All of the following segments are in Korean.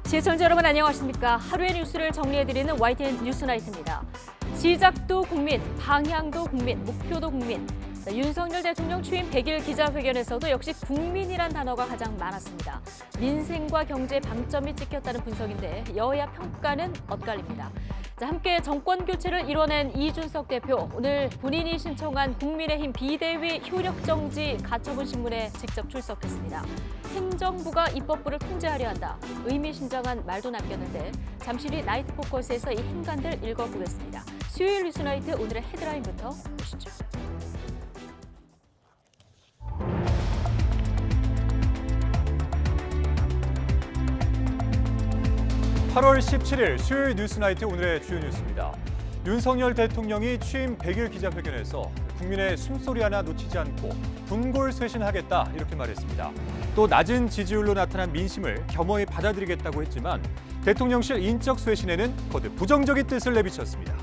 시청자 여러분 안녕하십니까? 하루의 뉴스를 정리해드리는 YTN 뉴스나이트입니다. 시작도 국민, 방향도 국민, 목표도 국민. 윤석열 대통령 취임 100일 기자회견에서도 역시 국민이란 단어가 가장 많았습니다. 민생과 경제 방점이 찍혔다는 분석인데 여야 평가는 엇갈립니다. 함께 정권 교체를 이뤄낸 이준석 대표, 오늘 본인이 신청한 국민의힘 비대위 효력정지 가처분 신문에 직접 출석했습니다. 행정부가 입법부를 통제하려 한다. 의미심장한 말도 남겼는데 잠시 뒤 나이트 포커스에서 이 행간들 읽어보겠습니다. 수요일 뉴스나이트 오늘의 헤드라인부터 보시죠. (8월 17일) 수요일 뉴스나이트 오늘의 주요 뉴스입니다. 윤석열 대통령이 취임 100일 기자회견에서 국민의 숨소리 하나 놓치지 않고 분골쇄신하겠다 이렇게 말했습니다. 또 낮은 지지율로 나타난 민심을 겸허히 받아들이겠다고 했지만 대통령실 인적 쇄신에는 거듭 부정적인 뜻을 내비쳤습니다.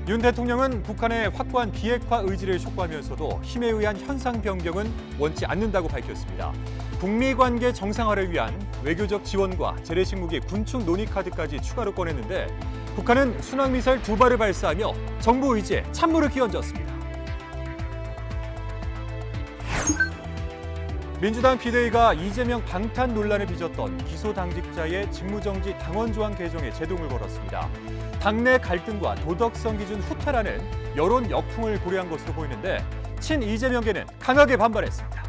윤 대통령은 북한의 확고한 비핵화 의지를 촉구하면서도 힘에 의한 현상 변경은 원치 않는다고 밝혔습니다. 북미 관계 정상화를 위한 외교적 지원과 재래식 무기 군축 논의 카드까지 추가로 꺼냈는데 북한은 순항미사일 2발을 발사하며 정부 의지에 찬물을 끼얹었습니다. 민주당 비대위가 이재명 방탄 논란을 빚었던 기소당직자의 직무정지 당원 조항 개정에 제동을 걸었습니다. 당내 갈등과 도덕성 기준 후퇴라는 여론 역풍을 고려한 것으로 보이는데 친 이재명계는 강하게 반발했습니다.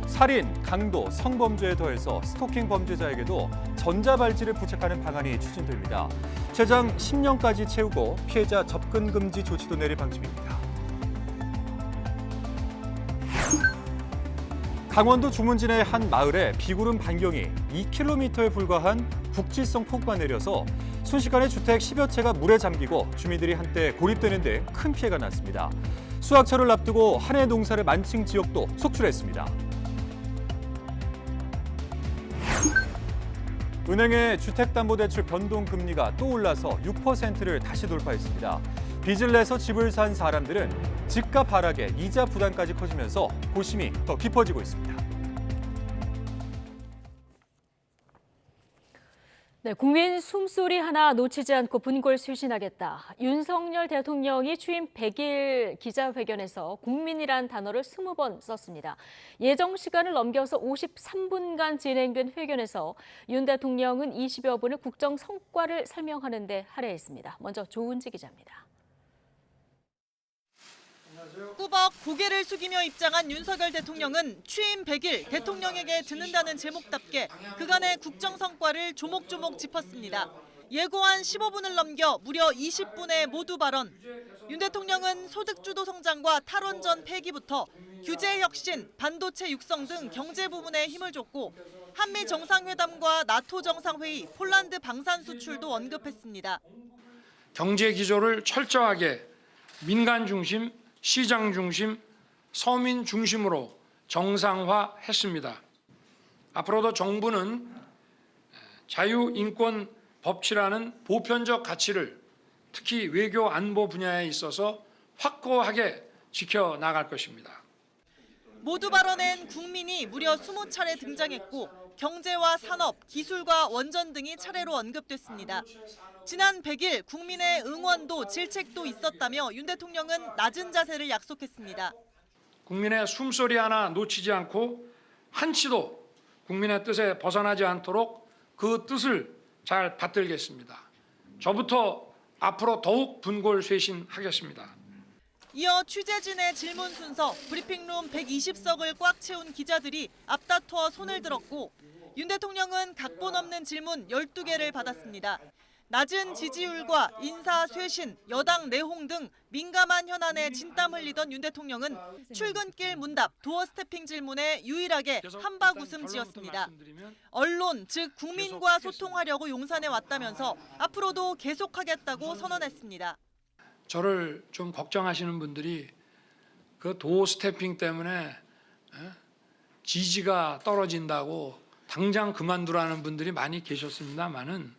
살인, 강도, 성범죄에 더해서 스토킹 범죄자에게도 전자발찌를 부착하는 방안이 추진됩니다. 최장 10년까지 채우고 피해자 접근 금지 조치도 내릴 방침입니다. 강원도 주문진의 한 마을에 비구름 반경이 2km에 불과한 국지성 폭우가 내려서 순식간에 주택 10여 채가 물에 잠기고 주민들이 한때 고립되는 등 큰 피해가 났습니다. 수확철을 앞두고 한해 농사를 만칭 지역도 속출했습니다. 은행의 주택담보대출 변동금리가 또 올라서 6%를 다시 돌파했습니다. 빚을 내서 집을 산 사람들은 집값 하락에 이자 부담까지 커지면서 고심이 더 깊어지고 있습니다. 네, 국민 숨소리 하나 놓치지 않고 분골쇄신하겠다. 윤석열 대통령이 취임 100일 기자회견에서 국민이란 단어를 20번 썼습니다. 예정 시간을 넘겨서 53분간 진행된 회견에서 윤 대통령은 20여 분의 국정 성과를 설명하는 데 할애했습니다. 먼저 조은지 기자입니다. 꾸벅 고개를 숙이며 입장한 윤석열 대통령은 취임 100일 대통령에게 듣는다는 제목답게 그간의 국정 성과를 조목조목 짚었습니다. 예고한 15분을 넘겨 무려 20분의 모두 발언. 윤 대통령은 소득주도 성장과 탈원전 폐기부터 규제 혁신, 반도체 육성 등 경제 부분에 힘을 줬고 한미 정상회담과 나토 정상회의, 폴란드 방산 수출도 언급했습니다. 경제 기조를 철저하게 민간 중심, 시장 중심, 서민 중심으로 정상화했습니다. 앞으로도 정부는 자유, 인권, 법치라는 보편적 가치를 특히 외교 안보 분야에 있어서 확고하게 지켜나갈 것입니다. 모두 발언엔 국민이 무려 20차례 등장했고 경제와 산업, 기술과 원전 등이 차례로 언급됐습니다. 지난 100일 국민의 응원도 질책도 있었다며 윤 대통령은 낮은 자세를 약속했습니다. 국민의 숨소리 하나 놓치지 않고 한치도 국민의 뜻에 벗어나지 않도록 그 뜻을 잘 받들겠습니다. 저부터 앞으로 더욱 분골쇄신하겠습니다. 이어 취재진의 질문 순서, 브리핑룸 120석을 꽉 채운 기자들이 앞다투어 손을 들었고 윤 대통령은 각본 없는 질문 12개를 받았습니다. 낮은 지지율과 인사 쇄신, 여당 내홍 등 민감한 현안에 진땀 흘리던 윤 대통령은 출근길 문답, 도어 스태핑 질문에 유일하게 한박 웃음 지었습니다. 언론, 즉 국민과 소통하려고 용산에 왔다면서 앞으로도 계속하겠다고 선언했습니다. 저를 좀 걱정하시는 분들이 그 도어 스태핑 때문에 지지가 떨어진다고 당장 그만두라는 분들이 많이 계셨습니다만은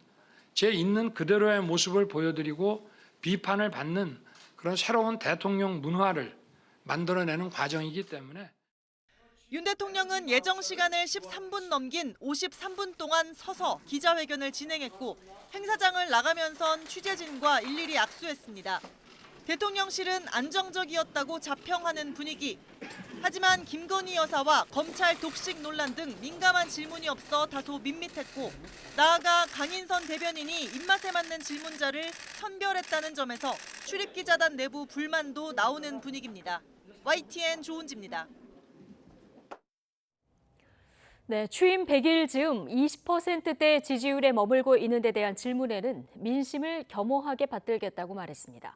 제 있는 그대로의 모습을 보여드리고 비판을 받는 그런 새로운 대통령 문화를 만들어내는 과정이기 때문에 윤 대통령은 예정 시간을 13분 넘긴 53분 동안 서서 기자회견을 진행했고 행사장을 나가면선 취재진과 일일이 악수했습니다. 대통령실은 안정적이었다고 자평하는 분위기. 하지만 김건희 여사와 검찰 독식 논란 등 민감한 질문이 없어 다소 밋밋했고 나아가 강인선 대변인이 입맛에 맞는 질문자를 선별했다는 점에서 출입기자단 내부 불만도 나오는 분위기입니다. YTN 조은지입니다. 네, 취임 100일 즈음 20%대 지지율에 머물고 있는 데 대한 질문에는 민심을 겸허하게 받들겠다고 말했습니다.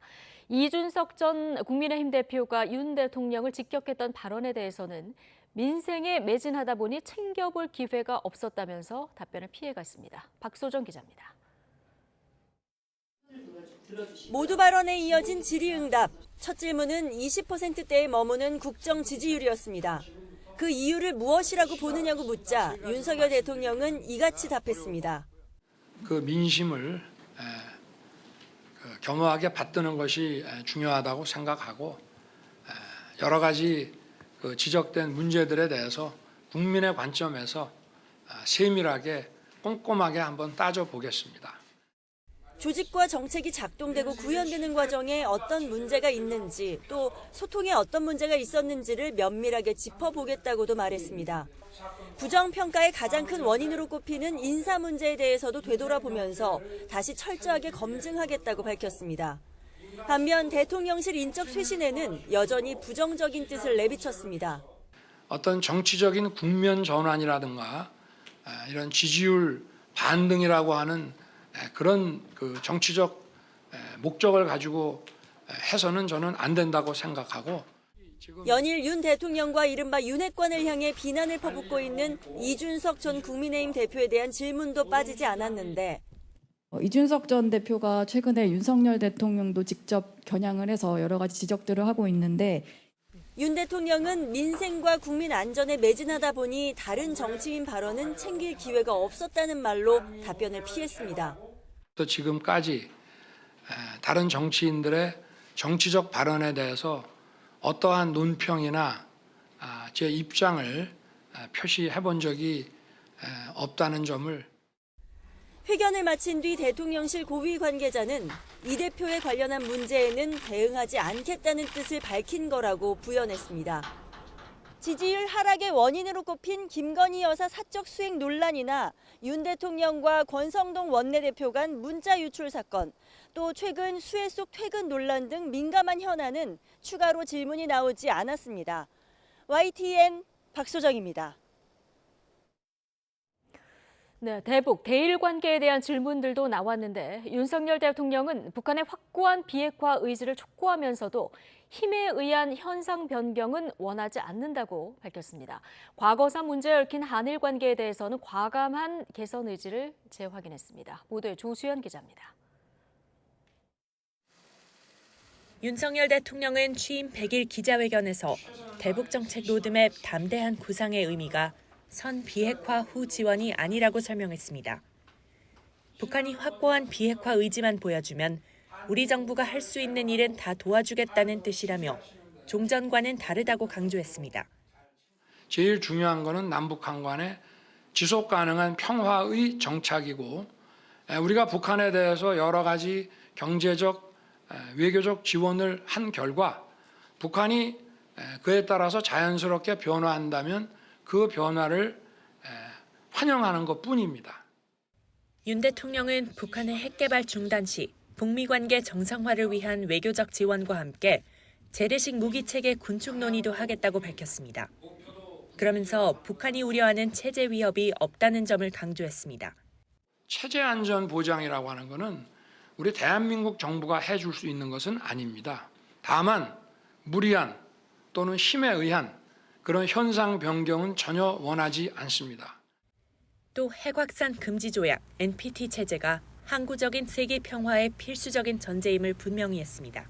이준석 전 국민의힘 대표가 윤 대통령을 직격했던 발언에 대해서는 민생에 매진하다 보니 챙겨볼 기회가 없었다면서 답변을 피해갔습니다. 박소정 기자입니다. 모두 발언에 이어진 질의응답. 첫 질문은 20%대에 머무는 국정 지지율이었습니다. 그 이유를 무엇이라고 보느냐고 묻자 윤석열 대통령은 이같이 답했습니다. 그 민심을 겸허하게 받드는 것이 중요하다고 생각하고 여러 가지 그 지적된 문제들에 대해서 국민의 관점에서 세밀하게 꼼꼼하게 한번 따져보겠습니다. 조직과 정책이 작동되고 구현되는 과정에 어떤 문제가 있는지 또 소통에 어떤 문제가 있었는지를 면밀하게 짚어보겠다고도 말했습니다. 부정평가의 가장 큰 원인으로 꼽히는 인사 문제에 대해서도 되돌아보면서 다시 철저하게 검증하겠다고 밝혔습니다. 반면 대통령실 인적 쇄신에는 여전히 부정적인 뜻을 내비쳤습니다. 어떤 정치적인 국면 전환이라든가 이런 지지율 반등이라고 하는 그런 그 정치적 목적을 가지고 해서는 저는 안 된다고 생각하고 연일 윤 대통령과 이른바 윤핵관을 향해 비난을 퍼붓고 있는 이준석 전 국민의힘 대표에 대한 질문도 빠지지 않았는데 이준석 전 대표가 최근에 윤석열 대통령도 직접 겨냥을 해서 여러 가지 지적들을 하고 있는데 윤 대통령은 민생과 국민 안전에 매진하다 보니 다른 정치인 발언은 챙길 기회가 없었다는 말로 답변을 피했습니다. 또 지금까지 다른 정치인들의 정치적 발언에 대해서 어떠한 논평이나 제 입장을 표시해 본 적이 없다는 점을 회견을 마친 뒤 대통령실 고위 관계자는 이 대표에 관련한 문제에는 대응하지 않겠다는 뜻을 밝힌 거라고 부연했습니다. 지지율 하락의 원인으로 꼽힌 김건희 여사 사적 수행 논란이나 윤 대통령과 권성동 원내대표 간 문자 유출 사건, 또 최근 수해 속 퇴근 논란 등 민감한 현안은 추가로 질문이 나오지 않았습니다. YTN 박소정입니다. 네, 대북, 대일 관계에 대한 질문들도 나왔는데 윤석열 대통령은 북한의 확고한 비핵화 의지를 촉구하면서도 힘에 의한 현상 변경은 원하지 않는다고 밝혔습니다. 과거사 문제에 얽힌 한일 관계에 대해서는 과감한 개선 의지를 재확인했습니다. 보도에 조수연 기자입니다. 윤석열 대통령은 취임 100일 기자회견에서 대북 정책 로드맵 담대한 구상의 의미가 선 비핵화 후 지원이 아니라고 설명했습니다. 북한이 확고한 비핵화 의지만 보여주면 우리 정부가 할 수 있는 일은 다 도와주겠다는 뜻이라며 종전과는 다르다고 강조했습니다. 제일 중요한 것은 남북한 간의 지속 가능한 평화의 정착이고 우리가 북한에 대해서 여러 가지 경제적, 외교적 지원을 한 결과 북한이 그에 따라서 자연스럽게 변화한다면 그 변화를 환영하는 것뿐입니다. 윤 대통령은 북한의 핵개발 중단 시 북미 관계 정상화를 위한 외교적 지원과 함께 재래식 무기체계 군축 논의도 하겠다고 밝혔습니다. 그러면서 북한이 우려하는 체제 위협이 없다는 점을 강조했습니다. 체제 안전 보장이라고 하는 것은 우리 대한민국 정부가 해줄 수 있는 것은 아닙니다. 다만 무리한 또는 힘에 의한 그런 현상 변경은 전혀 원하지 않습니다. 또 핵확산 금지 조약 NPT 체제가 항구적인 세계 평화의 필수적인 전제임을 분명히 했습니다.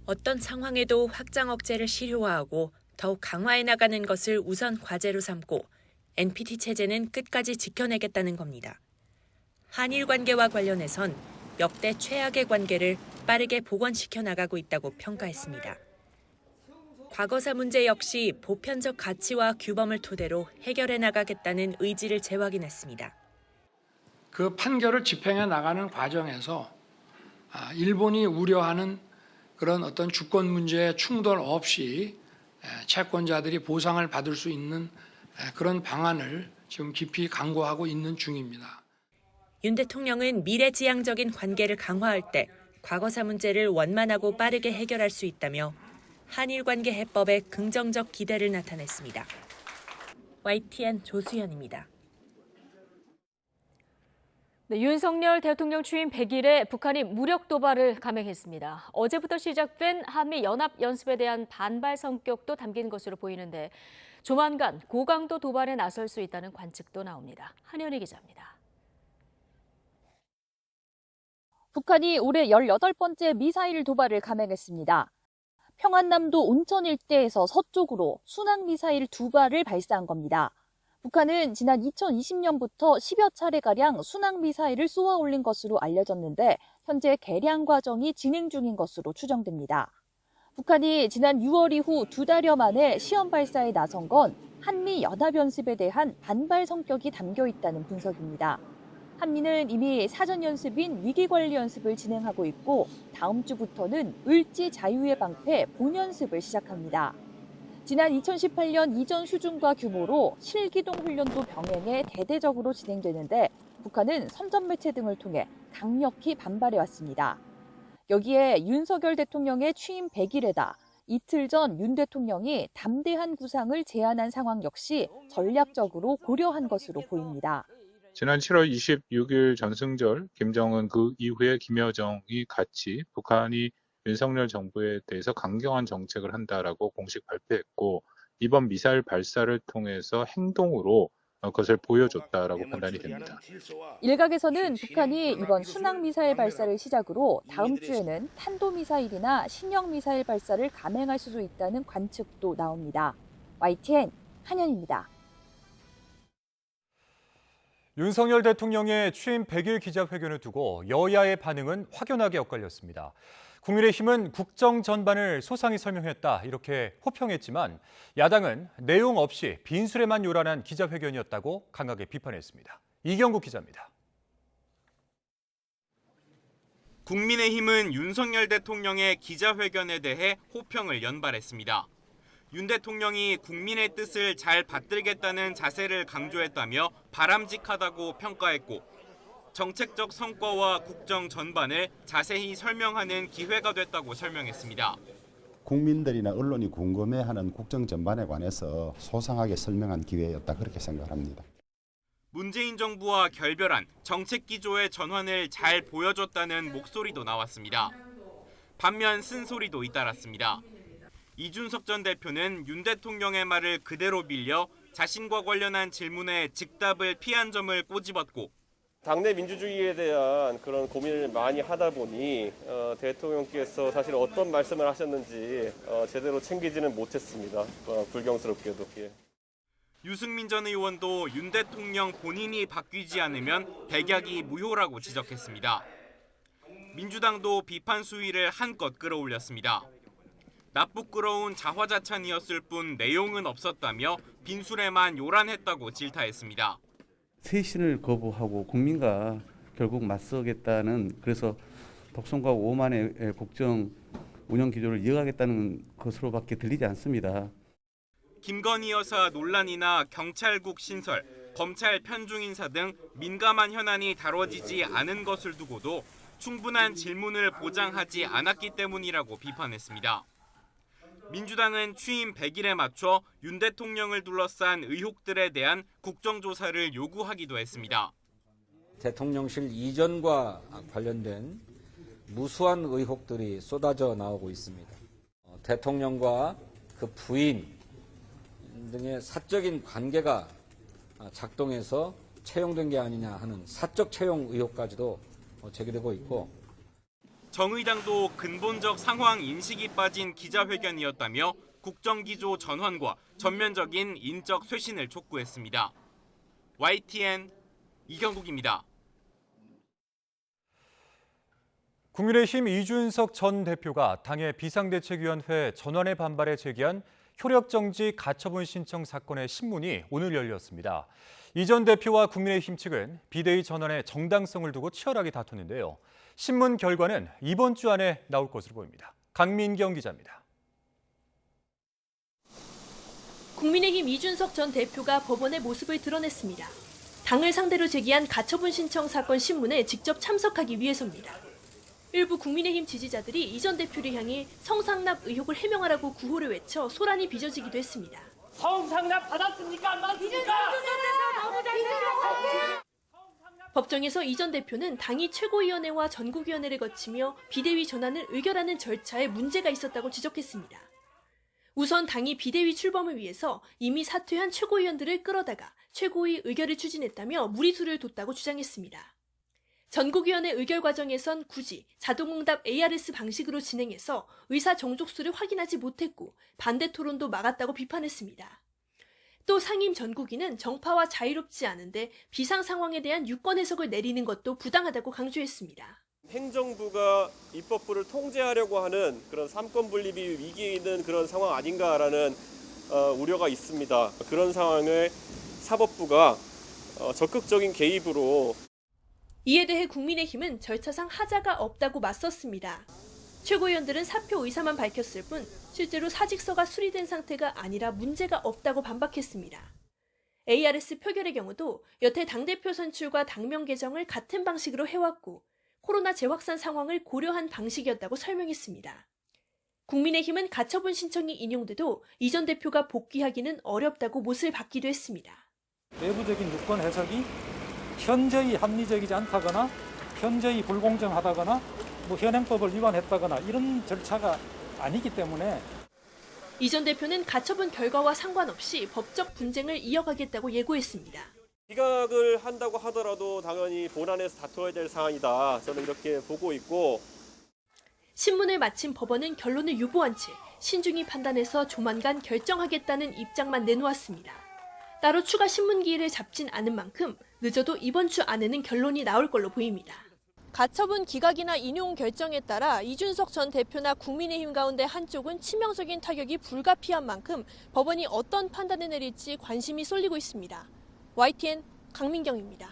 어떤 상황에도 확장 억제를 실효화하고 더욱 강화해 나가는 것을 우선 과제로 삼고 NPT 체제는 끝까지 지켜내겠다는 겁니다. 한일 관계와 관련해선 역대 최악의 관계를 빠르게 복원시켜 나가고 있다고 평가했습니다. 과거사 문제 역시 보편적 가치와 규범을 토대로 해결해 나가겠다는 의지를 재확인했습니다. 그 판결을 집행해 나가는 과정에서 일본이 우려하는 그런 어떤 주권 문제에 충돌 없이 채권자들이 보상을 받을 수 있는 그런 방안을 지금 깊이 강구하고 있는 중입니다. 윤 대통령은 미래지향적인 관계를 강화할 때 과거사 문제를 원만하고 빠르게 해결할 수 있다며 한일 관계 해법에 긍정적 기대를 나타냈습니다. YTN 조수연입니다. 네, 윤석열 대통령 취임 100일에 북한이 무력 도발을 감행했습니다. 어제부터 시작된 한미 연합 연습에 대한 반발 성격도 담긴 것으로 보이는데 조만간 고강도 도발에 나설 수 있다는 관측도 나옵니다. 한현희 기자입니다. 북한이 올해 18번째 미사일 도발을 감행했습니다. 평안남도 온천 일대에서 서쪽으로 순항미사일 2발을 발사한 겁니다. 북한은 지난 2020년부터 10여 차례가량 순항미사일을 쏘아 올린 것으로 알려졌는데 현재 개량 과정이 진행 중인 것으로 추정됩니다. 북한이 지난 6월 이후 2달여 만에 시험 발사에 나선 건 한미 연합연습에 대한 반발 성격이 담겨 있다는 분석입니다. 한미는 이미 사전 연습인 위기관리 연습을 진행하고 있고 다음 주부터는 을지 자유의 방패 본연습을 시작합니다. 지난 2018년 이전 수준과 규모로 실기동 훈련도 병행해 대대적으로 진행되는데 북한은 선전 매체 등을 통해 강력히 반발해왔습니다. 여기에 윤석열 대통령의 취임 100일에다 이틀 전 윤 대통령이 담대한 구상을 제안한 상황 역시 전략적으로 고려한 것으로 보입니다. 지난 7월 26일 전승절 김정은 그 이후에 김여정이 같이 북한이 윤석열 정부에 대해서 강경한 정책을 한다라고 공식 발표했고 이번 미사일 발사를 통해서 행동으로 그것을 보여줬다라고 판단이 됩니다. 일각에서는 북한이 이번 순항미사일 발사를 시작으로 다음 주에는 탄도미사일이나 신형미사일 발사를 감행할 수도 있다는 관측도 나옵니다. YTN 한현입니다. 윤석열 대통령의 취임 100일 기자회견을 두고 여야의 반응은 확연하게 엇갈렸습니다. 국민의힘은 국정 전반을 소상히 설명했다 이렇게 호평했지만 야당은 내용 없이 빈수레만 요란한 기자회견이었다고 강하게 비판했습니다. 이경국 기자입니다. 국민의힘은 윤석열 대통령의 기자회견에 대해 호평을 연발했습니다. 윤 대통령이 국민의 뜻을 잘 받들겠다는 자세를 강조했다며 바람직하다고 평가했고 정책적 성과와 국정 전반을 자세히 설명하는 기회가 됐다고 설명했습니다. 국민들이나 언론이 궁금해하는 국정 전반에 관해서 소상하게 설명한 기회였다 그렇게 생각합니다. 문재인 정부와 결별한 정책 기조의 전환을 잘 보여줬다는 목소리도 나왔습니다. 반면 쓴소리도 잇따랐습니다. 이준석 전 대표는 윤 대통령의 말을 그대로 빌려 자신과 관련한 질문에 즉답을 피한 점을 꼬집었고 당내 민주주의에 대한 그런 고민을 많이 하다 보니 대통령께서 사실 어떤 말씀을 하셨는지 제대로 챙기지는 못했습니다. 불경스럽게도. 예. 유승민 전 의원도 윤 대통령 본인이 바뀌지 않으면 백약이 무효라고 지적했습니다. 민주당도 비판 수위를 한껏 끌어올렸습니다. 나쁘끄러운 자화자찬이었을 뿐 내용은 없었다며 빈술에만 요란했다고 질타했습니다. 쇄신을 거부하고 국민과 결국 맞서겠다는 그래서 독선과 오만의 국정 운영 기조를 이어가겠다는 것으로밖에 들리지 않습니다. 김건희 여사 논란이나 경찰국 신설, 검찰 편중 인사 등 민감한 현안이 다뤄지지 않은 것을 두고도 충분한 질문을 보장하지 않았기 때문이라고 비판했습니다. 민주당은 취임 100일에 맞춰 윤 대통령을 둘러싼 의혹들에 대한 국정조사를 요구하기도 했습니다. 대통령실 이전과 관련된 무수한 의혹들이 쏟아져 나오고 있습니다. 대통령과 그 부인 등의 사적인 관계가 작동해서 채용된 게 아니냐 하는 사적 채용 의혹까지도 제기되고 있고 정의당도 근본적 상황 인식이 빠진 기자회견이었다며 국정기조 전환과 전면적인 인적 쇄신을 촉구했습니다. YTN 이경국입니다. 국민의힘 이준석 전 대표가 당의 비상대책위원회 전원의 반발에 제기한 효력정지 가처분 신청 사건의 신문이 오늘 열렸습니다. 이 전 대표와 국민의힘 측은 비대위 전원의 정당성을 두고 치열하게 다퉜는데요. 신문 결과는 이번 주 안에 나올 것으로 보입니다. 강민경 기자입니다. 국민의힘 이준석 전 대표가 법원의 모습을 드러냈습니다. 당을 상대로 제기한 가처분 신청 사건 신문에 직접 참석하기 위해서입니다. 일부 국민의힘 지지자들이 이 전 대표를 향해 성상납 의혹을 해명하라고 구호를 외쳐 소란이 빚어지기도 했습니다. 성상납 받았습니까? 안 받았습니까? 법정에서 이 전 대표는 당이 최고위원회와 전국위원회를 거치며 비대위 전환을 의결하는 절차에 문제가 있었다고 지적했습니다. 우선 당이 비대위 출범을 위해서 이미 사퇴한 최고위원들을 끌어다가 최고위 의결을 추진했다며 무리수를 뒀다고 주장했습니다. 전국위원회 의결 과정에선 굳이 자동응답 ARS 방식으로 진행해서 의사 정족수를 확인하지 못했고 반대 토론도 막았다고 비판했습니다. 또 상임 전국위는 정파와 자유롭지 않은데 비상 상황에 대한 유권 해석을 내리는 것도 부당하다고 강조했습니다. 행정부가 입법부를 통제하려고 하는 그런 삼권 분립이 위기에 있는 그런 상황 아닌가라는 우려가 있습니다. 그런 상황을 사법부가 적극적인 개입으로 이에 대해 국민의힘은 절차상 하자가 없다고 맞섰습니다. 최고위원들은 사표 의사만 밝혔을 뿐 실제로 사직서가 수리된 상태가 아니라 문제가 없다고 반박했습니다. ARS 표결의 경우도 여태 당대표 선출과 당명 개정을 같은 방식으로 해왔고 코로나 재확산 상황을 고려한 방식이었다고 설명했습니다. 국민의힘은 가처분 신청이 인용돼도 이 전 대표가 복귀하기는 어렵다고 못을 받기도 했습니다. 내부적인 유권 해석이 현저히 합리적이지 않다거나 현저히 불공정하다거나 현행법을 위반했다거나 이런 절차가 아니기 때문에 이 전 대표는 가처분 결과와 상관없이 법적 분쟁을 이어가겠다고 예고했습니다. 기각을 한다고 하더라도 당연히 본안에서 다퉈야 될 사안이다. 저는 이렇게 보고 있고. 신문을 마친 법원은 결론을 유보한 채 신중히 판단해서 조만간 결정하겠다는 입장만 내놓았습니다. 따로 추가 신문 기일을 잡진 않은 만큼 늦어도 이번 주 안에는 결론이 나올 걸로 보입니다. 가처분 기각이나 인용 결정에 따라 이준석 전 대표나 국민의힘 가운데 한쪽은 치명적인 타격이 불가피한 만큼 법원이 어떤 판단을 내릴지 관심이 쏠리고 있습니다. YTN 강민경입니다.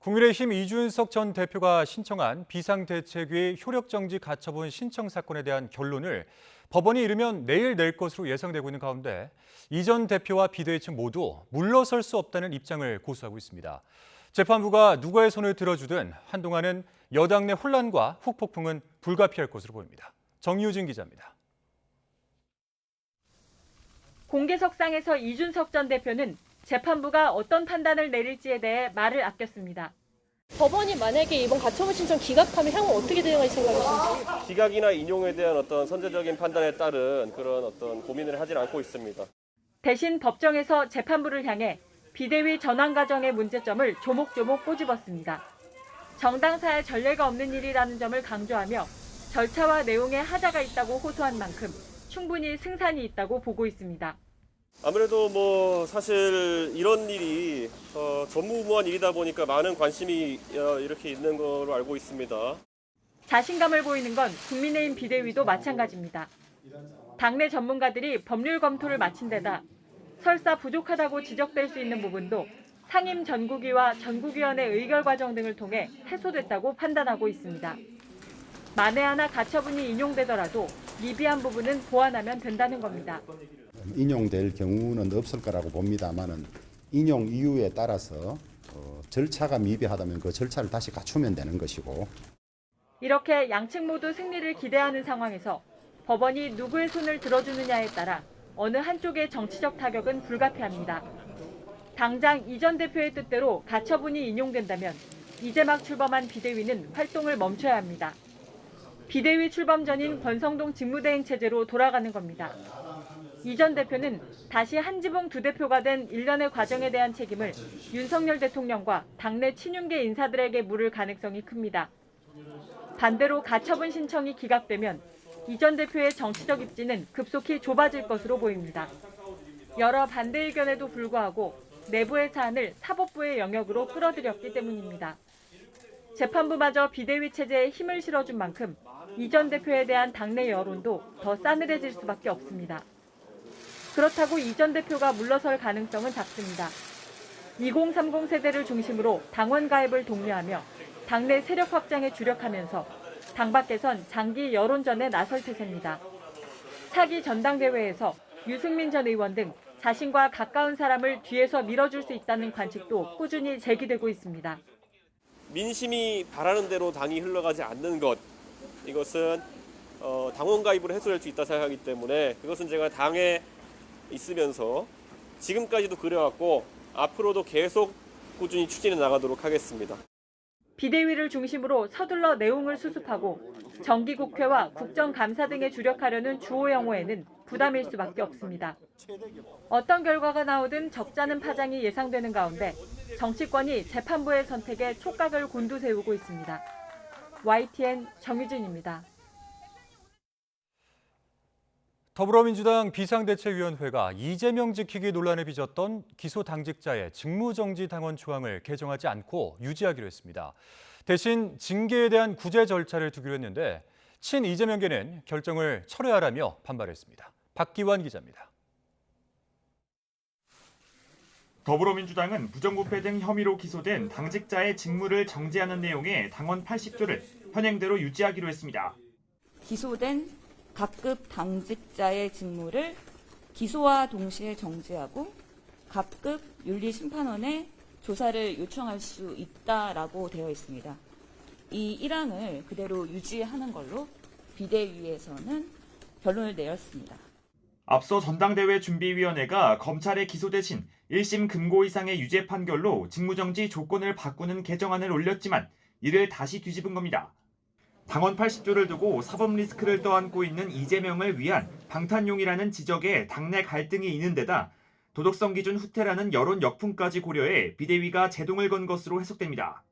국민의힘 이준석 전 대표가 신청한 비상대책위 효력정지 가처분 신청 사건에 대한 결론을 법원이 이르면 내일 낼 것으로 예상되고 있는 가운데 이 전 대표와 비대위 측 모두 물러설 수 없다는 입장을 고수하고 있습니다. 재판부가 누구의 손을 들어주든 한동안은 여당 내 혼란과 후폭풍은 불가피할 것으로 보입니다. 정유진 기자입니다. 공개석상에서 이준석 전 대표는 재판부가 어떤 판단을 내릴지에 대해 말을 아꼈습니다. 법원이 만약에 이번 가처분 신청 기각하면 향후 어떻게 대응할 생각이신지? 기각이나 인용에 대한 어떤 선제적인 판단에 따른 그런 어떤 고민을 하진 않고 있습니다. 대신 법정에서 재판부를 향해 비대위 전환 과정의 문제점을 조목조목 꼬집었습니다. 정당사의 전례가 없는 일이라는 점을 강조하며 절차와 내용에 하자가 있다고 호소한 만큼 충분히 승산이 있다고 보고 있습니다. 아무래도 사실 이런 일이 전무후무한 일이다 보니까 많은 관심이 이렇게 있는 걸로 알고 있습니다. 자신감을 보이는 건 국민의힘 비대위도 마찬가지입니다. 당내 전문가들이 법률 검토를 마친 데다 설사 부족하다고 지적될 수 있는 부분도 상임 전국위와 전국위원회 의결 과정 등을 통해 해소됐다고 판단하고 있습니다. 만에 하나 가처분이 인용되더라도 미비한 부분은 보완하면 된다는 겁니다. 인용될 경우는 없을 거라고 봅니다만은 인용 이유에 따라서 절차가 미비하다면 그 절차를 다시 갖추면 되는 것이고. 이렇게 양측 모두 승리를 기대하는 상황에서 법원이 누구의 손을 들어주느냐에 따라 어느 한쪽의 정치적 타격은 불가피합니다. 당장 이 전 대표의 뜻대로 가처분이 인용된다면 이제 막 출범한 비대위는 활동을 멈춰야 합니다. 비대위 출범 전인 권성동 직무대행 체제로 돌아가는 겁니다. 이 전 대표는 다시 한지붕 두 대표가 된 일련의 과정에 대한 책임을 윤석열 대통령과 당내 친윤계 인사들에게 물을 가능성이 큽니다. 반대로 가처분 신청이 기각되면 이 전 대표의 정치적 입지는 급속히 좁아질 것으로 보입니다. 여러 반대 의견에도 불구하고 내부의 사안을 사법부의 영역으로 끌어들였기 때문입니다. 재판부마저 비대위 체제에 힘을 실어준 만큼 이 전 대표에 대한 당내 여론도 더 싸늘해질 수밖에 없습니다. 그렇다고 이 전 대표가 물러설 가능성은 작습니다. 2030 세대를 중심으로 당원 가입을 독려하며 당내 세력 확장에 주력하면서 당 밖에선 장기 여론전에 나설 태세입니다. 차기 전당대회에서 유승민 전 의원 등 자신과 가까운 사람을 뒤에서 밀어줄 수 있다는 관측도 꾸준히 제기되고 있습니다. 민심이 바라는 대로 당이 흘러가지 않는 것, 이것은 당원 가입으로 해소될 수 있다 생각하기 때문에 그것은 제가 당에 있으면서 지금까지도 그래왔고 앞으로도 계속 꾸준히 추진해 나가도록 하겠습니다. 비대위를 중심으로 서둘러 내용을 수습하고 정기국회와 국정감사 등에 주력하려는 주호 영호에는 부담일 수밖에 없습니다. 어떤 결과가 나오든 적잖은 파장이 예상되는 가운데 정치권이 재판부의 선택에 촉각을 곤두세우고 있습니다. YTN 정유진입니다. 더불어민주당 비상대책위원회가 이재명 지키기 논란에 빚었던 기소당직자의 직무정지 당원 조항을 개정하지 않고 유지하기로 했습니다. 대신 징계에 대한 구제 절차를 두기로 했는데 친 이재명계는 결정을 철회하라며 반발했습니다. 박기환 기자입니다. 더불어민주당은 부정부패 등 혐의로 기소된 당직자의 직무를 정지하는 내용의 당원 80조를 현행대로 유지하기로 했습니다. 기소된 각급 당직자의 직무를 기소와 동시에 정지하고 각급 윤리심판원에 조사를 요청할 수 있다라고 되어 있습니다. 이 1항을 그대로 유지하는 걸로 비대위에서는 결론을 내렸습니다. 앞서 전당대회 준비위원회가 검찰의 기소 대신 1심 금고 이상의 유죄 판결로 직무정지 조건을 바꾸는 개정안을 올렸지만 이를 다시 뒤집은 겁니다. 당원 80조를 두고 사법 리스크를 떠안고 있는 이재명을 위한 방탄용이라는 지적에 당내 갈등이 있는 데다 도덕성 기준 후퇴라는 여론 역풍까지 고려해 비대위가 제동을 건 것으로 해석됩니다.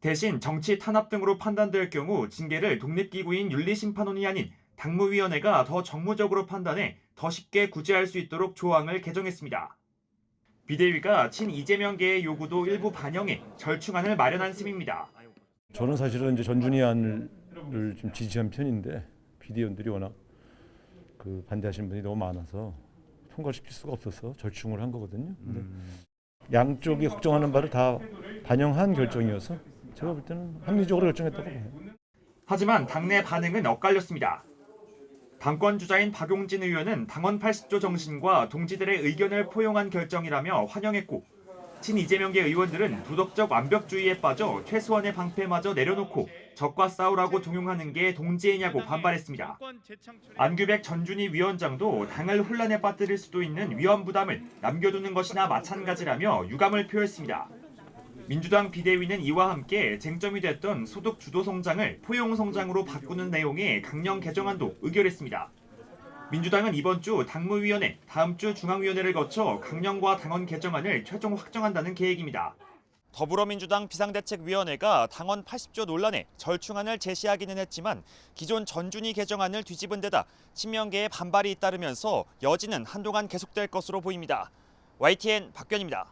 대신 정치 탄압 등으로 판단될 경우 징계를 독립기구인 윤리심판원이 아닌 당무위원회가 더 정무적으로 판단해 더 쉽게 구제할 수 있도록 조항을 개정했습니다. 비대위가 친 이재명계의 요구도 일부 반영해 절충안을 마련한 셈입니다. 저는 사실은 이제 전준희 안을 좀 지지한 편인데 비대위원들이 워낙 반대하시는 분이 너무 많아서 통과시킬 수가 없어서 절충을 한 거거든요. 근데 양쪽이 걱정하는 바를 다 반영한 결정이어서 제가 볼 때는 합리적으로 결정했다고 봐요. 하지만 당내 반응은 엇갈렸습니다. 당권 주자인 박용진 의원은 당원 80조 정신과 동지들의 의견을 포용한 결정이라며 환영했고 친 이재명계 의원들은 도덕적 완벽주의에 빠져 최소한의 방패마저 내려놓고 적과 싸우라고 종용하는 게 동지애냐고 반발했습니다. 안규백 전준희 위원장도 당을 혼란에 빠뜨릴 수도 있는 위험 부담을 남겨두는 것이나 마찬가지라며 유감을 표했습니다. 민주당 비대위는 이와 함께 쟁점이 됐던 소득 주도 성장을 포용 성장으로 바꾸는 내용의 강령 개정안도 의결했습니다. 민주당은 이번 주 당무위원회, 다음 주 중앙위원회를 거쳐 강령과 당원 개정안을 최종 확정한다는 계획입니다. 더불어민주당 비상대책위원회가 당원 80조 논란에 절충안을 제시하기는 했지만 기존 전준희 개정안을 뒤집은 데다 친명계의 반발이 잇따르면서 여지는 한동안 계속될 것으로 보입니다. YTN 박변입니다.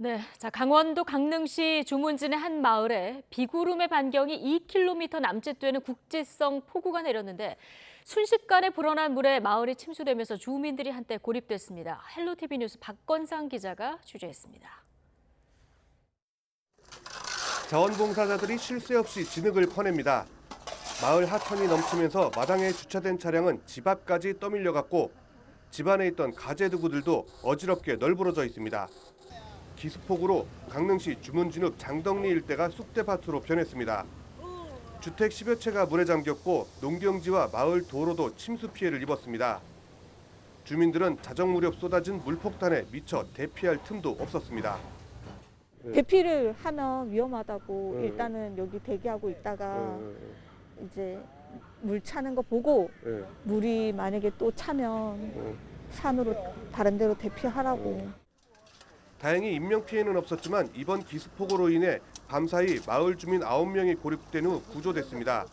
네, 자 강원도 강릉시 주문진의 한 마을에 비구름의 반경이 2km 남짓되는 국지성 폭우가 내렸는데 순식간에 불어난 물에 마을이 침수되면서 주민들이 한때 고립됐습니다. 헬로티비 뉴스 박건상 기자가 취재했습니다. 자원봉사자들이 쉴 새 없이 진흙을 퍼냅니다. 마을 하천이 넘치면서 마당에 주차된 차량은 집 앞까지 떠밀려갔고 집 안에 있던 가재두구들도 어지럽게 널브러져 있습니다. 기습폭우로 강릉시 주문진읍 장덕리 일대가 쑥대밭으로 변했습니다. 주택 10여 채가 물에 잠겼고 농경지와 마을 도로도 침수 피해를 입었습니다. 주민들은 자정 무렵 쏟아진 물폭탄에 미처 대피할 틈도 없었습니다. 대피를 하면 위험하다고 일단은 여기 대기하고 있다가 이제 물 차는 거 보고 물이 만약에 또 차면 산으로 다른 데로 대피하라고. 다행히 인명피해는 없었지만 이번 기습폭우로 인해 밤사이 마을 주민 9명이 고립된 후 구조됐습니다.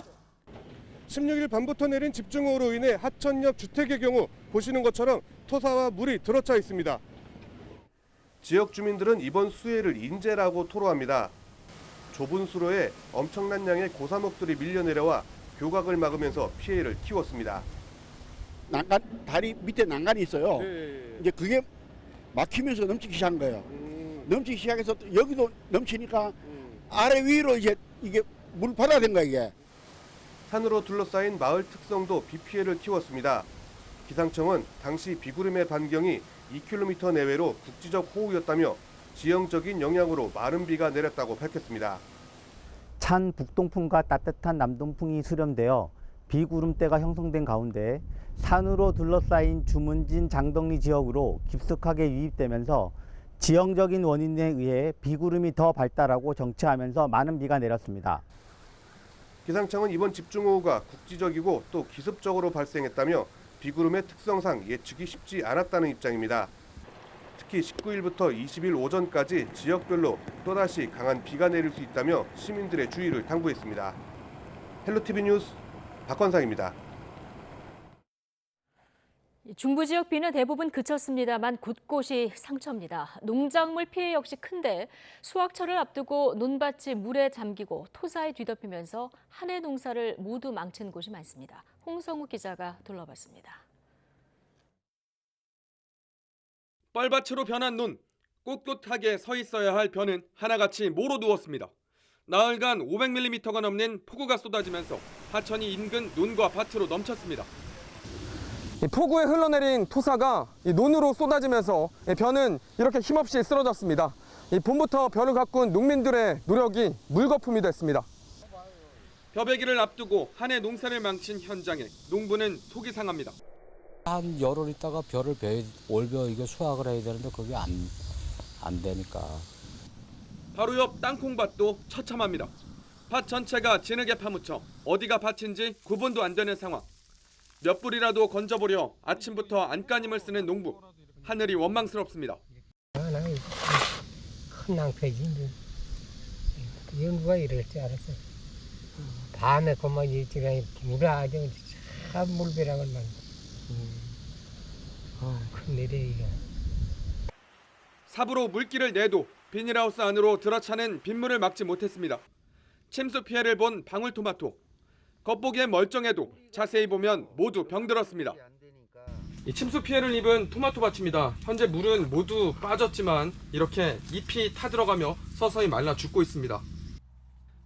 16일 밤부터 내린 집중호우로 인해 하천 옆 주택의 경우 보시는 것처럼 토사와 물이 들어차 있습니다. 지역 주민들은 이번 수해를 인재라고 토로합니다. 좁은 수로에 엄청난 양의 고사목들이 밀려내려와 교각을 막으면서 피해를 키웠습니다. 다리 밑에 난간이 있어요. 이제 그게 막히면서 넘치기 시작한 거예요. 넘치기 시작해서 여기도 넘치니까 아래 위로 이제 이게 물 받아야 된 거야 이게. 산으로 둘러싸인 마을 특성도 비 피해를 키웠습니다. 기상청은 당시 비구름의 반경이 2km 내외로 국지적 호우였다며 지형적인 영향으로 많은 비가 내렸다고 밝혔습니다. 찬 북동풍과 따뜻한 남동풍이 수렴되어 비구름대가 형성된 가운데 산으로 둘러싸인 주문진 장덕리 지역으로 깊숙하게 유입되면서 지형적인 원인에 의해 비구름이 더 발달하고 정체하면서 많은 비가 내렸습니다. 기상청은 이번 집중호우가 국지적이고 또 기습적으로 발생했다며 비구름의 특성상 예측이 쉽지 않았다는 입장입니다. 특히 19일부터 20일 오전까지 지역별로 또다시 강한 비가 내릴 수 있다며 시민들의 주의를 당부했습니다. 헬로티비 뉴스 박건상입니다. 중부 지역 비는 대부분 그쳤습니다만 곳곳이 상처입니다. 농작물 피해 역시 큰데 수확철을 앞두고 논밭이 물에 잠기고 토사에 뒤덮이면서 한 해 농사를 모두 망친 곳이 많습니다. 홍성욱 기자가 둘러봤습니다. 뻘밭으로 변한 논, 꼿꼿하게 서 있어야 할 벼는 하나같이 모로 누웠습니다. 나흘간 500mm가 넘는 폭우가 쏟아지면서 하천이 인근 논과 밭으로 넘쳤습니다. 폭우에 흘러내린 토사가 논으로 쏟아지면서 벼는 이렇게 힘없이 쓰러졌습니다. 봄부터 벼를 가꾼 농민들의 노력이 물거품이 됐습니다. 벼베기를 앞두고 한 해 농사를 망친 현장에 농부는 속이 상합니다. 한 열흘 있다가 벼를 올벼 이거 수확을 해야 되는데 그게 안 되니까. 바로 옆 땅콩밭도 처참합니다. 밭 전체가 진흙에 파묻혀 어디가 밭인지 구분도 안 되는 상황. 몇 불이라도 건져보려 아침부터 안간힘을 쓰는 농부. 하늘이 원망스럽습니다. 큰 낭패지. 이건 누가 이럴 줄 알았어. 밤에 그만 일찍이 물아 아주 참 물벼락을 만. 큰일이야 이게. 삽으로 물기를 내도 비닐하우스 안으로 들어차는 빗물을 막지 못했습니다. 침수 피해를 본 방울토마토. 겉보기엔 멀쩡해도 자세히 보면 모두 병들었습니다. 이 침수 피해를 입은 토마토 밭입니다. 현재 물은 모두 빠졌지만 이렇게 잎이 타들어가며 서서히 말라 죽고 있습니다.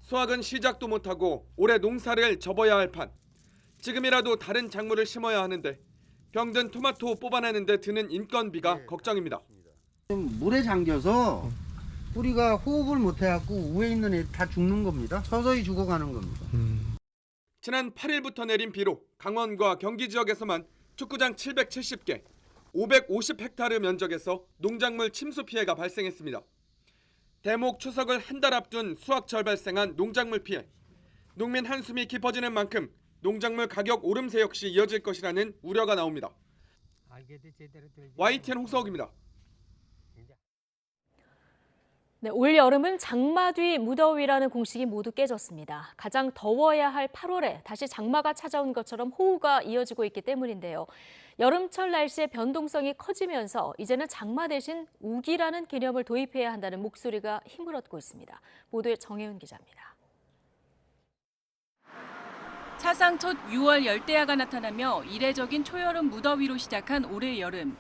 수확은 시작도 못하고 올해 농사를 접어야 할 판. 지금이라도 다른 작물을 심어야 하는데 병든 토마토 뽑아내는 데 드는 인건비가 걱정입니다. 물에 잠겨서 뿌리가 호흡을 못해갖고 위에 있는 애 다 죽는 겁니다. 서서히 죽어가는 겁니다. 지난 8일부터 내린 비로 강원과 경기 지역에서만 축구장 770개, 550헥타르 면적에서 농작물 침수 피해가 발생했습니다. 대목 추석을 한 달 앞둔 수확철 발생한 농작물 피해. 농민 한숨이 깊어지는 만큼 농작물 가격 오름세 역시 이어질 것이라는 우려가 나옵니다. YTN 홍서욱입니다. 네, 올 여름은 장마 뒤 무더위라는 공식이 모두 깨졌습니다. 가장 더워야 할 8월에 다시 장마가 찾아온 것처럼 호우가 이어지고 있기 때문인데요. 여름철 날씨의 변동성이 커지면서 이제는 장마 대신 우기라는 개념을 도입해야 한다는 목소리가 힘을 얻고 있습니다. 보도에 정혜은 기자입니다. 사상 첫 6월 열대야가 나타나며 이례적인 초여름 무더위로 시작한 올해 여름.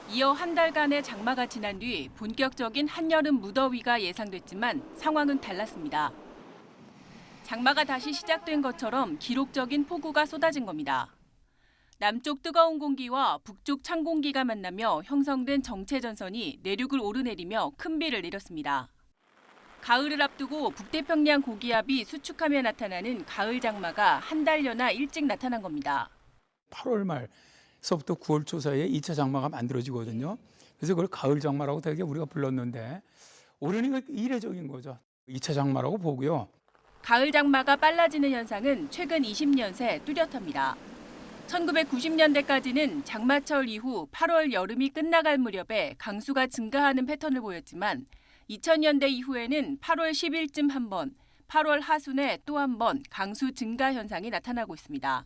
이어 한 달간의 장마가 지난 뒤 본격적인 한여름 무더위가 예상됐지만 상황은 달랐습니다. 장마가 다시 시작된 것처럼 기록적인 폭우가 쏟아진 겁니다. 남쪽 뜨거운 공기와 북쪽 찬 공기가 만나며 형성된 정체전선이 내륙을 오르내리며 큰 비를 내렸습니다. 가을을 앞두고 북태평양 고기압이 수축하며 나타나는 가을 장마가 한 달여나 일찍 나타난 겁니다. 8월 말 9월에서부터 9월 초 사이에 2차 장마가 만들어지거든요. 그래서 그걸 가을 장마라고 되게 우리가 불렀는데 올해는 이례적인 거죠. 2차 장마라고 보고요. 가을 장마가 빨라지는 현상은 최근 20년 새 뚜렷합니다. 1990년대까지는 장마철 이후 8월 여름이 끝나갈 무렵에 강수가 증가하는 패턴을 보였지만 2000년대 이후에는 8월 10일쯤 한 번, 8월 하순에 또 한 번 강수 증가 현상이 나타나고 있습니다.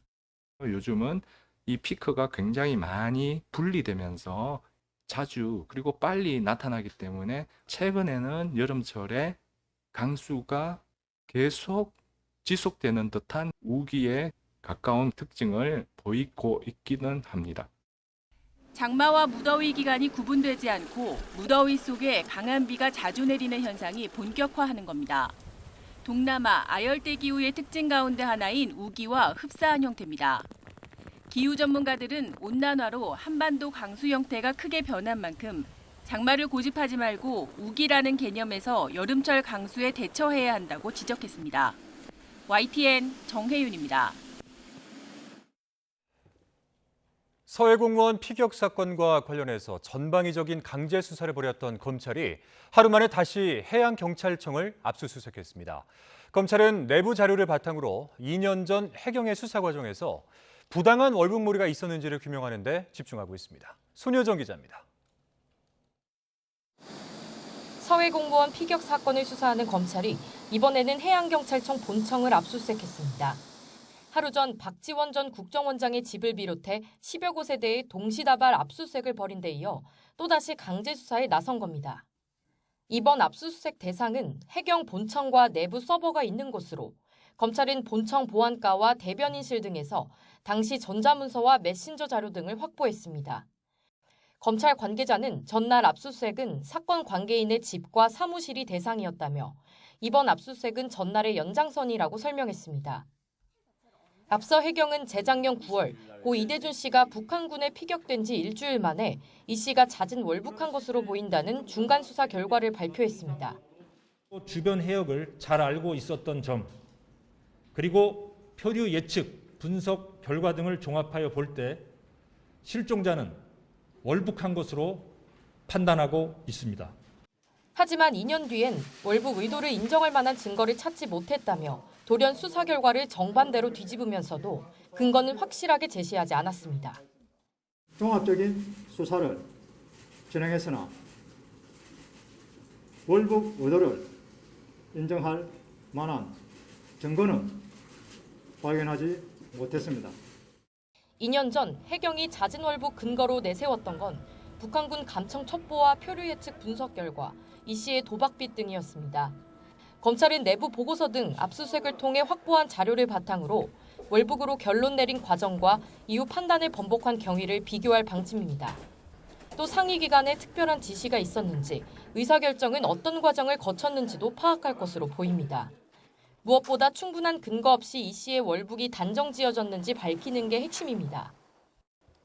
요즘은 이 피크가 굉장히 많이 분리되면서 자주 그리고 빨리 나타나기 때문에 최근에는 여름철에 강수가 계속 지속되는 듯한 우기에 가까운 특징을 보이고 있기는 합니다. 장마와 무더위 기간이 구분되지 않고 무더위 속에 강한 비가 자주 내리는 현상이 본격화하는 겁니다. 동남아 아열대 기후의 특징 가운데 하나인 우기와 흡사한 형태입니다. 기후 전문가들은 온난화로 한반도 강수 형태가 크게 변한 만큼 장마를 고집하지 말고 우기라는 개념에서 여름철 강수에 대처해야 한다고 지적했습니다. YTN 정혜윤입니다. 서해 공무원 피격 사건과 관련해서 전방위적인 강제 수사를 벌였던 검찰이 하루 만에 다시 해양경찰청을 압수수색했습니다. 검찰은 내부 자료를 바탕으로 2년 전 해경의 수사 과정에서 부당한 월북몰이가 있었는지를 규명하는 데 집중하고 있습니다. 손효정 기자입니다. 서해 공무원 피격 사건을 수사하는 검찰이 이번에는 해양경찰청 본청을 압수수색했습니다. 하루 전 박지원 전 국정원장의 집을 비롯해 10여 곳에 대해 동시다발 압수수색을 벌인 데 이어 또다시 강제 수사에 나선 겁니다. 이번 압수수색 대상은 해경 본청과 내부 서버가 있는 곳으로 검찰은 본청 보안과와 대변인실 등에서 당시 전자문서와 메신저 자료 등을 확보했습니다. 검찰 관계자는 전날 압수수색은 사건 관계인의 집과 사무실이 대상이었다며 이번 압수수색은 전날의 연장선이라고 설명했습니다. 앞서 해경은 재작년 9월 고 이대준 씨가 북한군에 피격된 지 일주일 만에 이 씨가 잦은 월북한 것으로 보인다는 중간 수사 결과를 발표했습니다. 주변 해역을 잘 알고 있었던 점, 그리고 표류 예측, 분석 결과 등을 종합하여 볼 때 실종자는 월북한 것으로 판단하고 있습니다. 하지만 2년 뒤엔 월북 의도를 인정할 만한 증거를 찾지 못했다며 돌연 수사 결과를 정반대로 뒤집으면서도 근거는 확실하게 제시하지 않았습니다. 종합적인 수사를 진행했으나 월북 의도를 인정할 만한 증거는 발견하지 못했습니다. 2년 전 해경이 잦은 월북 근거로 내세웠던 건 북한군 감청 첩보와 표류 예측 분석 결과, 이 씨의 도박빚 등이었습니다. 검찰은 내부 보고서 등 압수수색을 통해 확보한 자료를 바탕으로 월북으로 결론 내린 과정과 이후 판단을 번복한 경위를 비교할 방침입니다. 또 상위 기관에 특별한 지시가 있었는지, 의사결정은 어떤 과정을 거쳤는지도 파악할 것으로 보입니다. 무엇보다 충분한 근거 없이 이 씨의 월북이 단정지어졌는지 밝히는 게 핵심입니다.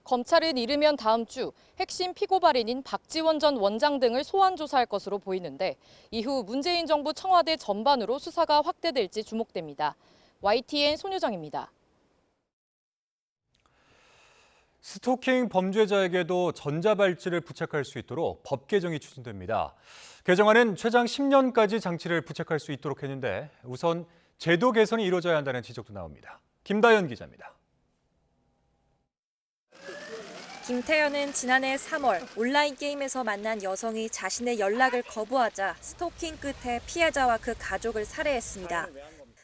검찰은 이르면 다음 주 핵심 피고발인인 박지원 전 원장 등을 소환 조사할 것으로 보이는데 이후 문재인 정부 청와대 전반으로 수사가 확대될지 주목됩니다. YTN 손효정입니다. 스토킹 범죄자에게도 전자발찌를 부착할 수 있도록 법 개정이 추진됩니다. 개정안은 최장 10년까지 장치를 부착할 수 있도록 했는데 우선 제도 개선이 이루어져야 한다는 지적도 나옵니다. 김다연 기자입니다. 김태현은 지난해 3월 온라인 게임에서 만난 여성이 자신의 연락을 거부하자 스토킹 끝에 피해자와 그 가족을 살해했습니다.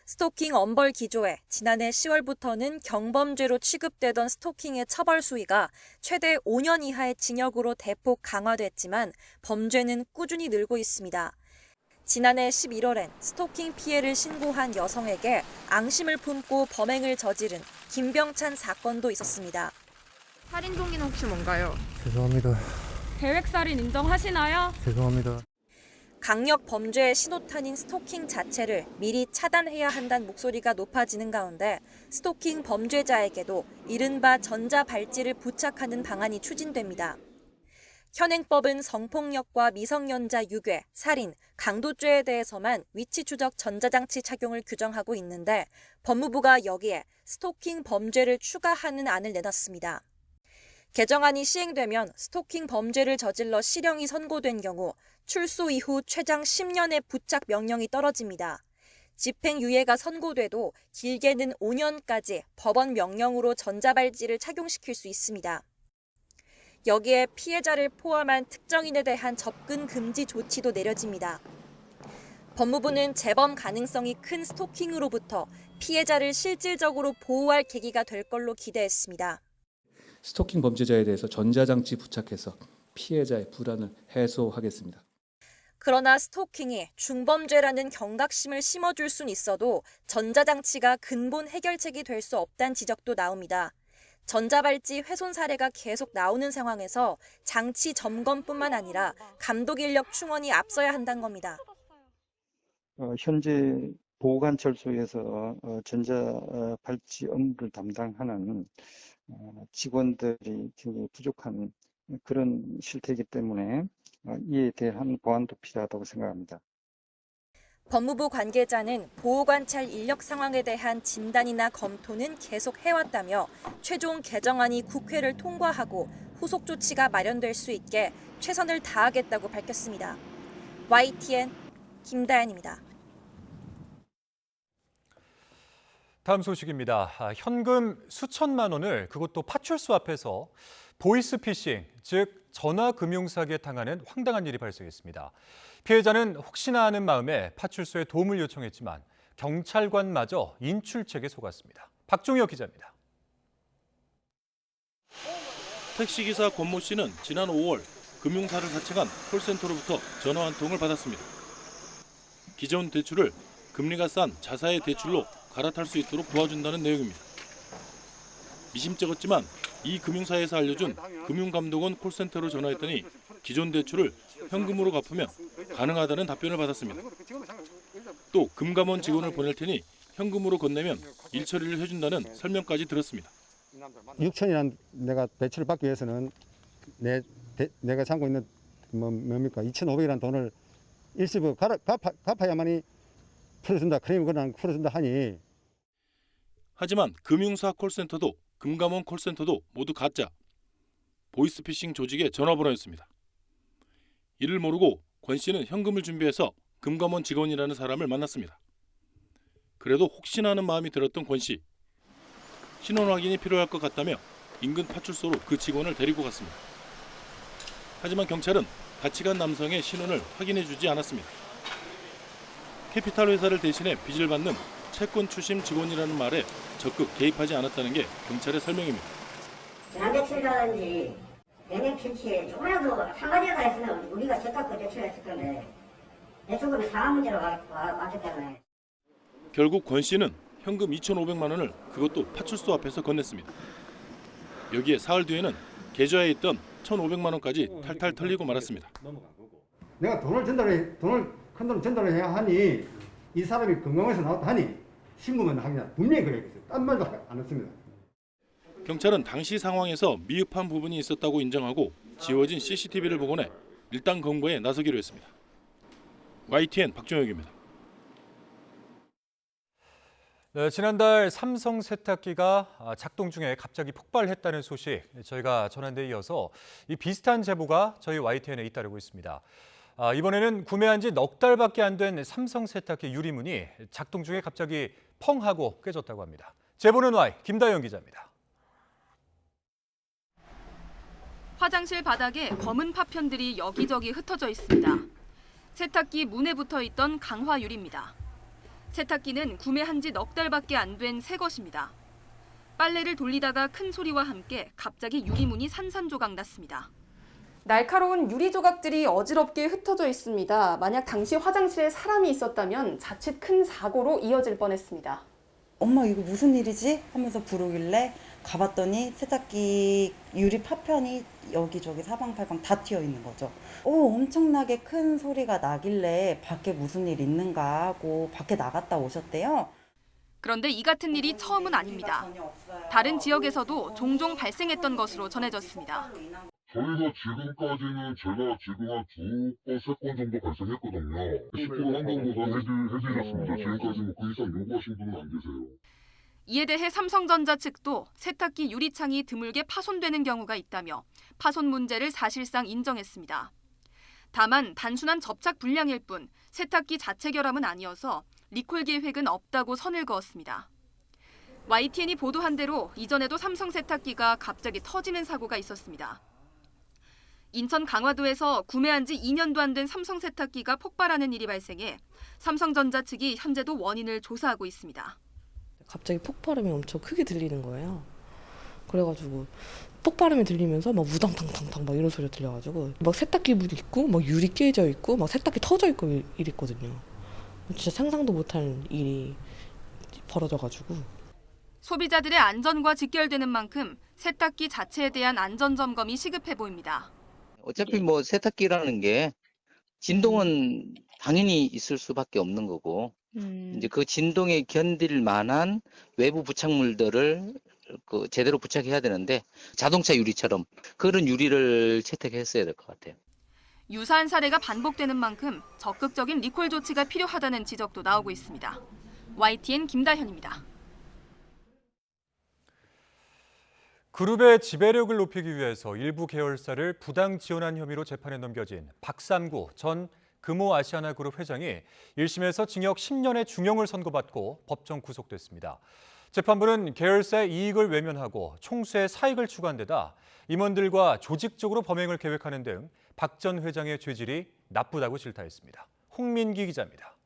스토킹 엄벌 기조에 지난해 10월부터는 경범죄로 취급되던 스토킹의 처벌 수위가 최대 5년 이하의 징역으로 대폭 강화됐지만 범죄는 꾸준히 늘고 있습니다. 지난해 11월엔 스토킹 피해를 신고한 여성에게 앙심을 품고 범행을 저지른 김병찬 사건도 있었습니다. 살인 동기는 혹시 뭔가요? 죄송합니다. 계획살인 인정하시나요? 죄송합니다. 강력 범죄의 신호탄인 스토킹 자체를 미리 차단해야 한다는 목소리가 높아지는 가운데 스토킹 범죄자에게도 이른바 전자발찌를 부착하는 방안이 추진됩니다. 현행법은 성폭력과 미성년자 유괴, 살인, 강도죄에 대해서만 위치 추적 전자장치 착용을 규정하고 있는데 법무부가 여기에 스토킹 범죄를 추가하는 안을 내놨습니다. 개정안이 시행되면 스토킹 범죄를 저질러 실형이 선고된 경우 출소 이후 최장 10년의 부착 명령이 떨어집니다. 집행유예가 선고돼도 길게는 5년까지 법원 명령으로 전자발찌를 착용시킬 수 있습니다. 여기에 피해자를 포함한 특정인에 대한 접근 금지 조치도 내려집니다. 법무부는 재범 가능성이 큰 스토킹으로부터 피해자를 실질적으로 보호할 계기가 될 걸로 기대했습니다. 스토킹 범죄자에 대해서 전자장치 부착해서 피해자의 불안을 해소하겠습니다. 그러나 스토킹이 중범죄라는 경각심을 심어줄 순 있어도 전자장치가 근본 해결책이 될 수 없다는 지적도 나옵니다. 전자발찌 훼손 사례가 계속 나오는 상황에서 장치 점검뿐만 아니라 감독 인력 충원이 앞서야 한다는 겁니다. 현재 보호관찰소에서 전자발찌 업무를 담당하는 직원들이 굉장히 부족한 그런 실태이기 때문에 이에 대한 보완도 필요하다고 생각합니다. 법무부 관계자는 보호관찰 인력 상황에 대한 진단이나 검토는 계속 해왔다며 최종 개정안이 국회를 통과하고 후속 조치가 마련될 수 있게 최선을 다하겠다고 밝혔습니다. YTN 김다연입니다. 다음 소식입니다. 현금 수천만 원을 그것도 파출소 앞에서 보이스피싱, 즉 전화금융사기에 당하는 황당한 일이 발생했습니다. 피해자는 혹시나 하는 마음에 파출소에 도움을 요청했지만 경찰관마저 인출책에 속았습니다. 박종혁 기자입니다. 택시기사 권모 씨는 지난 5월 금융사를 사칭한 콜센터로부터 전화 한 통을 받았습니다. 기존 대출을 금리가 싼 자사의 대출로 갈아탈 수 있도록 도와준다는 내용입니다. 미심쩍었지만 이 금융사에서 알려준 금융감독원 콜센터로 전화했더니 기존 대출을 현금으로 갚으면 가능하다는 답변을 받았습니다. 또 금감원 직원을 보낼 테니 현금으로 건네면 일처리를 해준다는 설명까지 들었습니다. 6천이란 내가 대출을 받기 위해서는 내가 참고 있는 뭡니까 2,500이라는 돈을 일시불 갚아야만이 풀어준다. 그러면 그냥 풀어준다 하니. 하지만 금융사 콜센터도 금감원 콜센터도 모두 가짜. 보이스피싱 조직의 전화번호였습니다. 이를 모르고 권 씨는 현금을 준비해서 금감원 직원이라는 사람을 만났습니다. 그래도 혹시나 하는 마음이 들었던 권 씨. 신원 확인이 필요할 것 같다며 인근 파출소로 그 직원을 데리고 갔습니다. 하지만 경찰은 같이 간 남성의 신원을 확인해주지 않았습니다. 캐피탈 회사를 대신해 빚을 받는 채권 추심 직원이라는 말에 적극 개입하지 않았다는 게 경찰의 설명입니다. 지난달 출자든지 내년 필치에 조금이라도 한마디가 했으면 우리가 적합하게 대출했을 건데 대출금이 상한 문제로 왔기 때문에 결국 권 씨는 현금 2,500만 원을 그것도 파출소 앞에서 건넸습니다. 여기에 사흘 뒤에는 계좌에 있던 1,500만 원까지 탈탈 털리고 말았습니다. 내가 큰 돈을 전달해야 하니 이 사람이 건강해서 나왔다 하니 신고만 하냐 분명히 그랬어요. 딴 말도 안 했습니다. 경찰은 당시 상황에서 미흡한 부분이 있었다고 인정하고 지워진 CCTV를 복원해 일단 검거에 나서기로 했습니다. YTN 박종혁입니다. 네, 지난달 삼성 세탁기가 작동 중에 갑자기 폭발했다는 소식 저희가 전한 데 이어서 이 비슷한 제보가 저희 YTN에 잇따르고 있습니다. 이번에는 구매한 지 넉 달밖에 안 된 삼성 세탁기 유리문이 작동 중에 갑자기 펑 하고 깨졌다고 합니다. 제보는 Y 김다영 기자입니다. 화장실 바닥에 검은 파편들이 여기저기 흩어져 있습니다. 세탁기 문에 붙어 있던 강화 유리입니다. 세탁기는 구매한 지 넉 달밖에 안 된 새 것입니다. 빨래를 돌리다가 큰 소리와 함께 갑자기 유리문이 산산조각 났습니다. 날카로운 유리 조각들이 어지럽게 흩어져 있습니다. 만약 당시 화장실에 사람이 있었다면 자칫 큰 사고로 이어질 뻔했습니다. 엄마 이거 무슨 일이지? 하면서 부르길래 가봤더니 세탁기 유리 파편이 여기저기 사방팔방 다 튀어 있는 거죠. 엄청나게 큰 소리가 나길래 밖에 무슨 일 있는가 하고 밖에 나갔다 오셨대요. 그런데 이 같은 일이 처음은 아닙니다. 다른 지역에서도 종종 발생했던 것으로 전해졌습니다. 저희가 지금까지는 제가 지금 한 2건, 3건 정도 발생했거든요. 10% 환경보상 해드렸습니다. 지금까지 그 이상 요구하신 분은 안 계세요. 이에 대해 삼성전자 측도 세탁기 유리창이 드물게 파손되는 경우가 있다며 파손 문제를 사실상 인정했습니다. 다만 단순한 접착 불량일 뿐 세탁기 자체 결함은 아니어서 리콜 계획은 없다고 선을 그었습니다. YTN이 보도한 대로 이전에도 삼성 세탁기가 갑자기 터지는 사고가 있었습니다. 인천 강화도에서 구매한 지 2년도 안 된 삼성 세탁기가 폭발하는 일이 발생해 삼성전자 측이 현재도 원인을 조사하고 있습니다. 갑자기 폭발음이 엄청 크게 들리는 거예요. 그래가지고 폭발음이 들리면서 막 우당탕탕탕 막 이런 소리가 들려가지고 막 세탁기 물 있고 막 유리 깨져 있고 막 세탁기 터져 있고 이랬거든요. 진짜 상상도 못할 일이 벌어져가지고. 소비자들의 안전과 직결되는 만큼 세탁기 자체에 대한 안전 점검이 시급해 보입니다. 어차피 뭐 세탁기라는 게 진동은 당연히 있을 수밖에 없는 거고 이제 그 진동에 견딜 만한 외부 부착물들을 제대로 부착해야 되는데 자동차 유리처럼 그런 유리를 채택했어야 될 것 같아요. 유사한 사례가 반복되는 만큼 적극적인 리콜 조치가 필요하다는 지적도 나오고 있습니다. YTN 김다현입니다. 그룹의 지배력을 높이기 위해서 일부 계열사를 부당 지원한 혐의로 재판에 넘겨진 박삼구 전 금호아시아나그룹 회장이 1심에서 징역 10년의 중형을 선고받고 법정 구속됐습니다. 재판부는 계열사의 이익을 외면하고 총수의 사익을 추구한 데다 임원들과 조직적으로 범행을 계획하는 등 박 전 회장의 죄질이 나쁘다고 질타했습니다. 홍민기 기자입니다.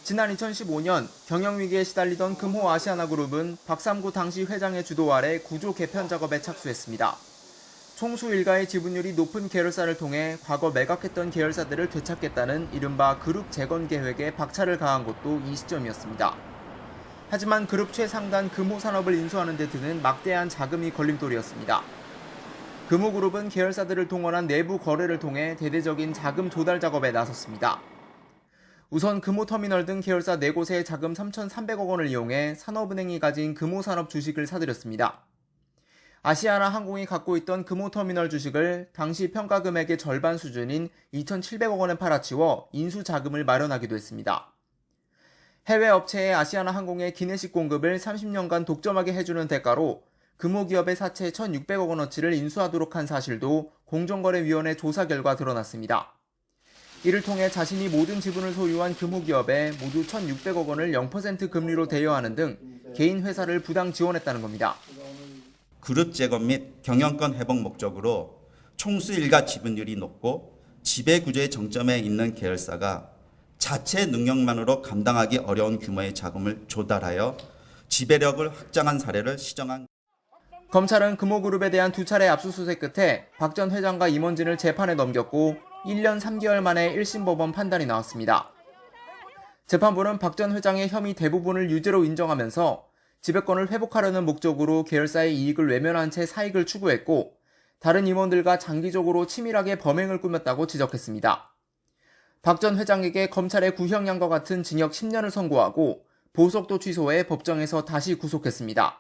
지난 2015년 경영위기에 시달리던 금호아시아나그룹은 박삼구 당시 회장의 주도 아래 구조 개편 작업에 착수했습니다. 총수 일가의 지분율이 높은 계열사를 통해 과거 매각했던 계열사들을 되찾겠다는 이른바 그룹 재건 계획에 박차를 가한 것도 이 시점이었습니다. 하지만 그룹 최상단 금호산업을 인수하는 데 드는 막대한 자금이 걸림돌이었습니다. 금호그룹은 계열사들을 동원한 내부 거래를 통해 대대적인 자금 조달 작업에 나섰습니다. 우선 금호터미널 등 계열사 4곳의 자금 3,300억 원을 이용해 산업은행이 가진 금호산업 주식을 사들였습니다. 아시아나항공이 갖고 있던 금호터미널 주식을 당시 평가 금액의 절반 수준인 2,700억 원에 팔아치워 인수 자금을 마련하기도 했습니다. 해외 업체의 아시아나항공의 기내식 공급을 30년간 독점하게 해주는 대가로 금호기업의 사채 1,600억 원어치를 인수하도록 한 사실도 공정거래위원회 조사 결과 드러났습니다. 이를 통해 자신이 모든 지분을 소유한 금호기업에 모두 1,600억 원을 0% 금리로 대여하는 등 개인 회사를 부당 지원했다는 겁니다. 그룹 재건 및 경영권 회복 목적으로 총수 일가 지분율이 높고 지배 구조의 정점에 있는 계열사가 자체 능력만으로 감당하기 어려운 규모의 자금을 조달하여 지배력을 확장한 사례를 시정한. 검찰은 금호그룹에 대한 2차례 압수수색 끝에 박 전 회장과 임원진을 재판에 넘겼고 1년 3개월 만에 1심 법원 판단이 나왔습니다. 재판부는 박 전 회장의 혐의 대부분을 유죄로 인정하면서 지배권을 회복하려는 목적으로 계열사의 이익을 외면한 채 사익을 추구했고 다른 임원들과 장기적으로 치밀하게 범행을 꾸몄다고 지적했습니다. 박 전 회장에게 검찰의 구형량과 같은 징역 10년을 선고하고 보석도 취소해 법정에서 다시 구속했습니다.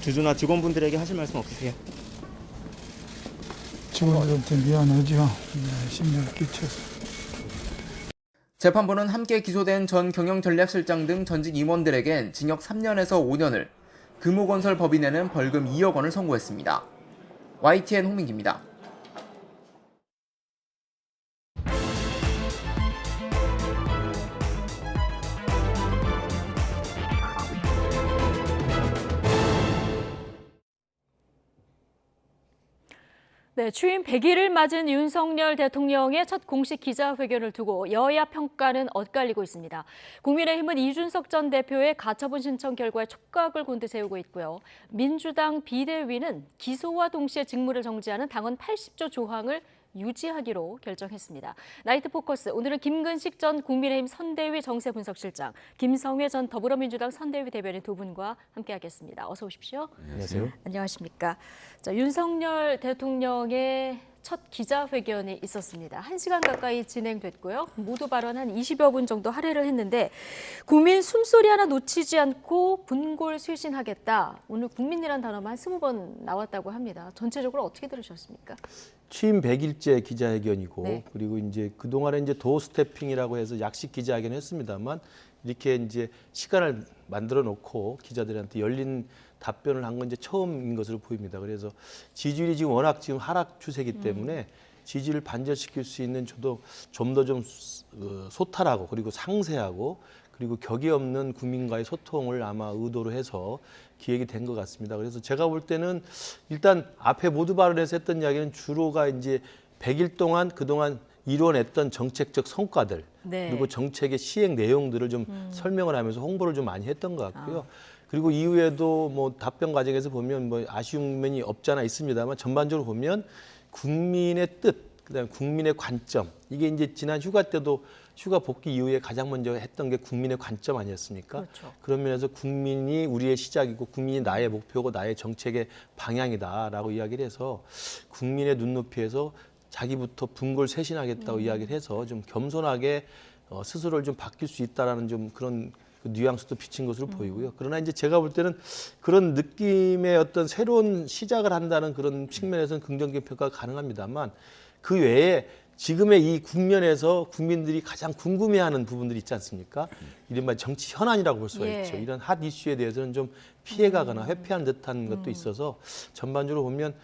주주나 직원분들에게 하실 말씀 없으세요? 직원들한테 미안하죠. 심려를 끼쳐서. 재판부는 함께 기소된 전 경영전략실장 등 전직 임원들에겐 징역 3년에서 5년을, 금호건설 법인에는 벌금 2억 원을 선고했습니다. YTN 홍민기입니다. 네, 취임 100일을 맞은 윤석열 대통령의 첫 공식 기자회견을 두고 여야 평가는 엇갈리고 있습니다. 국민의힘은 이준석 전 대표의 가처분 신청 결과에 촉각을 곤두세우고 있고요. 민주당 비대위는 기소와 동시에 직무를 정지하는 당헌 80조 조항을 유지하기로 결정했습니다. 나이트 포커스, 오늘은 김근식 전 국민의힘 선대위 정세분석실장, 김성회 전 더불어민주당 선대위 대변인 두 분과 함께하겠습니다. 어서 오십시오. 안녕하세요. 안녕하십니까. 자, 윤석열 대통령의 첫 기자회견이 있었습니다. 1시간 가까이 진행됐고요. 모두 발언 한 20여 분 정도 할애를 했는데 국민 숨소리 하나 놓치지 않고 분골쇄신하겠다. 오늘 국민이란 단어만 20번 나왔다고 합니다. 전체적으로 어떻게 들으셨습니까? 취임 100일째 기자회견이고 네. 그리고 이제 그동안에 이제 도어스태핑이라고 해서 약식 기자회견을 했습니다만 이렇게 이제 시간을 만들어 놓고 기자들한테 열린 답변을 한 건 이제 처음인 것으로 보입니다. 그래서 지지율이 지금 워낙 지금 하락 추세이기 때문에 지지를 반전시킬 수 있는 좀 더 좀 소탈하고 그리고 상세하고 그리고 격이 없는 국민과의 소통을 아마 의도로 해서 기획이 된 것 같습니다. 그래서 제가 볼 때는 일단 앞에 모두 발언에서 했던 이야기는 주로가 이제 100일 동안 그동안 이뤄냈던 정책적 성과들 네. 그리고 정책의 시행 내용들을 좀 설명을 하면서 홍보를 좀 많이 했던 것 같고요. 그리고 이후에도 뭐 답변 과정에서 보면 뭐 아쉬운 면이 없잖아 있습니다만 전반적으로 보면 국민의 뜻, 그다음에 국민의 관점 이게 이제 지난 휴가 때도 휴가 복귀 이후에 가장 먼저 했던 게 국민의 관점 아니었습니까? 그렇죠. 그런 면에서 국민이 우리의 시작이고 국민이 나의 목표고 나의 정책의 방향이다라고 이야기를 해서 국민의 눈높이에서 자기부터 분골쇄신하겠다고 이야기를 해서 좀 겸손하게 스스로를 좀 바뀔 수 있다라는 좀 그런 뉘앙스도 비친 것으로 보이고요. 그러나 이제 제가 볼 때는 그런 느낌의 어떤 새로운 시작을 한다는 그런 측면에서는 긍정적인 평가가 가능합니다만 그 외에 지금의 이 국면에서 국민들이 가장 궁금해하는 부분들이 있지 않습니까? 이른바 정치 현안이라고 볼 수가 예. 있죠. 이런 핫 이슈에 대해서는 좀 피해가거나 회피한 듯한 것도 있어서 전반적으로 보면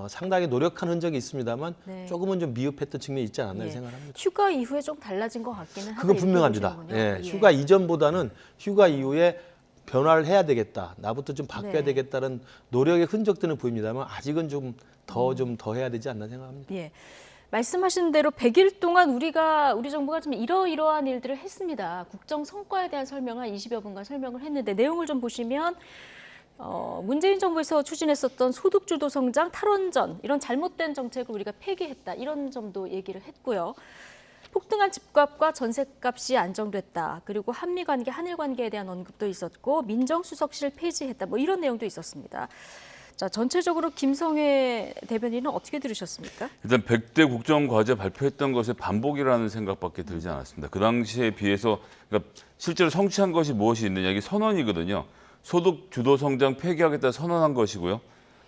상당히 노력한 흔적이 있습니다만 네. 조금은 좀 미흡했던 측면이 있지 않았나 예. 생각합니다. 휴가 이후에 좀 달라진 것 같기는 하다. 그거 분명합니다. 예, 휴가 이전보다는 휴가 이후에 변화를 해야 되겠다. 나부터 좀 바뀌어야 네. 되겠다는 노력의 흔적들은 보입니다만 아직은 좀 더 해야 되지 않나 생각합니다. 예. 말씀하신 대로 100일 동안 우리 정부가 좀 이러이러한 일들을 했습니다. 국정 성과에 대한 설명을 20여 분간 설명을 했는데 내용을 좀 보시면 문재인 정부에서 추진했었던 소득주도 성장, 탈원전 이런 잘못된 정책을 우리가 폐기했다. 이런 점도 얘기를 했고요. 폭등한 집값과 전셋값이 안정됐다. 그리고 한미 관계, 한일 관계에 대한 언급도 있었고 민정수석실을 폐지했다. 뭐 이런 내용도 있었습니다. 자, 전체적으로 김성회 대변인은 어떻게 들으셨습니까? 일단 100대 국정과제 발표했던 것의 반복이라는 생각밖에 들지 않았습니다. 그 당시에 비해서 그러니까 실제로 성취한 것이 무엇이 있느냐 이게 선언이거든요. 소득 주도 성장 폐기하겠다 선언한 것이고요.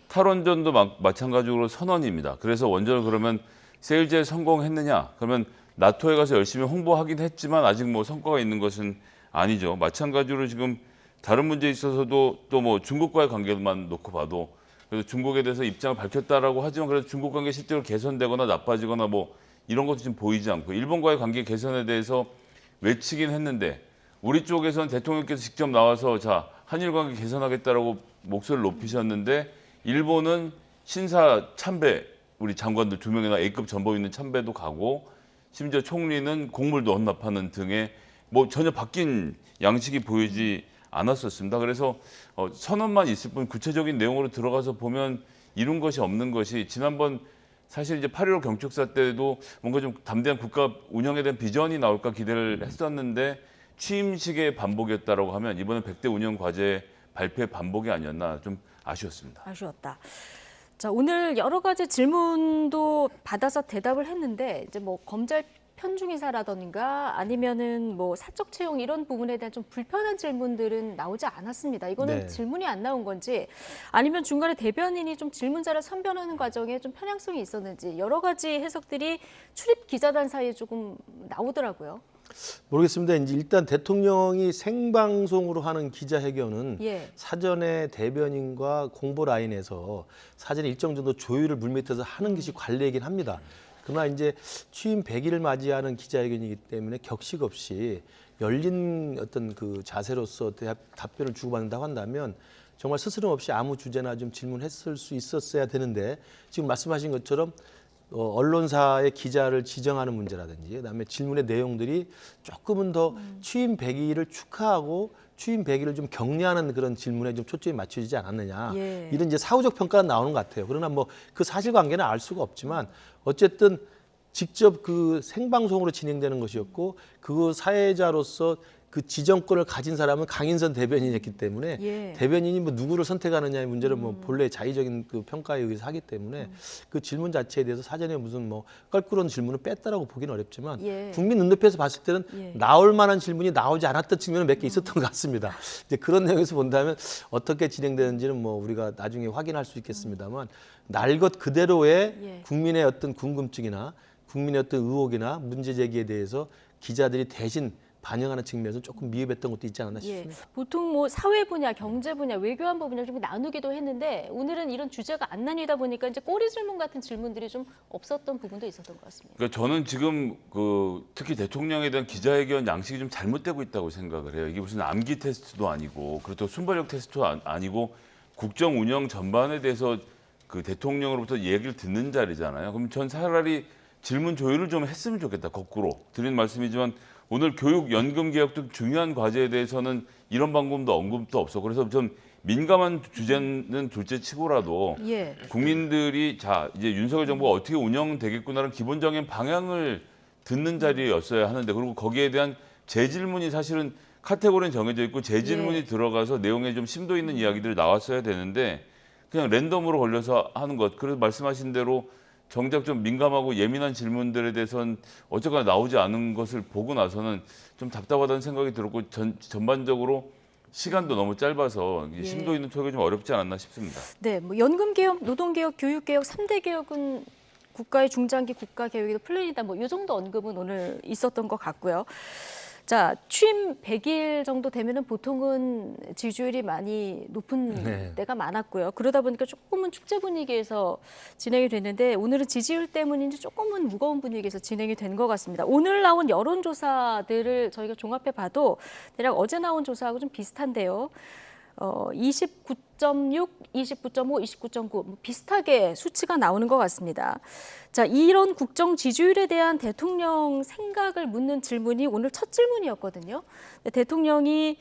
탈원전도 마찬가지로 선언입니다. 그래서 원전을 그러면 세일즈에 성공했느냐? 그러면 나토에 가서 열심히 홍보하긴 했지만 아직 뭐 성과가 있는 것은 아니죠. 마찬가지로 지금 다른 문제에 있어서도 또 뭐 중국과의 관계만 놓고 봐도 그래서 중국에 대해서 입장을 밝혔다라고 하지만 그래도 중국 관계 실제로 개선되거나 나빠지거나 뭐 이런 것도 지금 보이지 않고 일본과의 관계 개선에 대해서 외치긴 했는데 우리 쪽에서는 대통령께서 직접 나와서 자 한일 관계 개선하겠다라고 목소리를 높이셨는데 일본은 신사 참배 우리 장관들 2명이나 A급 전범 있는 참배도 가고 심지어 총리는 곡물도 헌납하는 등의 뭐 전혀 바뀐 양식이 보이지 않았었습니다. 그래서 선언만 있을 뿐 구체적인 내용으로 들어가서 보면 이룬 것이 없는 것이 지난번 사실 이제 8.15 경축사 때도 뭔가 좀 담대한 국가 운영에 대한 비전이 나올까 기대를 했었는데 취임식의 반복이었다라고 하면 이번에 100대 운영 과제 발표의 반복이 아니었나 좀 아쉬웠습니다. 아쉬웠다. 자, 오늘 여러 가지 질문도 받아서 대답을 했는데 이제 뭐 검찰 편중이사라던가 아니면은 뭐 사적 채용 이런 부분에 대한 좀 불편한 질문들은 나오지 않았습니다. 이거는 네. 질문이 안 나온 건지 아니면 중간에 대변인이 좀 질문자를 선별하는 과정에 좀 편향성이 있었는지 여러 가지 해석들이 출입 기자단 사이에 조금 나오더라고요. 모르겠습니다. 이제 일단 대통령이 생방송으로 하는 기자회견은 예. 사전에 대변인과 공보 라인에서 사전에 일정 정도 조율을 물밑에서 하는 것이 관례이긴 합니다. 그러나 이제 취임 100일을 맞이하는 기자회견이기 때문에 격식 없이 열린 어떤 그 자세로서 답변을 주고받는다고 한다면 정말 스스럼 없이 아무 주제나 좀 질문했을 수 있었어야 되는데 지금 말씀하신 것처럼 언론사의 기자를 지정하는 문제라든지 그다음에 질문의 내용들이 조금은 더 취임 100일을 축하하고 취임 100일을 좀 격려하는 그런 질문에 좀 초점이 맞춰지지 않았느냐. 예. 이런 이제 사후적 평가가 나오는 것 같아요. 그러나 뭐 그 사실관계는 알 수가 없지만 어쨌든 직접 그 생방송으로 진행되는 것이었고 그 사회자로서 그 지정권을 가진 사람은 강인선 대변인이었기 때문에 대변인이 뭐 누구를 선택하느냐의 문제를 뭐 본래 자의적인 그 평가에 의해서 하기 때문에 그 질문 자체에 대해서 사전에 무슨 뭐 껄끄러운 질문을 뺐다라고 보기는 어렵지만 국민 눈높이에서 봤을 때는 나올 만한 질문이 나오지 않았던 측면은 몇 개 있었던 것 같습니다. 이제 그런 내용에서 본다면 어떻게 진행되는지는 뭐 우리가 나중에 확인할 수 있겠습니다만 날 것 그대로의 국민의 어떤 궁금증이나 국민의 어떤 의혹이나 문제 제기에 대해서 기자들이 대신 반영하는 측면에서 조금 미흡했던 것도 있지 않았나 싶습니다. 보통 뭐 사회 분야, 경제 분야, 외교안보 분야 좀 나누기도 했는데 오늘은 이런 주제가 안 나뉘다 보니까 이제 꼬리 질문 같은 질문들이 좀 없었던 부분도 있었던 것 같습니다. 그러니까 저는 지금 그 특히 대통령에 대한 기자회견 양식이 좀 잘못되고 있다고 생각을 해요. 이게 무슨 암기 테스트도 아니고 그렇다고 순발력 테스트도 아니고 국정 운영 전반에 대해서 그 대통령으로부터 얘기를 듣는 자리잖아요. 그럼 전 차라리 질문 조율을 좀 했으면 좋겠다. 거꾸로 드린 말씀이지만 오늘 교육 연금 개혁 등 중요한 과제에 대해서는 이런 방법도 언급도 없어. 그래서 좀 민감한 주제는 둘째치고라도 국민들이 자 이제 윤석열 정부가 어떻게 운영되겠구나라는 기본적인 방향을 듣는 자리였어야 하는데 그리고 거기에 대한 재질문이 사실은 카테고리는 정해져 있고 재질문이 들어가서 내용에 좀 심도 있는 이야기들이 나왔어야 되는데 그냥 랜덤으로 걸려서 하는 것. 그래서 말씀하신 대로 정작 좀 민감하고 예민한 질문들에 대해서는 어쨌거나 나오지 않은 것을 보고 나서는 좀 답답하다는 생각이 들었고 전반적으로 시간도 너무 짧아서 심도 있는 토론이 좀 어렵지 않았나 싶습니다. 네, 뭐 연금 개혁, 노동 개혁, 교육 개혁 3대 개혁은 국가의 중장기 국가 계획에도 플랜이다. 뭐 이 정도 언급은 오늘 있었던 것 같고요. 자, 취임 100일 정도 되면은 보통은 지지율이 많이 높은 때가 많았고요. 그러다 보니까 조금은 축제 분위기에서 진행이 됐는데 오늘은 지지율 때문인지 조금은 무거운 분위기에서 진행이 된 것 같습니다. 오늘 나온 여론조사들을 저희가 종합해 봐도 대략 어제 나온 조사하고 좀 비슷한데요. 29.6, 29.5, 29.9 비슷하게 수치가 나오는 것 같습니다. 자, 이런 국정 지지율에 대한 대통령 생각을 묻는 질문이 오늘 첫 질문이었거든요. 대통령이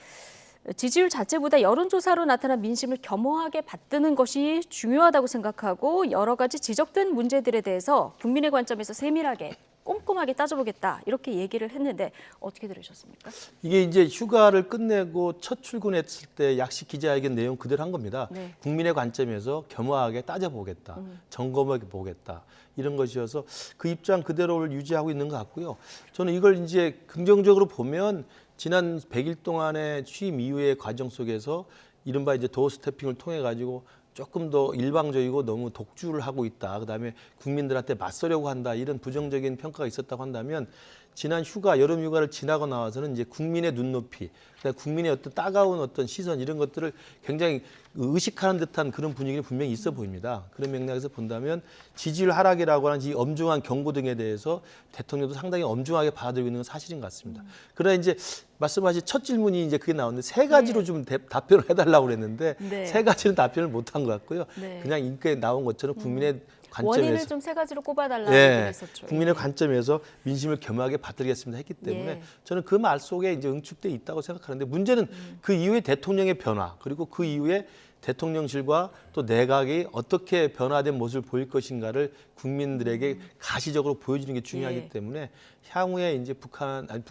지지율 자체보다 여론조사로 나타난 민심을 겸허하게 받드는 것이 중요하다고 생각하고 여러 가지 지적된 문제들에 대해서 국민의 관점에서 세밀하게 꼼꼼하게 따져보겠다 이렇게 얘기를 했는데 어떻게 들으셨습니까? 이게 이제 휴가를 끝내고 첫 출근했을 때 약식 기자회견 내용 그대로 한 겁니다. 국민의 관점에서 겸허하게 따져보겠다, 점검해 보겠다 이런 것이어서 그 입장 그대로를 유지하고 있는 것 같고요. 저는 이걸 이제 긍정적으로 보면 지난 100일 동안의 취임 이후의 과정 속에서 이른바 이제 도어 스태핑을 통해 가지고 조금 더 일방적이고 너무 독주를 하고 있다. 그다음에 국민들한테 맞서려고 한다. 이런 부정적인 평가가 있었다고 한다면 지난 휴가, 여름 휴가를 지나고 나와서는 이제 국민의 눈높이, 국민의 어떤 따가운 어떤 시선 이런 것들을 굉장히 의식하는 듯한 그런 분위기는 분명히 있어 보입니다. 그런 맥락에서 본다면 지지율 하락이라고 하는 이 엄중한 경고 등에 대해서 대통령도 상당히 엄중하게 받아들이고 있는 건 사실인 것 같습니다. 그러나 이제 말씀하신 첫 질문이 이제 그게 나오는데 세 가지로 좀 답변을 해달라고 그랬는데 세 가지는 답변을 못한 것 같고요. 그냥 인기에 나온 것처럼 국민의 관점에서 원인을 좀 세 가지로 꼽아달라고 얘기했었죠. 국민의 관점에서 민심을 겸허하게 받들겠습니다 했기 때문에 저는 그 말 속에 이제 응축돼 있다고 생각하는데 문제는 그 이후에 대통령의 변화 그리고 그 이후에 대통령실과 또 내각이 어떻게 변화된 모습을 보일 것인가를 국민들에게 가시적으로 보여주는 게 중요하기 때문에 향후에 이제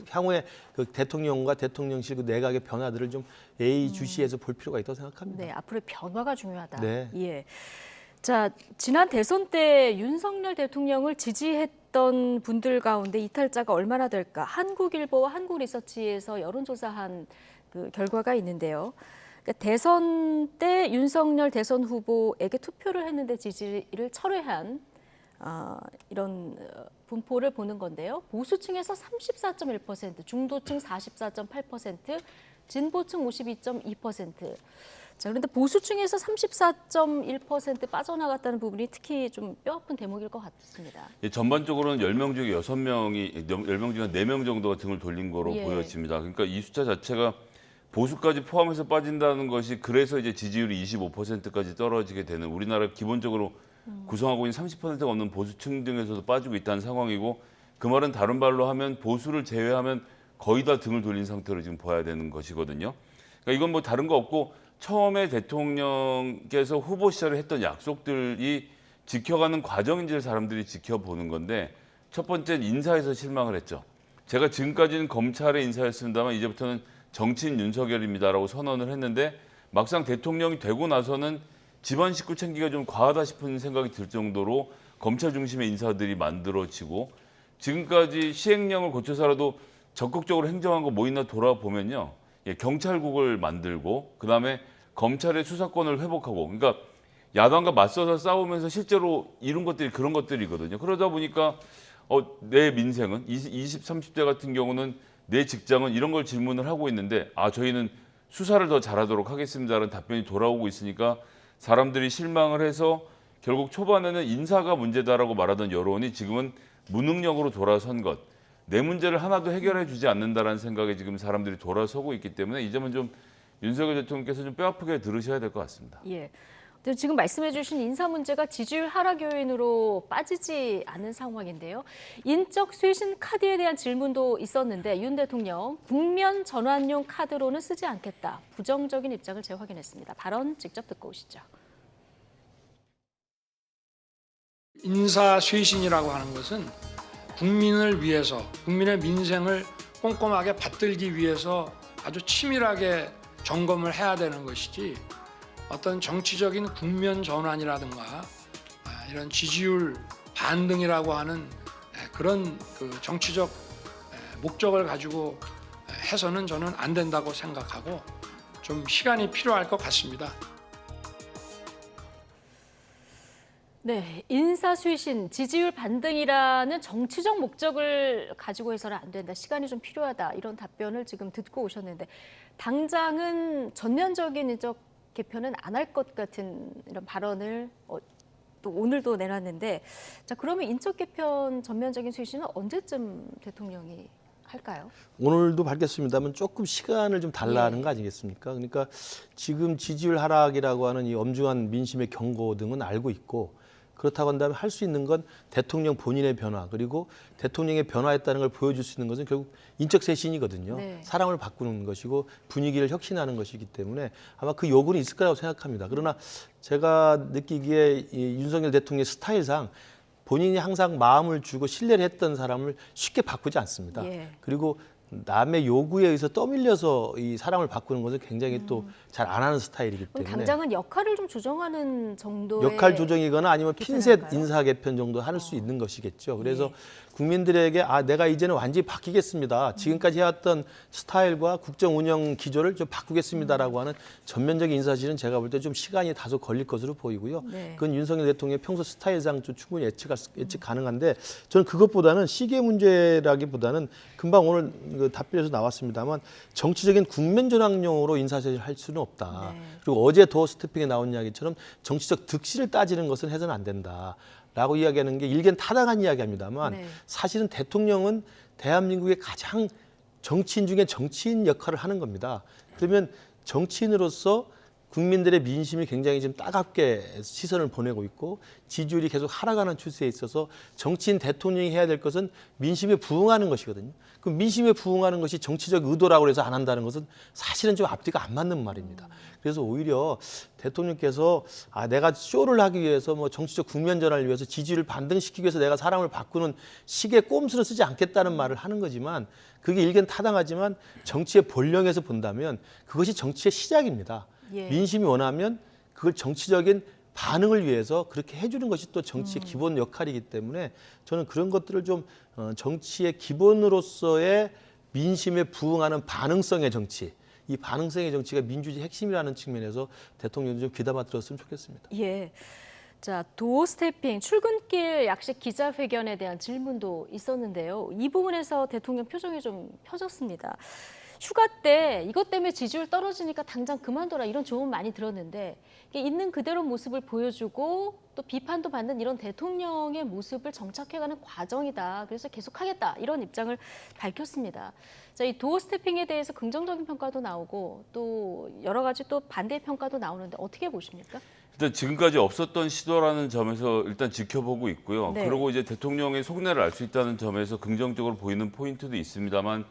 향후에 그 대통령과 대통령실 그 내각의 변화들을 좀 예의주시해서 볼 필요가 있다고 생각합니다. 네, 앞으로의 변화가 중요하다. 네. 예. 자, 지난 대선 때 윤석열 대통령을 지지했던 분들 가운데 이탈자가 얼마나 될까? 한국일보와 한국리서치에서 여론조사한 그 결과가 있는데요. 그러니까 대선 때 윤석열 대선 후보에게 투표를 했는데 지지를 철회한 이런 분포를 보는 건데요. 보수층에서 34.1%, 중도층 44.8%, 진보층 52.2%. 자, 그런데 보수층에서 34.1% 빠져나갔다는 부분이 특히 좀 뼈아픈 대목일 것 같습니다. 전반적으로는 10명 중에 6명이, 10명 중에 4명 정도가 등을 돌린 거로 보여집니다. 그러니까 이 숫자 자체가 보수까지 포함해서 빠진다는 것이 그래서 이제 지지율이 25%까지 떨어지게 되는 우리나라 기본적으로 구성하고 있는 30%가 넘는 보수층 등에서도 빠지고 있다는 상황이고 그 말은 다른 말로 하면 보수를 제외하면 거의 다 등을 돌린 상태로 지금 봐야 되는 것이거든요. 그러니까 이건 뭐 다른 거 없고 처음에 대통령께서 후보 시절에 했던 약속들이 지켜가는 과정인지를 사람들이 지켜보는 건데 첫 번째는 인사에서 실망을 했죠. 제가 지금까지는 검찰의 인사였습니다만 이제부터는 정치인 윤석열입니다라고 선언을 했는데 막상 대통령이 되고 나서는 집안 식구 챙기기가 좀 과하다 싶은 생각이 들 정도로 검찰 중심의 인사들이 만들어지고 지금까지 시행령을 거쳐서라도 적극적으로 행정한 거 뭐 있나 돌아보면요. 경찰국을 만들고 그다음에 검찰의 수사권을 회복하고 그러니까 야당과 맞서서 싸우면서 실제로 이룬 것들이 그런 것들이거든요. 그러다 보니까 내 민생은 20, 30대 같은 경우는 내 직장은 이런 걸 질문을 하고 있는데 저희는 수사를 더 잘하도록 하겠습니다라는 답변이 돌아오고 있으니까 사람들이 실망을 해서 결국 초반에는 인사가 문제다라고 말하던 여론이 지금은 무능력으로 돌아선 것. 내 문제를 하나도 해결해 주지 않는다라는 생각에 지금 사람들이 돌아서고 있기 때문에 이 점은 좀 윤석열 대통령께서 좀 뼈아프게 들으셔야 될 것 같습니다. 예. 지금 말씀해 주신 인사 문제가 지지율 하락 요인으로 빠지지 않는 상황인데요. 인적 쇄신 카드에 대한 질문도 있었는데 윤 대통령 국면 전환용 카드로는 쓰지 않겠다. 부정적인 입장을 재확인했습니다. 발언 직접 듣고 오시죠. 인사 쇄신이라고 하는 것은 국민을 위해서, 국민의 민생을 꼼꼼하게 받들기 위해서 아주 치밀하게 점검을 해야 되는 것이지 어떤 정치적인 국면 전환이라든가 이런 지지율 반등이라고 하는 그런 정치적 목적을 가지고 해서는 저는 안 된다고 생각하고 좀 시간이 필요할 것 같습니다. 네, 인사 쇄신, 지지율 반등이라는 정치적 목적을 가지고 해서는 안 된다. 시간이 좀 필요하다. 이런 답변을 지금 듣고 오셨는데 당장은 전면적인 인적 개편은 안 할 것 같은 이런 발언을 또 오늘도 내놨는데 자 그러면 인적 개편 전면적인 쇄신은 언제쯤 대통령이 할까요? 오늘도 밝혔습니다만 조금 시간을 좀 달라는 거 아니겠습니까? 그러니까 지금 지지율 하락이라고 하는 이 엄중한 민심의 경고 등은 알고 있고 그렇다고 한다면 할 수 있는 건 대통령 본인의 변화 그리고 대통령의 변화했다는 걸 보여줄 수 있는 것은 결국 인적 쇄신이거든요. 네. 사람을 바꾸는 것이고 분위기를 혁신하는 것이기 때문에 아마 그 요구는 있을 거라고 생각합니다. 그러나 제가 느끼기에 이 윤석열 대통령의 스타일상 본인이 항상 마음을 주고 신뢰를 했던 사람을 쉽게 바꾸지 않습니다. 그리고 남의 요구에 의해서 떠밀려서 이 사람을 바꾸는 것은 굉장히 또 잘 안 하는 스타일이기 때문에 당장은 역할을 좀 조정하는 정도의 역할 조정이거나 아니면 핀셋 인사 개편 정도 할 수 있는 것이겠죠. 그래서 국민들에게 내가 이제는 완전히 바뀌겠습니다. 지금까지 해왔던 스타일과 국정 운영 기조를 좀 바꾸겠습니다라고 하는 전면적인 인사실은 제가 볼 때 좀 시간이 다소 걸릴 것으로 보이고요. 그건 윤석열 대통령의 평소 스타일상 좀 충분히 예측 가능한데 저는 그것보다는 시기의 문제라기보다는 금방 오늘 그 답변에서 나왔습니다만 정치적인 국면 전환용으로 인사실을 할 수는 없다. 그리고 어제 도어 스태핑에 나온 이야기처럼 정치적 득실을 따지는 것은 해서는 안 된다. 라고 이야기하는 게 일견 타당한 이야기입니다만 사실은 대통령은 대한민국의 가장 정치인 중에 정치인 역할을 하는 겁니다. 그러면 정치인으로서 국민들의 민심이 굉장히 좀 따갑게 시선을 보내고 있고 지지율이 계속 하락하는 추세에 있어서 정치인 대통령이 해야 될 것은 민심에 부응하는 것이거든요. 그 민심에 부응하는 것이 정치적 의도라고 해서 안 한다는 것은 사실은 좀 앞뒤가 안 맞는 말입니다. 그래서 오히려 대통령께서 내가 쇼를 하기 위해서 뭐 정치적 국면 전환을 위해서 지지율을 반등시키기 위해서 내가 사람을 바꾸는 식의 꼼수를 쓰지 않겠다는 말을 하는 거지만 그게 일견 타당하지만 정치의 본령에서 본다면 그것이 정치의 시작입니다. 민심이 원하면 그걸 정치적인 반응을 위해서 그렇게 해주는 것이 또 정치의 기본 역할이기 때문에 저는 그런 것들을 좀 정치의 기본으로서의 민심에 부응하는 반응성의 정치, 이 반응성의 정치가 민주주의 핵심이라는 측면에서 대통령도 좀 귀담아 들었으면 좋겠습니다. 예. 자, 도어 스태핑, 출근길 약식 기자회견에 대한 질문도 있었는데요. 이 부분에서 대통령 표정이 좀 펴졌습니다. 휴가 때 이것 때문에 지지율 떨어지니까 당장 그만둬라 이런 조언 많이 들었는데 있는 그대로 모습을 보여주고 또 비판도 받는 이런 대통령의 모습을 정착해가는 과정이다. 그래서 계속하겠다 이런 입장을 밝혔습니다. 자, 이 도어 스태핑에 대해서 긍정적인 평가도 나오고 또 여러 가지 또 반대 평가도 나오는데 어떻게 보십니까? 일단 지금까지 없었던 시도라는 점에서 일단 지켜보고 있고요. 그리고 이제 대통령의 속내를 알 수 있다는 점에서 긍정적으로 보이는 포인트도 있습니다만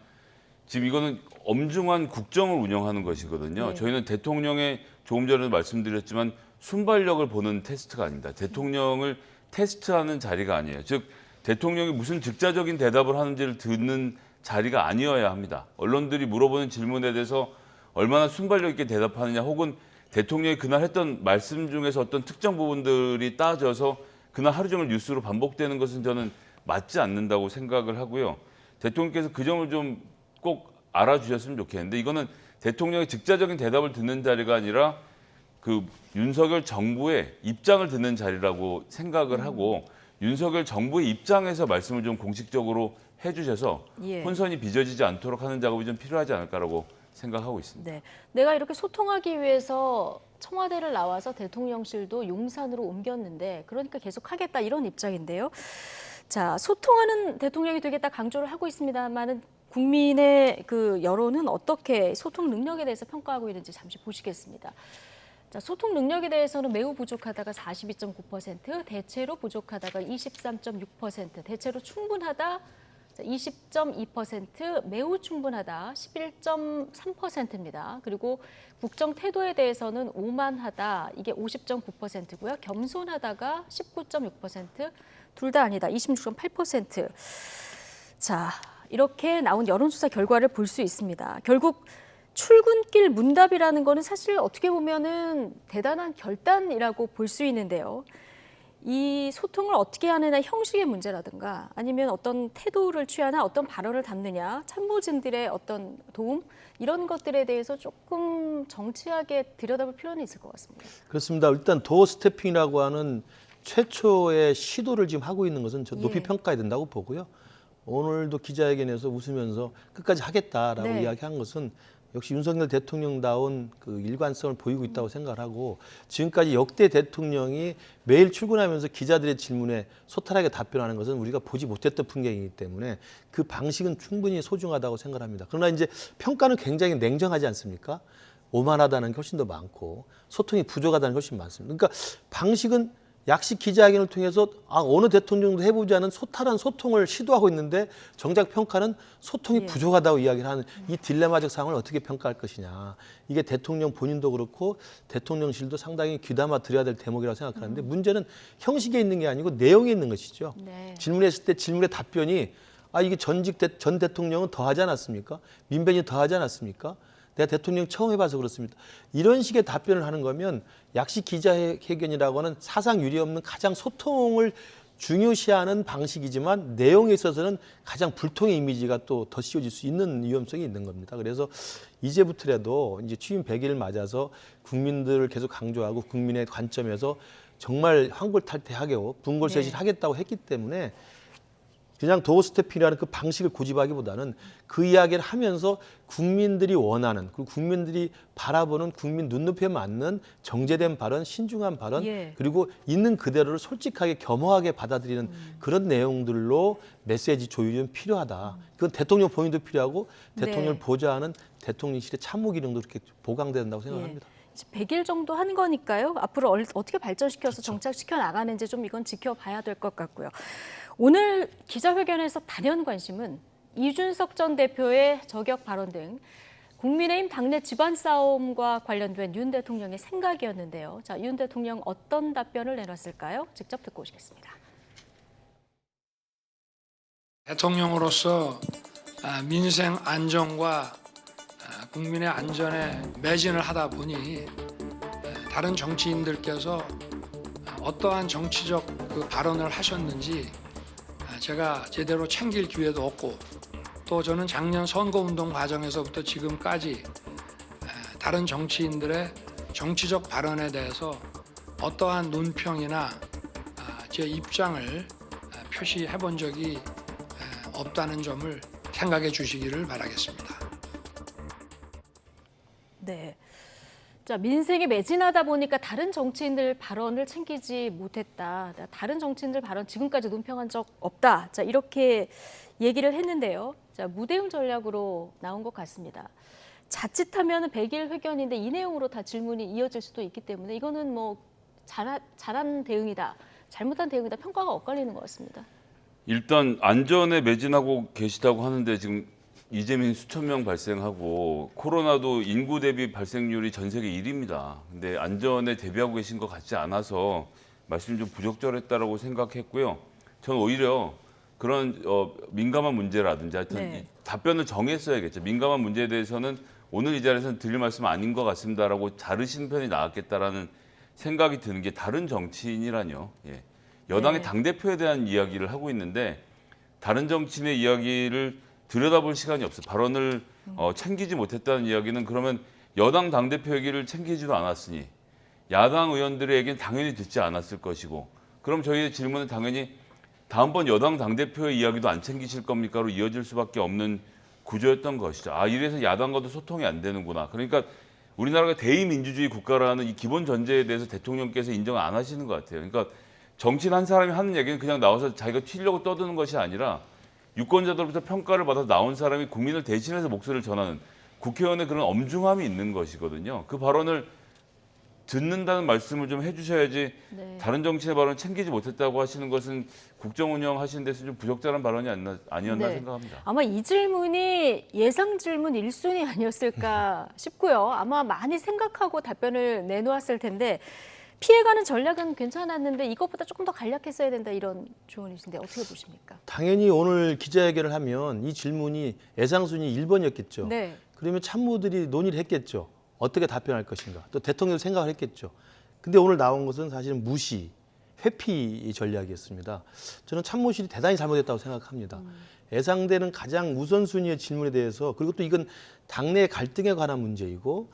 지금 이거는 엄중한 국정을 운영하는 것이거든요. 저희는 대통령의 조금 전에도 말씀드렸지만 순발력을 보는 테스트가 아닙니다. 대통령을 테스트하는 자리가 아니에요. 즉 대통령이 무슨 즉자적인 대답을 하는지를 듣는 자리가 아니어야 합니다. 언론들이 물어보는 질문에 대해서 얼마나 순발력 있게 대답하느냐, 혹은 대통령이 그날 했던 말씀 중에서 어떤 특정 부분들이 따져서 그날 하루 종일 뉴스로 반복되는 것은 저는 맞지 않는다고 생각을 하고요. 대통령께서 그 점을 좀 꼭 알아주셨으면 좋겠는데, 이거는 대통령의 직자적인 대답을 듣는 자리가 아니라 그 윤석열 정부의 입장을 듣는 자리라고 생각을 하고, 윤석열 정부의 입장에서 말씀을 좀 공식적으로 해주셔서 혼선이 빚어지지 않도록 하는 작업이 좀 필요하지 않을까라고 생각하고 있습니다. 네, 내가 이렇게 소통하기 위해서 청와대를 나와서 대통령실도 용산으로 옮겼는데, 그러니까 계속 하겠다 이런 입장인데요. 자, 소통하는 대통령이 되겠다 강조를 하고 있습니다만은 국민의 그 여론은 어떻게 소통 능력에 대해서 평가하고 있는지 잠시 보시겠습니다. 자, 소통 능력에 대해서는 매우 부족하다가 42.9%, 대체로 부족하다가 23.6%, 대체로 충분하다 20.2%, 매우 충분하다 11.3%입니다. 그리고 국정 태도에 대해서는 오만하다, 이게 50.9%고요. 겸손하다가 19.6%, 둘 다 아니다 26.8%. 자, 이렇게 나온 여론조사 결과를 볼 수 있습니다. 결국 출근길 문답이라는 거는 사실 어떻게 보면은 대단한 결단이라고 볼 수 있는데요. 이 소통을 어떻게 하느냐, 형식의 문제라든가 아니면 어떤 태도를 취하나 어떤 발언을 담느냐, 참모진들의 어떤 도움, 이런 것들에 대해서 조금 정치하게 들여다볼 필요는 있을 것 같습니다. 그렇습니다. 일단 도어 스태핑이라고 하는 최초의 시도를 지금 하고 있는 것은 저 높이 평가해야 된다고 보고요. 오늘도 기자회견에서 웃으면서 끝까지 하겠다라고 이야기한 것은 역시 윤석열 대통령다운 그 일관성을 보이고 있다고 생각하고, 지금까지 역대 대통령이 매일 출근하면서 기자들의 질문에 소탈하게 답변하는 것은 우리가 보지 못했던 풍경이기 때문에 그 방식은 충분히 소중하다고 생각합니다. 그러나 이제 평가는 굉장히 냉정하지 않습니까? 오만하다는 게 훨씬 더 많고 소통이 부족하다는 게 훨씬 많습니다. 그러니까 방식은 약식 기자회견을 통해서 어느 대통령도 해보지 않은 소탈한 소통을 시도하고 있는데, 정작 평가는 소통이 부족하다고 이야기를 하는 이 딜레마적 상황을 어떻게 평가할 것이냐. 이게 대통령 본인도 그렇고 대통령실도 상당히 귀담아 들여야 될 대목이라고 생각하는데, 문제는 형식에 있는 게 아니고 내용에 있는 것이죠. 질문했을 때 질문의 답변이 이게 전 대통령은 더 하지 않았습니까? 민변이 더 하지 않았습니까? 내가 대통령 처음 해봐서 그렇습니다. 이런 식의 답변을 하는 거면 약식 기자회견이라고 하는 사상 유례 없는 가장 소통을 중요시하는 방식이지만 내용에 있어서는 가장 불통의 이미지가 또 더 씌워질 수 있는 위험성이 있는 겁니다. 그래서 이제부터라도 이제 취임 100일을 맞아서 국민들을 계속 강조하고 국민의 관점에서 정말 환골탈태하게 분골쇄신하겠다고 했기 때문에 그냥 도어 스태핑이라는 그 방식을 고집하기보다는 그 이야기를 하면서 국민들이 원하는, 그리고 국민들이 바라보는 국민 눈높이에 맞는 정제된 발언, 신중한 발언, 그리고 있는 그대로를 솔직하게 겸허하게 받아들이는 그런 내용들로 메시지 조율이 필요하다. 그건 대통령 본인도 필요하고 대통령을 보좌하는 대통령실의 참모 기능도 그렇게 보강된다고 생각합니다. 100일 정도 한 거니까요. 앞으로 어떻게 발전시켜서 정착시켜 나가는지 좀 이건 지켜봐야 될 것 같고요. 오늘 기자회견에서 단연 관심은 이준석 전 대표의 저격 발언 등 국민의힘 당내 집안 싸움과 관련된 윤 대통령의 생각이었는데요. 자, 윤 대통령 어떤 답변을 내놨을까요? 직접 듣고 오시겠습니다. 대통령으로서 민생 안정과 국민의 안전에 매진을 하다 보니 다른 정치인들께서 어떠한 정치적 그 발언을 하셨는지 제가 제대로 챙길 기회도 없고, 또 저는 작년 선거운동 과정에서부터 지금까지 다른 정치인들의 정치적 발언에 대해서 어떠한 논평이나 제 입장을 표시해 본 적이 없다는 점을 생각해 주시기를 바라겠습니다. 네. 자, 민생에 매진하다 보니까 다른 정치인들 발언을 챙기지 못했다. 다른 정치인들 발언 지금까지 논평한 적 없다. 자, 이렇게 얘기를 했는데요. 자, 무대응 전략으로 나온 것 같습니다. 자칫하면 100일 회견인데 이 내용으로 다 질문이 이어질 수도 있기 때문에 이거는 뭐 잘한 대응이다, 잘못한 대응이다 평가가 엇갈리는 것 같습니다. 일단 안전에 매진하고 계시다고 하는데 지금 이재민 수천 명 발생하고 코로나도 인구 대비 발생률이 전 세계 1위입니다. 근데 안전에 대비하고 계신 것 같지 않아서 말씀이 좀 부적절했다라고 생각했고요. 저는 오히려 그런 민감한 문제라든지 하여튼 네. 답변을 정했어야겠죠. 민감한 문제에 대해서는 오늘 이 자리에서는 드릴 말씀은 아닌 것 같습니다라고 자르시는 편이 나았겠다라는 생각이 드는 게 다른 정치인이라뇨. 예. 여당의 네. 당대표에 대한 이야기를 하고 있는데 다른 정치인의 이야기를 들여다볼 시간이 없어요. 발언을 챙기지 못했다는 이야기는 그러면 여당 당대표 얘기를 챙기지도 않았으니 야당 의원들의 얘기는 당연히 듣지 않았을 것이고 그럼 저희의 질문은 당연히 다음번 여당 당대표의 이야기도 안 챙기실 겁니까로 이어질 수밖에 없는 구조였던 것이죠. 아, 이래서 야당과도 소통이 안 되는구나. 그러니까 우리나라가 대의민주주의 국가라는 이 기본 전제에 대해서 대통령께서 인정을 안 하시는 것 같아요. 그러니까 정치인 한 사람이 하는 얘기는 그냥 나와서 자기가 튀려고 떠드는 것이 아니라 유권자들로부터 평가를 받아서 나온 사람이 국민을 대신해서 목소리를 전하는 국회의원의 그런 엄중함이 있는 것이거든요. 그 발언을 듣는다는 말씀을 좀 해주셔야지 네. 다른 정치인의 발언을 챙기지 못했다고 하시는 것은 국정 운영하시는 데서 좀 부적절한 발언이 아니었나 네. 생각합니다. 아마 이 질문이 예상 질문 1순위 아니었을까 싶고요. 아마 많이 생각하고 답변을 내놓았을 텐데 피해가는 전략은 괜찮았는데 이것보다 조금 더 간략했어야 된다 이런 조언이신데 어떻게 보십니까? 당연히 오늘 기자회견을 하면 이 질문이 예상순위 1번이었겠죠. 네. 그러면 참모들이 논의를 했겠죠. 어떻게 답변할 것인가. 또 대통령도 생각을 했겠죠. 근데 오늘 나온 것은 사실은 무시, 회피 전략이었습니다. 저는 참모실이 대단히 잘못했다고 생각합니다. 예상되는 가장 우선순위의 질문에 대해서 그리고 또 이건 당내 갈등에 관한 문제이고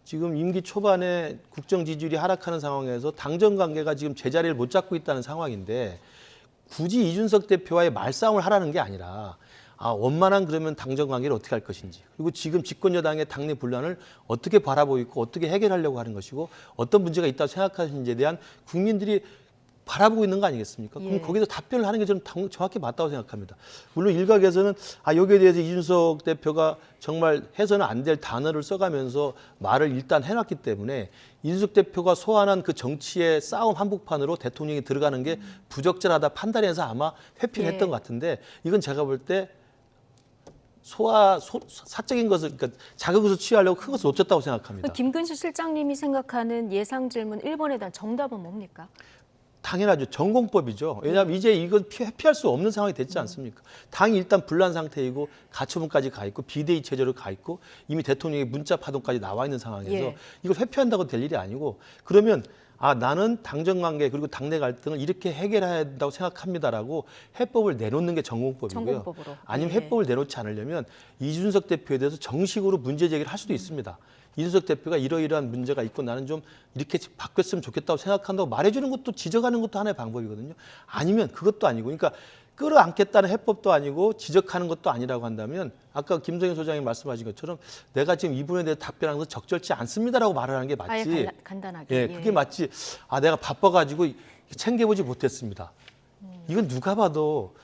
지금 임기 초반에 국정 지지율이 하락하는 상황에서 당정 관계가 지금 제자리를 못 잡고 있다는 상황인데 굳이 이준석 대표와의 말싸움을 하라는 게 아니라 원만한 그러면 당정 관계를 어떻게 할 것인지 그리고 지금 집권 여당의 당내 분란을 어떻게 바라보고 있고 어떻게 해결하려고 하는 것이고 어떤 문제가 있다고 생각하시는지에 대한 국민들이 바라보고 있는 거 아니겠습니까? 그럼 거기서 답변을 하는 게 저는 정확히 맞다고 생각합니다. 물론 일각에서는 여기에 대해서 이준석 대표가 정말 해서는 안 될 단어를 써가면서 말을 일단 해놨기 때문에 이준석 대표가 소환한 그 정치의 싸움 한복판으로 대통령이 들어가는 게 부적절하다 판단해서 아마 회피를 했던 것 같은데 이건 제가 볼 때 사적인 것을 그러니까 작은 것을 취하려고 큰 것을 놓쳤다고 생각합니다. 김근식 실장님이 생각하는 예상 질문 1번에 대한 정답은 뭡니까? 당연하죠. 전공법이죠. 왜냐하면 이제 이건 회피할 수 없는 상황이 됐지 않습니까? 당이 일단 분란 상태이고 가처분까지 가 있고 비대위 체제로 가 있고 이미 대통령의 문자 파동까지 나와 있는 상황에서 이걸 회피한다고 될 일이 아니고 그러면 나는 당정관계 그리고 당내 갈등을 이렇게 해결해야 된다고 생각합니다라고 해법을 내놓는 게 전공법이고요. 전공법으로. 아니면 해법을 내놓지 않으려면 이준석 대표에 대해서 정식으로 문제 제기를 할 수도 있습니다. 이준석 대표가 이러이러한 문제가 있고 나는 좀 이렇게 바뀌었으면 좋겠다고 생각한다고 말해주는 것도 지적하는 것도 하나의 방법이거든요. 아니면 그것도 아니고 그러니까 끌어안겠다는 해법도 아니고 지적하는 것도 아니라고 한다면 아까 김성현 소장이 말씀하신 것처럼 내가 지금 이분에 대해 답변하는 것은 적절치 않습니다라고 말을 하는 게 맞지. 아예 간단하게. 그게 맞지. 내가 바빠가지고 챙겨보지 못했습니다. 이건 누가 봐도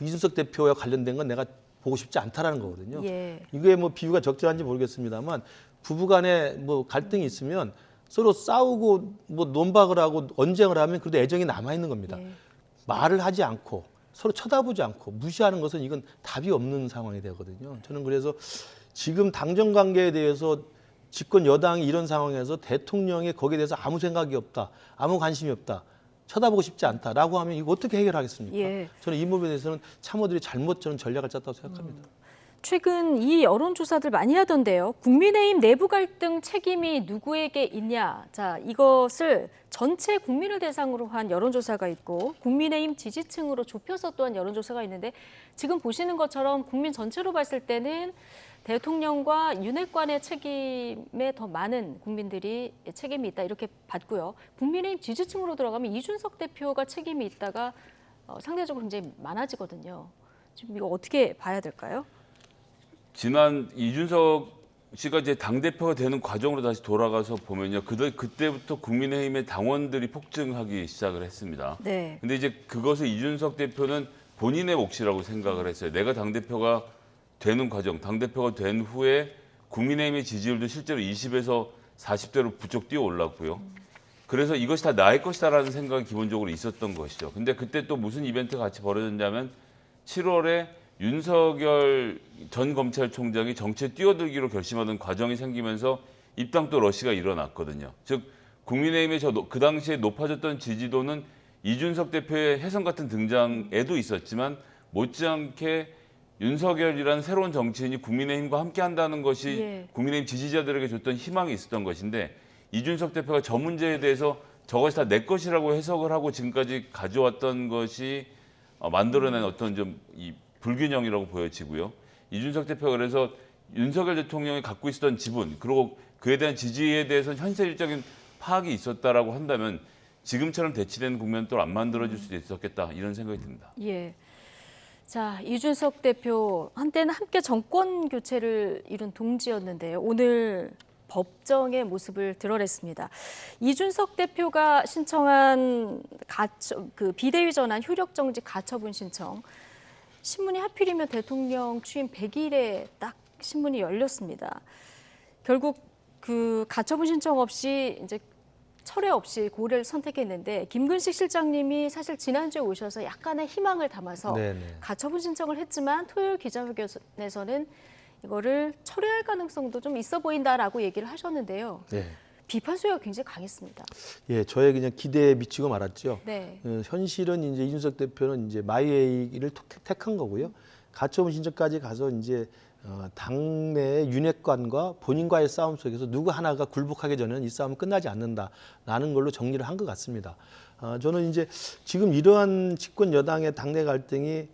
이준석 대표와 관련된 건 내가 보고 싶지 않다라는 거거든요. 이게 뭐 비유가 적절한지 모르겠습니다만 부부간에 뭐 갈등이 있으면 서로 싸우고 뭐 논박을 하고 언쟁을 하면 그래도 애정이 남아 있는 겁니다. 말을 하지 않고 서로 쳐다보지 않고 무시하는 것은 이건 답이 없는 상황이 되거든요. 저는 그래서 지금 당정 관계에 대해서 집권 여당이 이런 상황에서 대통령이 거기에 대해서 아무 생각이 없다, 아무 관심이 없다, 쳐다보고 싶지 않다라고 하면 이거 어떻게 해결하겠습니까? 저는 이 부분에 대해서는 참모들이 잘못 저는 전략을 짰다고 생각합니다. 최근 이 여론조사들 많이 하던데요. 국민의힘 내부 갈등 책임이 누구에게 있냐. 자, 이것을 전체 국민을 대상으로 한 여론조사가 있고 국민의힘 지지층으로 좁혀서 또한 여론조사가 있는데 지금 보시는 것처럼 국민 전체로 봤을 때는 대통령과 윤핵관의 책임에 더 많은 국민들이 책임이 있다 이렇게 봤고요. 국민의힘 지지층으로 들어가면 이준석 대표가 책임이 있다가 상대적으로 굉장히 많아지거든요. 지금 이거 어떻게 봐야 될까요? 지난 이준석 씨가 이제 당대표가 되는 과정으로 다시 돌아가서 보면요. 그때부터 국민의힘의 당원들이 폭증하기 시작을 했습니다. 근데 이제 그것을 이준석 대표는 본인의 몫이라고 생각을 했어요. 내가 당대표가 되는 과정, 당대표가 된 후에 국민의힘의 지지율도 실제로 20에서 40대로 부쩍 뛰어 올랐고요. 그래서 이것이 다 나의 것이다라는 생각이 기본적으로 있었던 것이죠. 근데 그때 또 무슨 이벤트가 같이 벌어졌냐면 7월에 윤석열 전 검찰총장이 정치에 뛰어들기로 결심하던 과정이 생기면서 입당 또 러시가 일어났거든요. 즉 국민의힘의 그 당시에 높아졌던 지지도는 이준석 대표의 혜성 같은 등장에도 있었지만 못지않게 윤석열이라는 새로운 정치인이 국민의힘과 함께 한다는 것이 국민의힘 지지자들에게 줬던 희망이 있었던 것인데 이준석 대표가 저 문제에 대해서 저것이 다 내 것이라고 해석을 하고 지금까지 가져왔던 것이 만들어낸 어떤 좀 이 불균형이라고 보여지고요. 이준석 대표가 그래서 윤석열 대통령이 갖고 있었던 지분 그리고 그에 대한 지지에 대해서 현실적인 파악이 있었다라고 한다면 지금처럼 대치된 국면 또 안 만들어질 수도 있었겠다 이런 생각이 듭니다. 예. 자, 이준석 대표 한때는 함께 정권 교체를 이룬 동지였는데요. 오늘 법정의 모습을 드러냈습니다. 이준석 대표가 신청한 비대위 전환 효력 정지 가처분 신청. 신문이 하필이면 대통령 취임 100일에 딱 신문이 열렸습니다. 결국 그 가처분 신청 없이 이제 철회 없이 고래를 선택했는데 김근식 실장님이 사실 지난주에 오셔서 약간의 희망을 담아서 가처분 신청을 했지만 토요일 기자회견에서는 이거를 철회할 가능성도 좀 있어 보인다라고 얘기를 하셨는데요. 비판 수요가 굉장히 강했습니다. 예, 저의 그냥 기대에 미치고 말았죠. 네. 현실은 이제 이준석 대표는 이제 마이웨이를 택한 거고요. 가처분 신청까지 가서 이제 당내 윤핵관과 본인과의 싸움 속에서 누구 하나가 굴복하기 전에는 이 싸움은 끝나지 않는다라는 걸로 정리를 한 것 같습니다. 저는 이제 지금 이러한 집권 여당의 당내 갈등이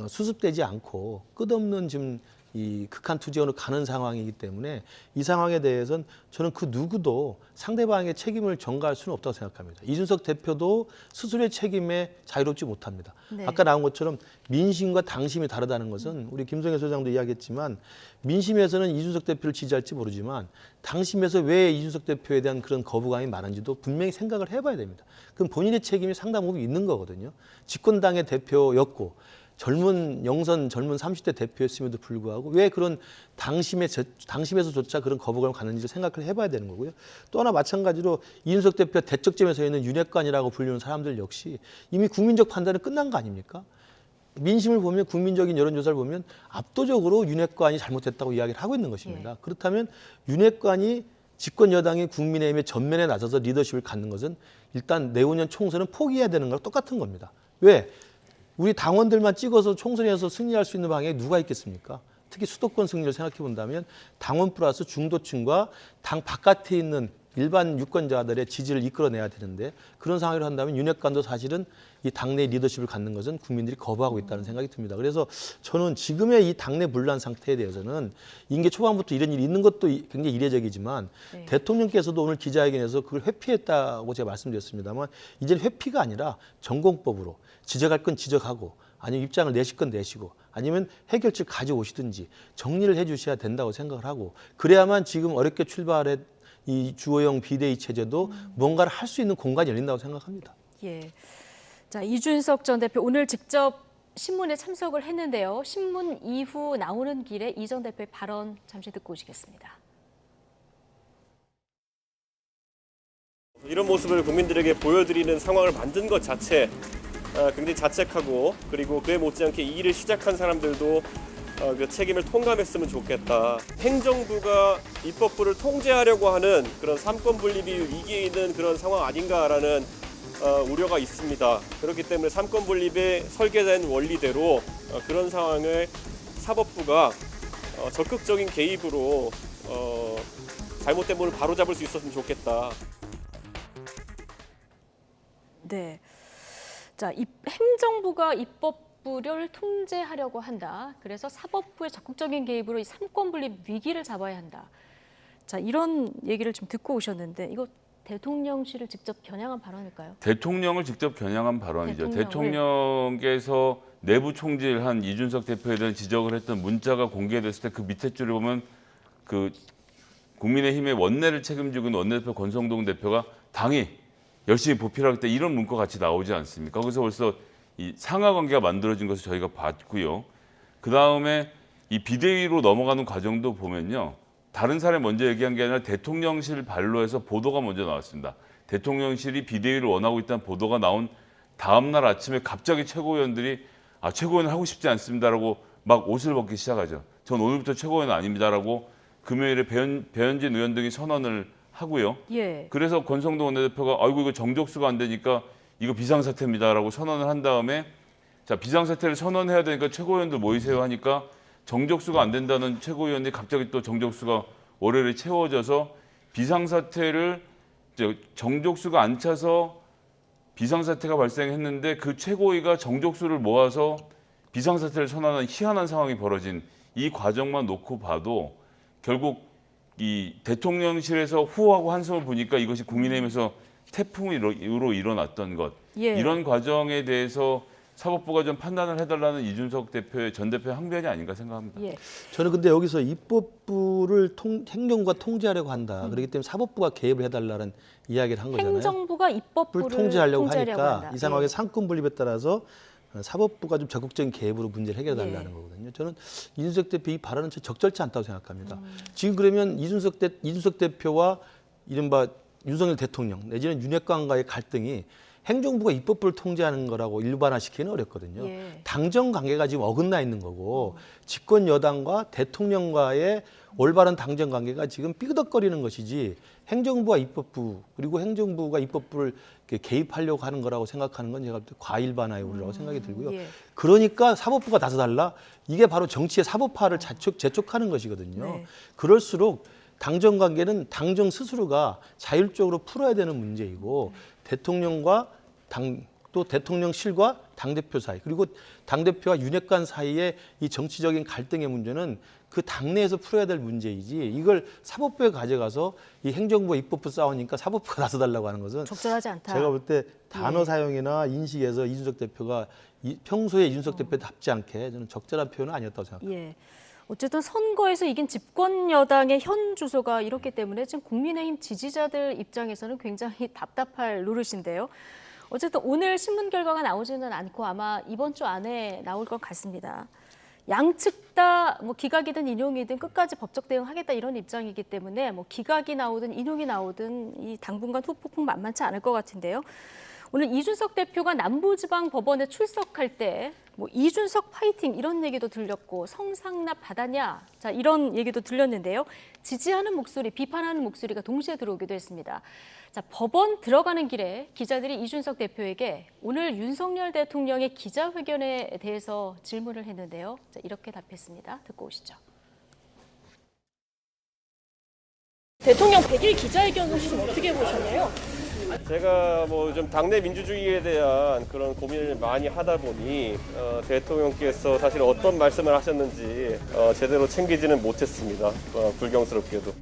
수습되지 않고 끝없는 지금 이 극한 투쟁으로 가는 상황이기 때문에 이 상황에 대해서는 저는 그 누구도 상대방의 책임을 전가할 수는 없다고 생각합니다. 이준석 대표도 스스로의 책임에 자유롭지 못합니다. 아까 나온 것처럼 민심과 당심이 다르다는 것은 우리 김성애 소장도 이야기했지만 민심에서는 이준석 대표를 지지할지 모르지만 당심에서 왜 이준석 대표에 대한 그런 거부감이 많은지도 분명히 생각을 해봐야 됩니다. 그럼 본인의 책임이 상당 부분 있는 거거든요. 집권당의 대표였고 젊은 30대 대표였음에도 불구하고 왜 그런 당심에서조차 그런 거부감을 갖는지를 생각을 해봐야 되는 거고요. 또 하나 마찬가지로 이준석 대표가 대척점에 서 있는 윤핵관이라고 불리는 사람들 역시 이미 국민적 판단은 끝난 거 아닙니까? 민심을 보면 국민적인 여론조사를 보면 압도적으로 윤핵관이 잘못했다고 이야기를 하고 있는 것입니다. 그렇다면 윤핵관이 집권 여당이 국민의힘의 전면에 나서서 리더십을 갖는 것은 일단 내후년 총선은 포기해야 되는 거랑 똑같은 겁니다. 왜? 우리 당원들만 찍어서 총선에서 승리할 수 있는 방향이 누가 있겠습니까? 특히 수도권 승리를 생각해 본다면 당원 플러스 중도층과 당 바깥에 있는 일반 유권자들의 지지를 이끌어내야 되는데 그런 상황으로 한다면 윤핵관도 사실은 이 당내 리더십을 갖는 것은 국민들이 거부하고 있다는 생각이 듭니다. 그래서 저는 지금의 이 당내 분란 상태에 대해서는 임기 초반부터 이런 일이 있는 것도 굉장히 이례적이지만 대통령께서도 오늘 기자회견에서 그걸 회피했다고 제가 말씀드렸습니다만 이제는 회피가 아니라 전공법으로 지적할 건 지적하고 아니면 입장을 내실 건 내시고 아니면 해결책 가져오시든지 정리를 해 주셔야 된다고 생각을 하고 그래야만 지금 어렵게 출발한 이 주호영 비대위 체제도 뭔가를 할 수 있는 공간이 열린다고 생각합니다. 예. 자, 이준석 전 대표 오늘 직접 신문에 참석을 했는데요. 신문 이후 나오는 길에 이 전 대표의 발언 잠시 듣고 오시겠습니다. 이런 모습을 국민들에게 보여드리는 상황을 만든 것 자체 굉장히 자책하고 그리고 그에 못지않게 이 일을 시작한 사람들도 그 책임을 통감했으면 좋겠다. 행정부가 입법부를 통제하려고 하는 그런 삼권 분립이 위기에 있는 그런 상황 아닌가라는 우려가 있습니다. 그렇기 때문에 삼권 분립의 설계된 원리대로 그런 상황을 사법부가 적극적인 개입으로 잘못된 부분을 바로잡을 수 있었으면 좋겠다. 네. 자, 행정부가 입법부를 통제하려고 한다. 그래서 사법부의 적극적인 개입으로 이 삼권 분립 위기를 잡아야 한다. 자, 이런 얘기를 좀 듣고 오셨는데 이거 대통령실을 직접 겨냥한 발언일까요? 대통령을 직접 겨냥한 발언이죠. 대통령께서 내부 총질한 이준석 대표에 대한 지적을 했던 문자가 공개됐을 때 그 밑에 줄을 보면 그 국민의힘의 원내를 책임지고 있는 원내대표 권성동 대표가 당이 열심히 보필하겠다 이런 문구가 같이 나오지 않습니까? 거기서 벌써 이 상하 관계가 만들어진 것을 저희가 봤고요. 그 다음에 이 비대위로 넘어가는 과정도 보면요. 다른 사람이 먼저 얘기한 게 아니라 대통령실 발로해서 보도가 먼저 나왔습니다. 대통령실이 비대위를 원하고 있다는 보도가 나온 다음 날 아침에 갑자기 최고위원들이 최고위원을 하고 싶지 않습니다라고 막 옷을 벗기 시작하죠. 전 오늘부터 최고위원 아닙니다라고 금요일에 배현진 의원 등이 선언을 하고요. 그래서 권성동 원내대표가 아이고 이거 정족수가 안 되니까 이거 비상사태입니다라고 선언을 한 다음에 자, 비상사태를 선언해야 되니까 최고위원들 모이세요 하니까 정적수가 안 된다는 최고위원들이 갑자기 또 정적수가 월요일에 채워져서 비상사태를 정적수가 안 차서 비상사태가 발생했는데 그 최고위가 정적수를 모아서 비상사태를 선언하는 희한한 상황이 벌어진 이 과정만 놓고 봐도 결국 이 대통령실에서 후하고 한숨을 보니까 이것이 국민의힘에서 태풍으로 일어났던 것. 예. 이런 과정에 대해서 사법부가 좀 판단을 해달라는 이준석 전 대표의 항변이 아닌가 생각합니다. 예. 저는 근데 여기서 입법부를 행정부가 통제하려고 한다. 그렇기 때문에 사법부가 개입을 해달라는 이야기를 한 거잖아요. 행정부가 입법부를 통제하려고 하니까 한다. 이 상황의 예. 상권 분립에 따라서 사법부가 좀 적극적인 개입으로 문제를 해결해달라는 거거든요. 저는 이준석 대표 이 발언은 적절치 않다고 생각합니다. 지금 그러면 이준석 대표와 이른바 윤석열 대통령 내지는 윤핵관과의 갈등이 행정부가 입법부를 통제하는 거라고 일반화시키기는 어렵거든요. 예. 당정 관계가 지금 어긋나 있는 거고 집권 여당과 대통령과의 올바른 당정 관계가 지금 삐그덕거리는 것이지 행정부와 입법부 그리고 행정부가 입법부를 개입하려고 하는 거라고 생각하는 건 제가 볼 때 과일반화의 우려라고 생각이 들고요. 예. 그러니까 사법부가 나서달라. 이게 바로 정치의 사법화를 재촉하는 것이거든요. 네. 그럴수록 당정 관계는 당정 스스로가 자율적으로 풀어야 되는 문제이고 대통령과 또 대통령실과 당대표 사이 그리고 당대표와 윤핵관 사이의 이 정치적인 갈등의 문제는 그 당내에서 풀어야 될 문제이지 이걸 사법부에 가져가서 이 행정부와 입법부 싸우니까 사법부가 나서달라고 하는 것은 적절하지 않다. 제가 볼 때 단어 사용이나 인식에서 이준석 대표가 평소에 이준석 대표답지 않게 저는 적절한 표현은 아니었다고 생각합니다. 예. 어쨌든 선거에서 이긴 집권 여당의 현 주소가 이렇기 때문에 지금 국민의힘 지지자들 입장에서는 굉장히 답답할 노릇인데요. 어쨌든 오늘 신문 결과가 나오지는 않고 아마 이번 주 안에 나올 것 같습니다. 양측 다 뭐 기각이든 인용이든 끝까지 법적 대응하겠다 이런 입장이기 때문에 뭐 기각이 나오든 인용이 나오든 이 당분간 후폭풍 만만치 않을 것 같은데요. 오늘 이준석 대표가 남부지방법원에 출석할 때 뭐 이준석 파이팅 이런 얘기도 들렸고 성상납 받았냐 자 이런 얘기도 들렸는데요. 지지하는 목소리, 비판하는 목소리가 동시에 들어오기도 했습니다. 자 법원 들어가는 길에 기자들이 이준석 대표에게 오늘 윤석열 대통령의 기자회견에 대해서 질문을 했는데요. 자 이렇게 답했습니다. 듣고 오시죠. 대통령 100일 기자회견 혹시 어떻게 보셨나요? 제가 뭐 좀 당내 민주주의에 대한 그런 고민을 많이 하다 보니 대통령께서 사실 어떤 말씀을 하셨는지 제대로 챙기지는 못했습니다. 불경스럽게도.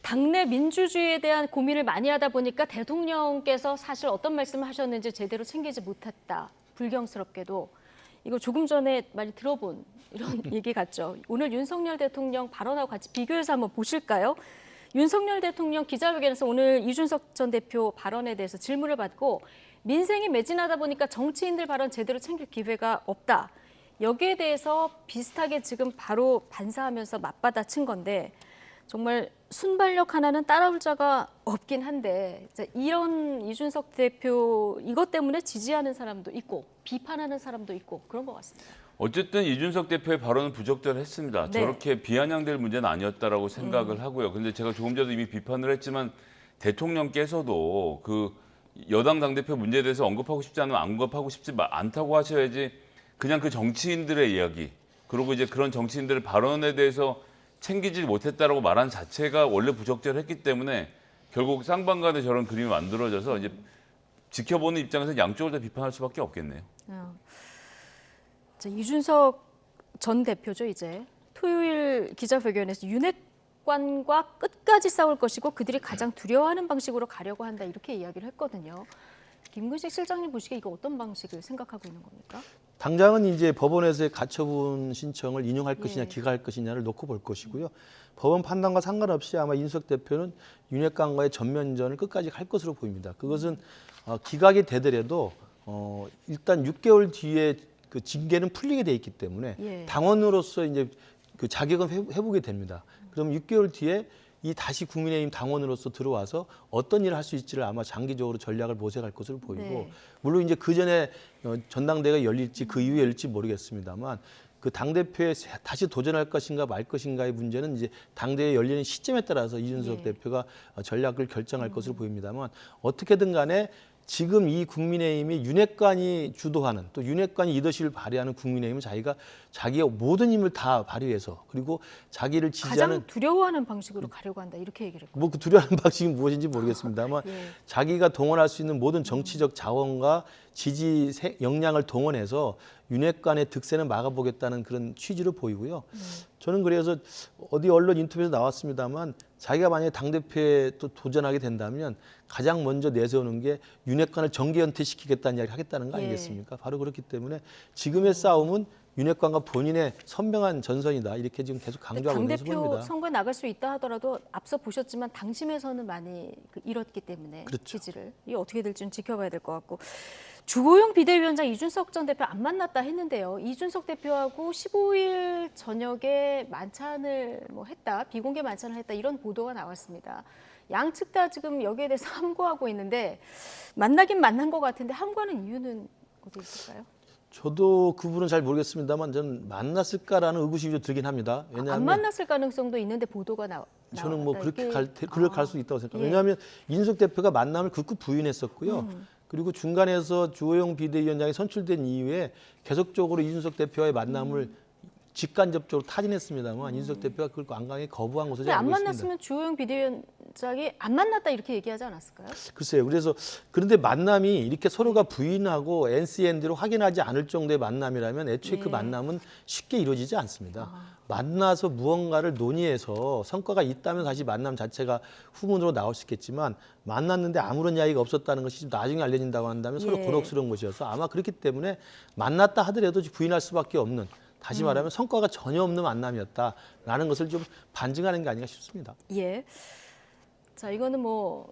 당내 민주주의에 대한 고민을 많이 하다 보니까 대통령께서 사실 어떤 말씀을 하셨는지 제대로 챙기지 못했다. 불경스럽게도. 이거 조금 전에 많이 들어본 이런 얘기 같죠. 오늘 윤석열 대통령 발언하고 같이 비교해서 한번 보실까요? 윤석열 대통령 기자회견에서 오늘 이준석 전 대표 발언에 대해서 질문을 받고 민생이 매진하다 보니까 정치인들 발언 제대로 챙길 기회가 없다. 여기에 대해서 비슷하게 지금 바로 반사하면서 맞받아친 건데 정말 순발력 하나는 따라올 자가 없긴 한데 이런 이준석 대표 이것 때문에 지지하는 사람도 있고 비판하는 사람도 있고 그런 것 같습니다. 어쨌든 이준석 대표의 발언은 부적절했습니다. 네. 저렇게 비아냥될 문제는 아니었다라고 생각을 하고요. 근데 제가 조금 전에도 이미 비판을 했지만 대통령께서도 그 여당 당대표 문제에 대해서 언급하고 싶지 않으면 언급하고 싶지 않다고 하셔야지 그냥 그 정치인들의 이야기 그리고 이제 그런 정치인들의 발언에 대해서 챙기지 못했다라고 말한 자체가 원래 부적절했기 때문에 결국 쌍방간에 저런 그림이 만들어져서 이제 지켜보는 입장에서 양쪽을 다 비판할 수밖에 없겠네요. 이준석 전 대표죠 이제 토요일 기자회견에서 윤핵관과 끝까지 싸울 것이고 그들이 가장 두려워하는 방식으로 가려고 한다 이렇게 이야기를 했거든요. 김근식 실장님 보시기에 이거 어떤 방식을 생각하고 있는 겁니까? 당장은 이제 법원에서의 가처분 신청을 인용할 것이냐 기각할 것이냐를 놓고 볼 것이고요. 법원 판단과 상관없이 아마 이준석 대표는 윤핵관과의 전면전을 끝까지 할 것으로 보입니다. 그것은 기각이 되더라도 일단 6개월 뒤에 그 징계는 풀리게 돼 있기 때문에 당원으로서 이제 그 자격은 회복이 됩니다. 그럼 6개월 뒤에 이 다시 국민의힘 당원으로서 들어와서 어떤 일을 할 수 있지를 아마 장기적으로 전략을 모색할 것으로 보이고 물론 이제 그 전에 전당대회가 열릴지 그 이후에 열릴지 모르겠습니다만 그 당대표에 다시 도전할 것인가 말 것인가의 문제는 이제 당대회 열리는 시점에 따라서 이준석 대표가 전략을 결정할 것으로 보입니다만 어떻게든 간에 지금 이 국민의힘이 윤핵관이 주도하는 또 윤핵관이 리더십을 발휘하는 국민의힘은 자기가 모든 힘을 다 발휘해서 그리고 자기를 지지하는 가장 두려워하는 방식으로 가려고 한다 이렇게 얘기를 했고. 뭐 그 두려워하는 방식이 무엇인지 모르겠습니다만 예. 자기가 동원할 수 있는 모든 정치적 자원과 지지 역량을 동원해서 윤핵관의 득세는 막아보겠다는 그런 취지로 보이고요. 저는 그래서 어디 언론 인터뷰에서 나왔습니다만 자기가 만약에 당대표에 또 도전하게 된다면 가장 먼저 내세우는 게 윤핵관을 정계 은퇴시키겠다는 이야기를 하겠다는 거 아니겠습니까? 바로 그렇기 때문에 지금의 싸움은 윤핵관과 본인의 선명한 전선이다. 이렇게 지금 계속 강조하고 있는 모습입니다. 당대표 선거에 나갈 수 있다 하더라도 앞서 보셨지만 당심에서는 많이 잃었기 때문에 그렇죠. 지지를. 이게 어떻게 될지는 지켜봐야 될 것 같고. 주호영 비대위원장 이준석 전 대표 안 만났다 했는데요. 이준석 대표하고 15일 저녁에 만찬을 했다. 비공개 만찬을 했다. 이런 보도가 나왔습니다. 양측 다 지금 여기에 대해서 함구하고 있는데 만나긴 만난 것 같은데 함구하는 이유는 어디 있을까요? 저도 그 부분은 잘 모르겠습니다만 저는 만났을까라는 의구심이 좀 들긴 합니다. 왜냐하면 안 만났을 가능성도 있는데 보도가 저는 뭐 그렇게 이게... 갈 수 있다고 생각합니다. 예. 왜냐하면 이준석 대표가 만남을 극구 부인했었고요. 그리고 중간에서 주호영 비대위원장이 선출된 이후에 계속적으로 이준석 대표와의 만남을 직간접적으로 타진했습니다만 이준석 대표가 그걸 완강히 거부한 것으로 근데 안 알고 있습니다. 만났으면 주호영 비대위원장이 안 만났다 이렇게 얘기하지 않았을까요? 글쎄요. 그래서 그런데 만남이 이렇게 서로가 부인하고 NCND로 확인하지 않을 정도의 만남이라면 애초에 그 만남은 쉽게 이루어지지 않습니다. 만나서 무언가를 논의해서 성과가 있다면 다시 만남 자체가 후문으로 나올 수 있겠지만 만났는데 아무런 이야기가 없었다는 것이 나중에 알려진다고 한다면 서로 곤혹스러운 것이어서 아마 그렇기 때문에 만났다 하더라도 부인할 수밖에 없는 다시 말하면 성과가 전혀 없는 만남이었다라는 것을 좀 반증하는 게 아닌가 싶습니다. 예. 자, 이거는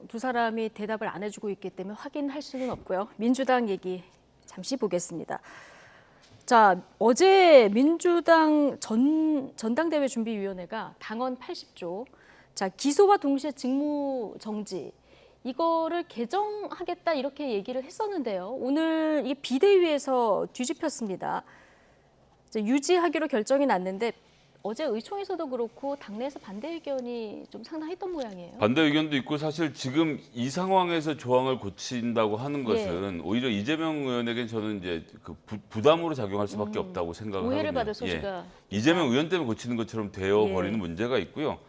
두 사람이 대답을 안 해주고 있기 때문에 확인할 수는 없고요. 민주당 얘기 잠시 보겠습니다. 자, 어제 민주당 전당대회 준비위원회가 당헌 80조, 자 기소와 동시에 직무 정지 이거를 개정하겠다 이렇게 얘기를 했었는데요. 오늘 이 비대위에서 뒤집혔습니다. 유지하기로 결정이 났는데 어제 의총에서도 그렇고 당내에서 반대 의견이 좀 상당했던 모양이에요. 반대 의견도 있고 사실 지금 이 상황에서 조항을 고친다고 하는 것은 오히려 이재명 의원에게 저는 이제 그 부담으로 작용할 수밖에 없다고 생각을 오해를 하거든요. 받을 소지가 이재명 의원 때문에 고치는 것처럼 되어버리는 문제가 있고요.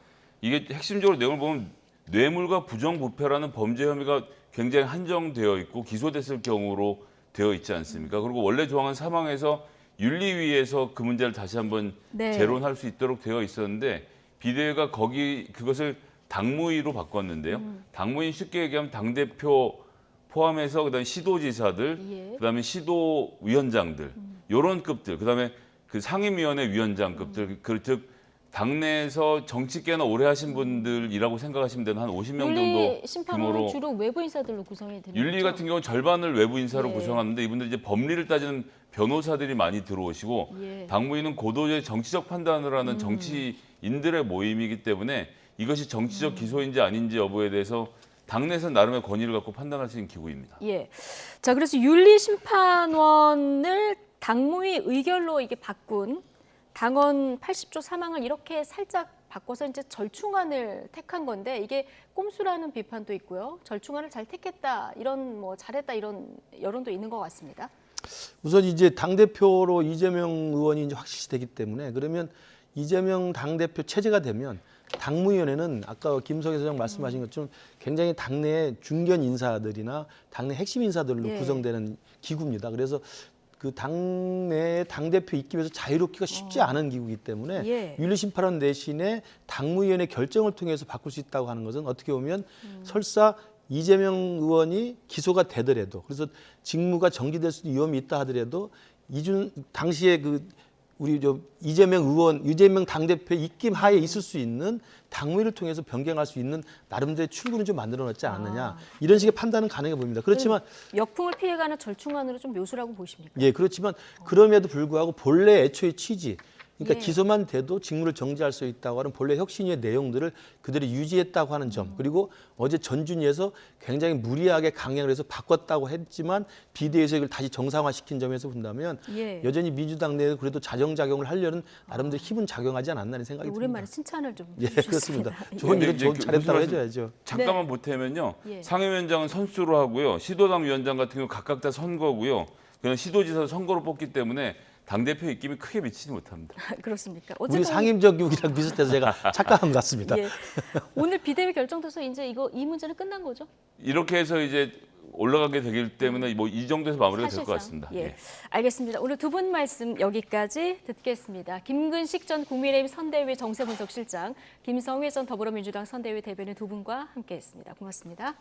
이게 핵심적으로 내용을 보면 뇌물과 부정부패라는 범죄 혐의가 굉장히 한정되어 있고 기소됐을 경우로 되어 있지 않습니까? 그리고 원래 조항은 사망에서 윤리위에서 그 문제를 다시 한번 재론할 수 있도록 되어 있었는데 비대위가 그것을 당무위로 바꿨는데요. 당무위 쉽게 얘기하면 당대표 포함해서 그다음에 시도지사들, 그다음에 시도위원장들 이런 급들, 그다음에 그 상임위원회 위원장급들, 즉 당내에서 정치계나 오래 하신 분들이라고 생각하시면 되는 한 50명 정도 윤리 심판원은 규모로 주로 외부 인사들로 구성이 되는 윤리 거죠? 같은 경우는 절반을 외부 인사로 구성하는데 이분들 이제 법리를 따지는 변호사들이 많이 들어오시고 당무위는 고도의 정치적 판단을 하는 정치인들의 모임이기 때문에 이것이 정치적 기소인지 아닌지 여부에 대해서 당내에서 나름의 권위를 갖고 판단할 수 있는 기구입니다. 예. 자, 그래서 윤리 심판원을 당무위 의결로 이게 바꾼 당헌 80조 사망을 이렇게 살짝 바꿔서 이제 절충안을 택한 건데 이게 꼼수라는 비판도 있고요. 절충안을 잘 택했다, 이런 잘했다 이런 여론도 있는 것 같습니다. 우선 이제 당대표로 이재명 의원이 이제 확실시되기 때문에 그러면 이재명 당대표 체제가 되면 당무위원회는 아까 김성애 소장 말씀하신 것처럼 굉장히 당내 중견 인사들이나 당내 핵심 인사들로 구성되는 기구입니다. 그래서 그 당내 당대표 입김에서 자유롭기가 쉽지 않은 기구이기 때문에 윤리심판원 대신에 당무위원회 결정을 통해서 바꿀 수 있다고 하는 것은 어떻게 보면 설사 이재명 의원이 기소가 되더라도 그래서 직무가 정지될 수도 위험이 있다 하더라도 당시에 이재명 당대표의 입김 하에 있을 수 있는 당무위를 통해서 변경할 수 있는 나름대로의 출구는 좀 만들어놨지 않느냐 이런 식의 판단은 가능해 보입니다. 그렇지만 역풍을 피해가는 절충안으로 좀 묘수라고 보십니까? 예, 그렇지만 그럼에도 불구하고 본래 애초의 취지 그러니까 예. 기소만 돼도 직무를 정지할 수 있다고 하는 본래 혁신위의 내용들을 그대로 유지했다고 하는 점, 그리고 어제 전준위에서 굉장히 무리하게 강행을 해서 바꿨다고 했지만 비대위에서 이걸 다시 정상화시킨 점에서 본다면 예. 여전히 민주당 내에서 그래도 자정작용을 하려는 나름대로 힘은 작용하지 않았나는 생각이 듭니다. 오랜만에 칭찬을 좀 예, 해주셨습니다. 그렇습니다. 좋은 일은 이제 잘했다고 말씀 해줘야죠. 잠깐만 보태면요. 예. 상임위원장은 선수로 하고요. 시도당 위원장 같은 경우 각각 다 선거고요. 그냥 시도지사 선거로 뽑기 때문에 당대표 입김이 크게 미치지 못합니다. 그렇습니까? 우리 상임적육이랑 비슷해서 제가 착각한 것 같습니다. 예. 오늘 비대위 결정돼서 이제 이 문제는 끝난 거죠? 이렇게 해서 이제 올라가게 되기 때문에 뭐 이 정도에서 마무리가 될 것 사실상. 같습니다. 예. 알겠습니다. 오늘 두 분 말씀 여기까지 듣겠습니다. 김근식 전 국민의힘 선대위 정세분석실장, 김성회 전 더불어민주당 선대위 대변인 두 분과 함께했습니다. 고맙습니다.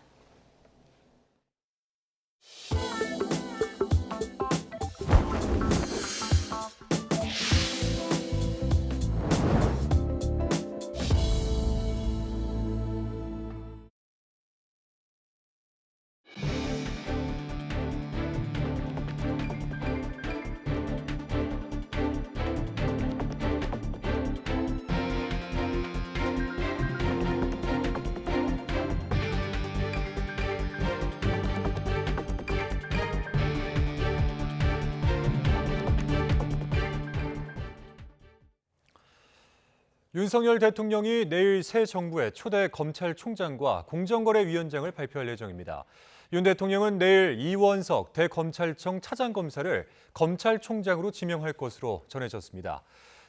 윤석열 대통령이 내일 새 정부의 초대 검찰총장과 공정거래위원장을 발표할 예정입니다. 윤 대통령은 내일 이원석 대검찰청 차장검사를 검찰총장으로 지명할 것으로 전해졌습니다.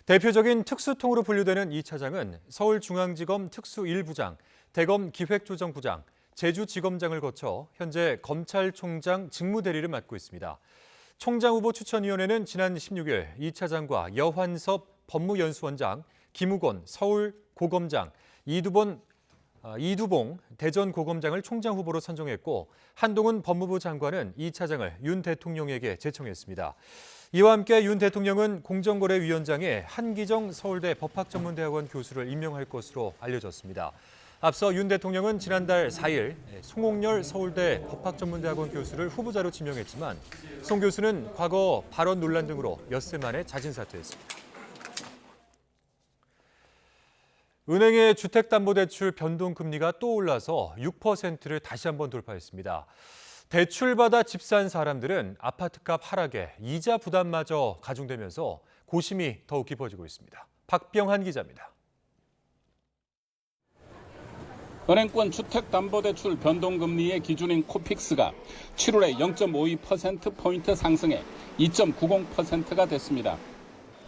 대표적인 특수통으로 분류되는 이 차장은 서울중앙지검 특수 1부장, 대검 기획조정부장, 제주지검장을 거쳐 현재 검찰총장 직무대리를 맡고 있습니다. 총장 후보 추천위원회는 지난 16일 이 차장과 여환섭 법무연수원장, 김우건 서울고검장, 이두봉 대전고검장을 총장 후보로 선정했고 한동훈 법무부 장관은 이 차장을 윤 대통령에게 제청했습니다. 이와 함께 윤 대통령은 공정거래위원장에 한기정 서울대 법학전문대학원 교수를 임명할 것으로 알려졌습니다. 앞서 윤 대통령은 지난달 4일 송옥열 서울대 법학전문대학원 교수를 후보자로 지명했지만 송 교수는 과거 발언 논란 등으로 엿새 만에 자진 사퇴했습니다. 은행의 주택담보대출 변동금리가 또 올라서 6%를 다시 한번 돌파했습니다. 대출받아 집 산 사람들은 아파트값 하락에 이자 부담마저 가중되면서 고심이 더욱 깊어지고 있습니다. 박병한 기자입니다. 은행권 주택담보대출 변동금리의 기준인 코픽스가 7월에 0.52%포인트 상승해 2.90%가 됐습니다.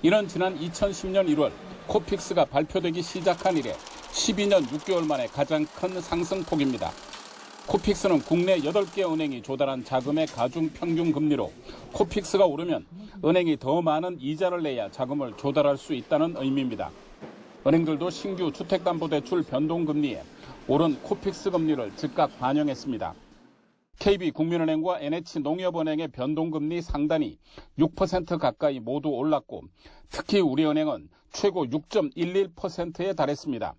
이는 지난 2010년 1월 코픽스가 발표되기 시작한 이래 12년 6개월 만에 가장 큰 상승폭입니다. 코픽스는 국내 8개 은행이 조달한 자금의 가중 평균 금리로 코픽스가 오르면 은행이 더 많은 이자를 내야 자금을 조달할 수 있다는 의미입니다. 은행들도 신규 주택담보대출 변동금리에 오른 코픽스 금리를 즉각 반영했습니다. KB국민은행과 NH농협은행의 변동금리 상단이 6% 가까이 모두 올랐고 특히 우리은행은 최고 6.11%에 달했습니다.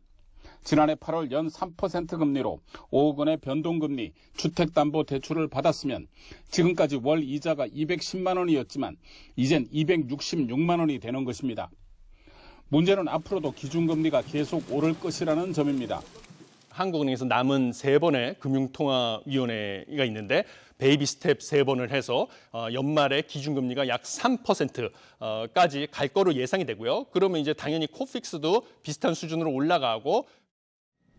지난해 8월 연 3% 금리로 5억 원의 변동금리 주택담보대출을 받았으면 지금까지 월 이자가 210만 원이었지만 이젠 266만 원이 되는 것입니다. 문제는 앞으로도 기준금리가 계속 오를 것이라는 점입니다. 한국은행에서 남은 3번의 금융통화위원회가 있는데 베이비 스텝 3번을 해서 연말에 기준금리가 약 3%까지 갈 거로 예상이 되고요. 그러면 이제 당연히 코픽스도 비슷한 수준으로 올라가고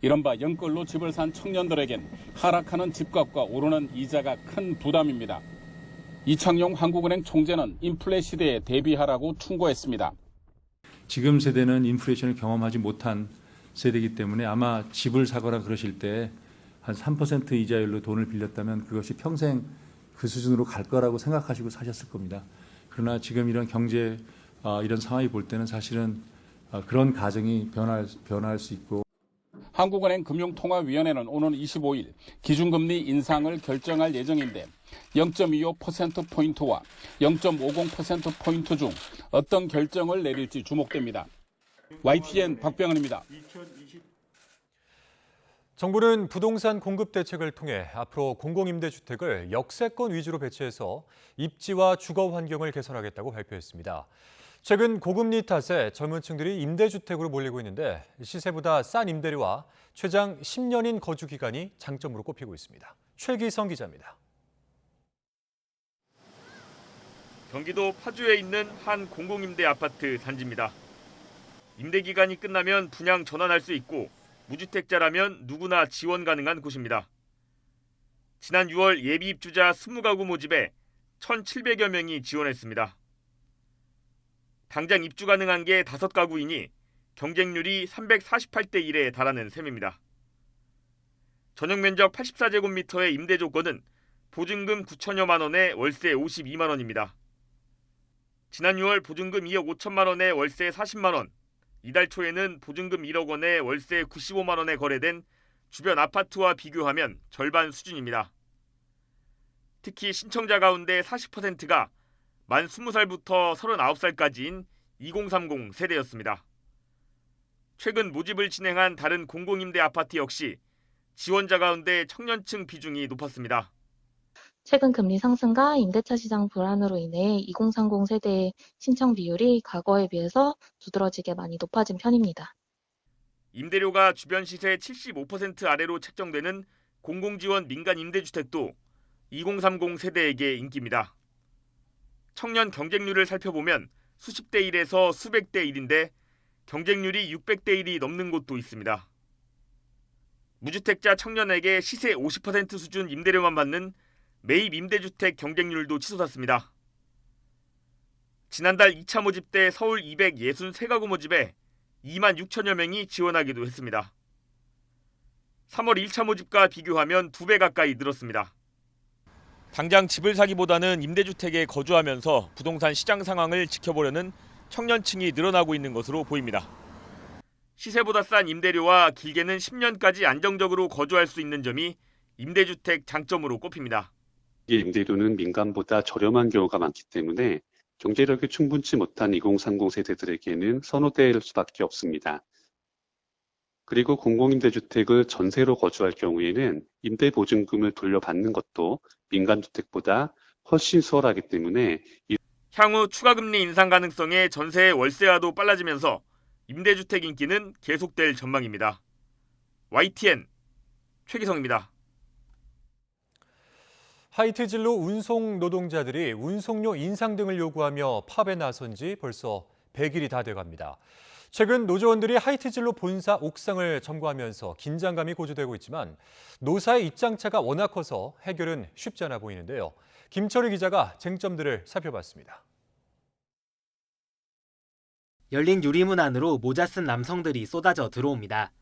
이른바 연끌로 집을 산 청년들에겐 하락하는 집값과 오르는 이자가 큰 부담입니다. 이창용 한국은행 총재는 인플레 시대에 대비하라고 충고했습니다. 지금 세대는 인플레이션을 경험하지 못한 세대이기 때문에 아마 집을 사거나 그러실 때 한 3% 이자율로 돈을 빌렸다면 그것이 평생 그 수준으로 갈 거라고 생각하시고 사셨을 겁니다. 그러나 지금 이런 경제 이런 상황이 볼 때는 사실은 그런 가정이 변화할 수 있고. 한국은행 금융통화위원회는 오는 25일 기준금리 인상을 결정할 예정인데 0.25%포인트와 0.50%포인트 중 어떤 결정을 내릴지 주목됩니다. YTN 박병헌입니다. 정부는 부동산 공급 대책을 통해 앞으로 공공임대주택을 역세권 위주로 배치해서 입지와 주거 환경을 개선하겠다고 발표했습니다. 최근 고금리 탓에 젊은 층들이 임대주택으로 몰리고 있는데 시세보다 싼 임대료와 최장 10년인 거주 기간이 장점으로 꼽히고 있습니다. 최기성 기자입니다. 경기도 파주에 있는 한 공공임대 아파트 단지입니다. 임대 기간이 끝나면 분양 전환할 수 있고 무주택자라면 누구나 지원 가능한 곳입니다. 지난 6월 예비 입주자 20가구 모집에 1,700여 명이 지원했습니다. 당장 입주 가능한 게 5가구이니 경쟁률이 348대 1에 달하는 셈입니다. 전용 면적 84제곱미터의 임대 조건은 보증금 9천여만 원에 월세 52만 원입니다. 지난 6월 보증금 2억 5천만 원에 월세 40만 원, 이달 초에는 보증금 1억 원에 월세 95만 원에 거래된 주변 아파트와 비교하면 절반 수준입니다. 특히 신청자 가운데 40%가 만 20살부터 39살까지인 2030 세대였습니다. 최근 모집을 진행한 다른 공공임대 아파트 역시 지원자 가운데 청년층 비중이 높았습니다. 최근 금리 상승과 임대차 시장 불안으로 인해 2030 세대의 신청 비율이 과거에 비해서 두드러지게 많이 높아진 편입니다. 임대료가 주변 시세 75% 아래로 책정되는 공공지원 민간 임대주택도 2030 세대에게 인기입니다. 청년 경쟁률을 살펴보면 수십 대 1에서 수백 대 1인데 경쟁률이 600대 1이 넘는 곳도 있습니다. 무주택자 청년에게 시세 50% 수준 임대료만 받는 매입 임대주택 경쟁률도 치솟았습니다. 지난달 2차 모집 때 서울 263가구 모집에 2만 6천여 명이 지원하기도 했습니다. 3월 1차 모집과 비교하면 2배 가까이 늘었습니다. 당장 집을 사기보다는 임대주택에 거주하면서 부동산 시장 상황을 지켜보려는 청년층이 늘어나고 있는 것으로 보입니다. 시세보다 싼 임대료와 길게는 10년까지 안정적으로 거주할 수 있는 점이 임대주택 장점으로 꼽힙니다. 임대료는 민간보다 저렴한 경우가 많기 때문에 경제력이 충분치 못한 2030 세대들에게는 선호될 수밖에 없습니다. 그리고 공공임대주택을 전세로 거주할 경우에는 임대보증금을 돌려받는 것도 민간주택보다 훨씬 수월하기 때문에 향후 추가금리 인상 가능성에 전세의 월세화도 빨라지면서 임대주택 인기는 계속될 전망입니다. YTN 최기성입니다. 하이트 진로 운송 노동자들이 운송료 인상 등을 요구하며 파업에 나선 지 벌써 100일이 다 돼갑니다. 최근 노조원들이 하이트 진로 본사 옥상을 점거하면서 긴장감이 고조되고 있지만 노사의 입장차가 워낙 커서 해결은 쉽지 않아 보이는데요. 김철희 기자가 쟁점들을 살펴봤습니다. 열린 유리문 안으로 모자 쓴 남성들이 쏟아져 들어옵니다.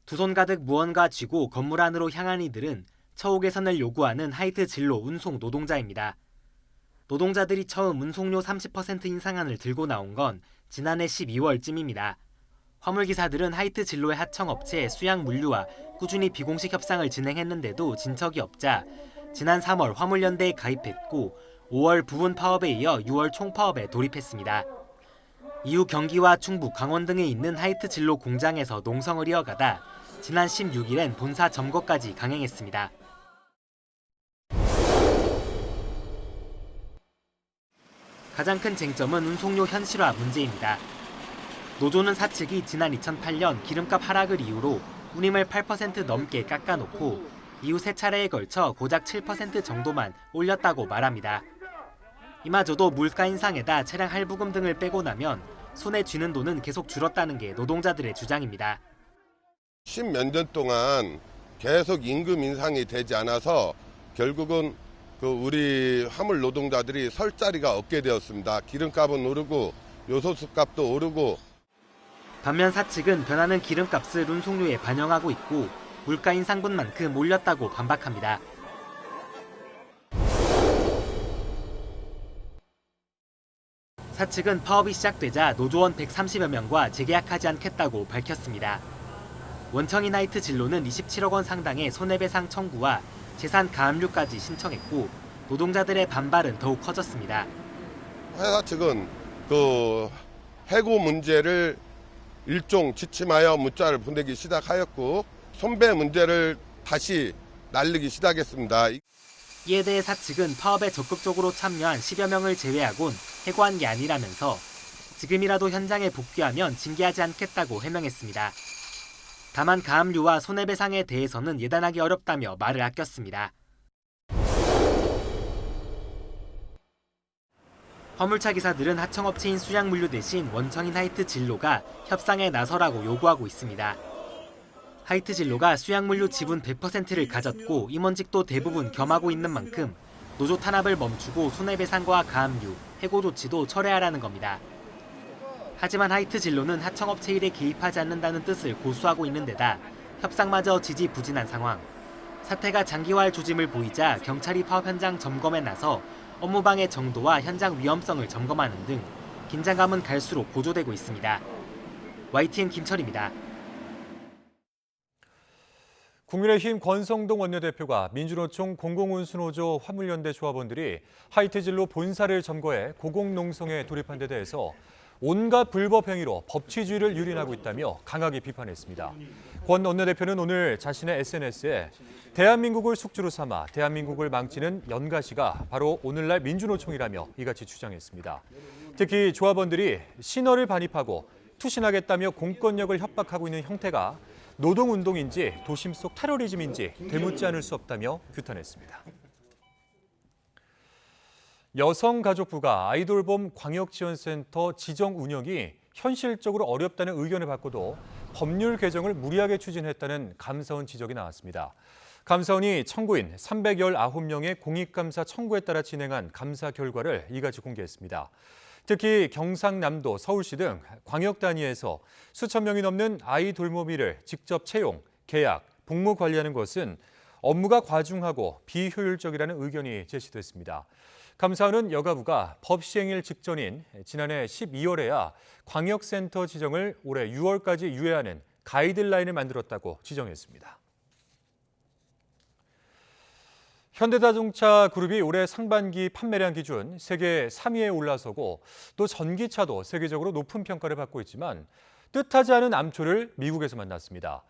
두 손 가득 무언가 쥐고 건물 안으로 향한 이들은 처우 개선을 요구하는 하이트 진로 운송 노동자입니다. 노동자들이 처음 운송료 30% 인상안을 들고 나온 건 지난해 12월쯤입니다. 화물기사들은 하이트 진로의 하청업체 수양물류와 꾸준히 비공식 협상을 진행했는데도 진척이 없자 지난 3월 화물연대에 가입했고 5월 부분 파업에 이어 6월 총파업에 돌입했습니다. 이후 경기와 충북, 강원 등에 있는 하이트 진로 공장에서 농성을 이어가다 지난 16일엔 본사 점거까지 강행했습니다. 가장 큰 쟁점은 운송료 현실화 문제입니다. 노조는 사측이 지난 2008년 기름값 하락을 이유로 운임을 8% 넘게 깎아놓고 이후 세 차례에 걸쳐 고작 7% 정도만 올렸다고 말합니다. 이마저도 물가 인상에다 차량 할부금 등을 빼고 나면 손에 쥐는 돈은 계속 줄었다는 게 노동자들의 주장입니다. 10몇 년 동안 계속 임금 인상이 되지 않아서 결국은 우리 화물 노동자들이 설 자리가 없게 되었습니다. 기름값은 오르고 요소수값도 오르고. 반면 사측은 변하는 기름값을 운송료에 반영하고 있고 물가 인상분만큼 올렸다고 반박합니다. 사측은 파업이 시작되자 노조원 130여 명과 재계약하지 않겠다고 밝혔습니다. 원청인 하이트 진로는 27억 원 상당의 손해배상 청구와 재산 가압류까지 신청했고 노동자들의 반발은 더욱 커졌습니다. 회사 측은 해고 문제를 일종 지침하여 문자를 보내기 시작하였고 손배 문제를 다시 날리기 시작했습니다. 이에 대해 사측은 파업에 적극적으로 참여한 10여 명을 제외하곤 해고한 게 아니라면서 지금이라도 현장에 복귀하면 징계하지 않겠다고 해명했습니다. 다만 가압류와 손해배상에 대해서는 예단하기 어렵다며 말을 아꼈습니다. 화물차 기사들은 하청업체인 수양물류 대신 원청인 하이트진로가 협상에 나서라고 요구하고 있습니다. 하이트진로가 수양물류 지분 100%를 가졌고 임원직도 대부분 겸하고 있는 만큼 노조 탄압을 멈추고 손해배상과 가압류, 해고 조치도 철회하라는 겁니다. 하지만 하이트진로는 하청업체 일에 개입하지 않는다는 뜻을 고수하고 있는 데다 협상마저 지지부진한 상황. 사태가 장기화할 조짐을 보이자 경찰이 파업 현장 점검에 나서 업무방해 정도와 현장 위험성을 점검하는 등 긴장감은 갈수록 고조되고 있습니다. YTN 김철입니다. 국민의힘 권성동 원내대표가 민주노총 공공운수노조 화물연대 조합원들이 하이트진로 본사를 점거해 고공농성에 돌입한 데 대해서 온갖 불법 행위로 법치주의를 유린하고 있다며 강하게 비판했습니다. 권 원내대표는 오늘 자신의 SNS에 대한민국을 숙주로 삼아 대한민국을 망치는 연가시가 바로 오늘날 민주노총이라며 이같이 주장했습니다. 특히 조합원들이 신어를 반입하고 투신하겠다며 공권력을 협박하고 있는 형태가 노동운동인지 도심 속 테러리즘인지 되묻지 않을 수 없다며 규탄했습니다. 여성가족부가 아이돌봄 광역지원센터 지정 운영이 현실적으로 어렵다는 의견을 받고도 법률 개정을 무리하게 추진했다는 감사원 지적이 나왔습니다. 감사원이 청구인 319명의 공익감사 청구에 따라 진행한 감사 결과를 이같이 공개했습니다. 특히 경상남도, 서울시 등 광역 단위에서 수천 명이 넘는 아이 돌보미를 직접 채용, 계약, 복무 관리하는 것은 업무가 과중하고 비효율적이라는 의견이 제시됐습니다. 감사원은 여가부가 법 시행일 직전인 지난해 12월에야 광역센터 지정을 올해 6월까지 유예하는 가이드라인을 만들었다고 지정했습니다. 현대자동차 그룹이 올해 상반기 판매량 기준 세계 3위에 올라서고 또 전기차도 세계적으로 높은 평가를 받고 있지만 뜻하지 않은 암초를 미국에서 만났습니다.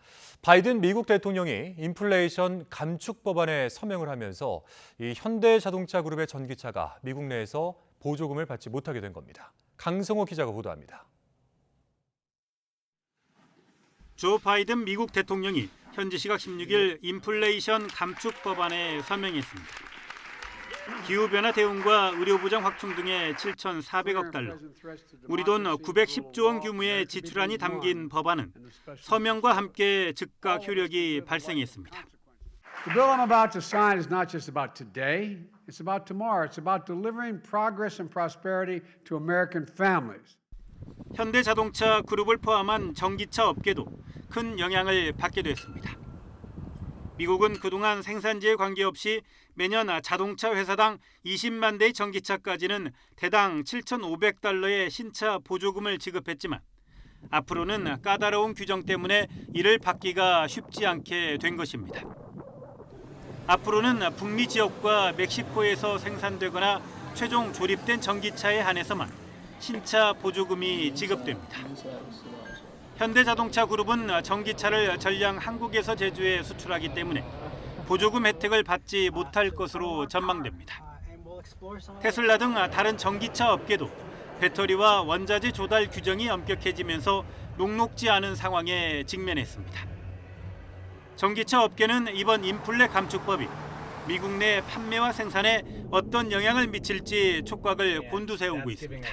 바이든 미국 대통령이 인플레이션 감축 법안에 서명을 하면서 이 현대자동차 그룹의 전기차가 미국 내에서 보조금을 받지 못하게 된 겁니다. 강성호 기자가 보도합니다. 조 바이든 미국 대통령이 현지 시각 16일 인플레이션 감축 법안에 서명했습니다. 기후변화 대응과 의료보장 확충 등의 7,400억 달러, 우리 돈 910조 원 규모의 지출안이 담긴 법안은 서명과 함께 즉각 효력이 발생했습니다. The bill I'm about to sign is not just about today, it's about tomorrow. It's about delivering progress and prosperity to American families. 현대자동차 그룹을 포함한 전기차 업계도 큰 영향을 받게 됐습니다. 미국은 그동안 생산지에 관계없이 매년 자동차 회사당 20만 대의 전기차까지는 대당 7,500달러의 신차 보조금을 지급했지만 앞으로는 까다로운 규정 때문에 이를 받기가 쉽지 않게 된 것입니다. 앞으로는 북미 지역과 멕시코에서 생산되거나 최종 조립된 전기차에 한해서만 신차 보조금이 지급됩니다. 현대자동차 그룹은 전기차를 전량 한국에서 제조해 수출하기 때문에 보조금 혜택을 받지 못할 것으로 전망됩니다. 테슬라 등 다른 전기차 업계도 배터리와 원자재 조달 규정이 엄격해지면서 녹록지 않은 상황에 직면했습니다. 전기차 업계는 이번 인플레 감축법이 미국 내 판매와 생산에 어떤 영향을 미칠지 촉각을 곤두세우고 있습니다.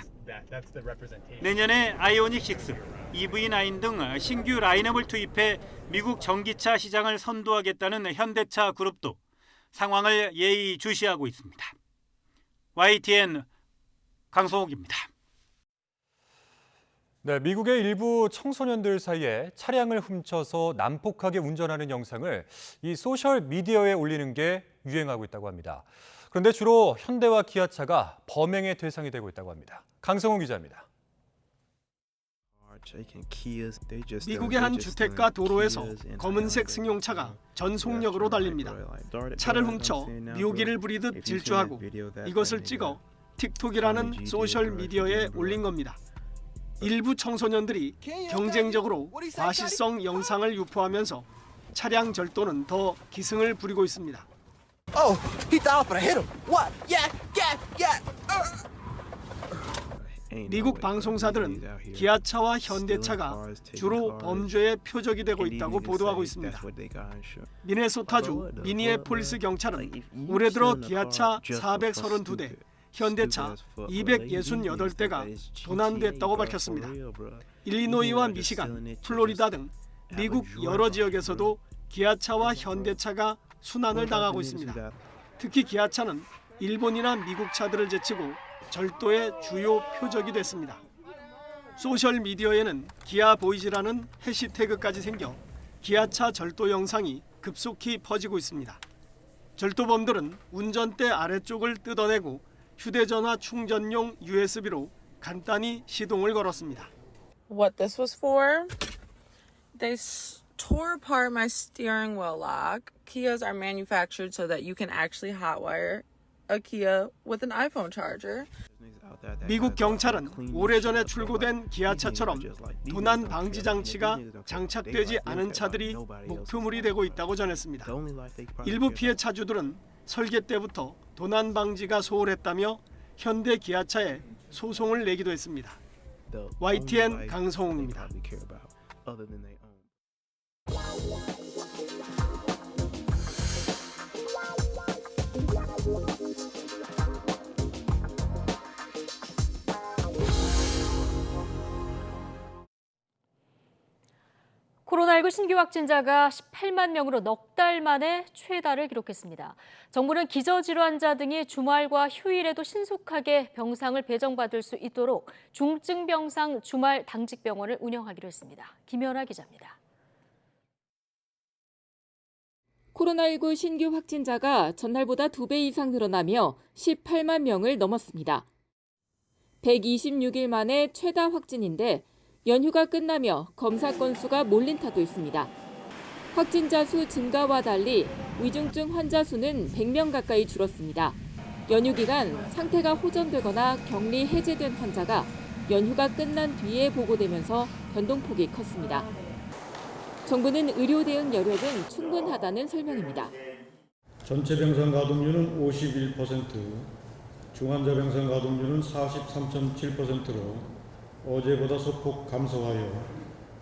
내년에 아이오닉 6, EV9 등 신규 라인업을 투입해 미국 전기차 시장을 선도하겠다는 현대차 그룹도 상황을 예의주시하고 있습니다. YTN 강성욱입니다. 네, 미국의 일부 청소년들 사이에 차량을 훔쳐서 난폭하게 운전하는 영상을 이 소셜 미디어에 올리는 게 유행하고 있다고 합니다. 그런데 주로 현대와 기아차가 범행의 대상이 되고 있다고 합니다. 강성훈 기자입니다. 미국의 한 주택가 도로에서 검은색 승용차가 전속력으로 달립니다. 차를 훔쳐 묘기를 부리듯 질주하고 이것을 찍어 틱톡이라는 소셜 미디어에 올린 겁니다. 일부 청소년들이 경쟁적으로 과시성 영상을 유포하면서 차량 절도는 더 기승을 부리고 있습니다. 미국 방송사들은 기아차와 현대차가 주로 범죄의 표적이 되고 있다고 보도하고 있습니다. 미네소타주 미니애폴리스 경찰은 올해 들어 기아차 432대, 현대차 268대가 도난됐다고 밝혔습니다. 일리노이와 미시간, 플로리다 등 미국 여러 지역에서도 기아차와 현대차가 순환을 당하고 있습니다. 특히 기아차는 일본이나 미국 차들을 제치고 절도의 주요 표적이 됐습니다. 소셜미디어에는 기아 보이즈라는 해시태그까지 생겨 기아차 절도 영상이 급속히 퍼지고 있습니다. 절도범들은 운전대 아래쪽을 뜯어내고 휴대전화 충전용 USB로 간단히 시동을 걸었습니다. What this was for? They tore apart my steering wheel lock. Kias are manufactured so that you can actually hotwire a Kia with an iPhone charger. 미국 경찰은 오래전에 출고된 기아차처럼 도난 방지 장치가 장착되지 않은 차들이 목표물이 되고 있다고 전했습니다. 일부 피해 차주들은 설계 때부터 도난 방지가 소홀했다며 현대 기아차에 소송을 내기도 했습니다. YTN 강성웅입니다. 코로나19 신규 확진자가 18만 명으로 넉 달 만에 최다를 기록했습니다. 정부는 기저질환자 등이 주말과 휴일에도 신속하게 병상을 배정받을 수 있도록 중증병상 주말 당직병원을 운영하기로 했습니다. 김연아 기자입니다. 코로나19 신규 확진자가 전날보다 2배 이상 늘어나며 18만 명을 넘었습니다. 126일 만에 최다 확진인데 연휴가 끝나며 검사 건수가 몰린 탓도 있습니다. 확진자 수 증가와 달리 위중증 환자 수는 100명 가까이 줄었습니다. 연휴 기간 상태가 호전되거나 격리 해제된 환자가 연휴가 끝난 뒤에 보고되면서 변동폭이 컸습니다. 정부는 의료 대응 여력은 충분하다는 설명입니다. 전체 병상 가동률은 51%, 중환자 병상 가동률은 43.7%로 어제보다 소폭 감소하여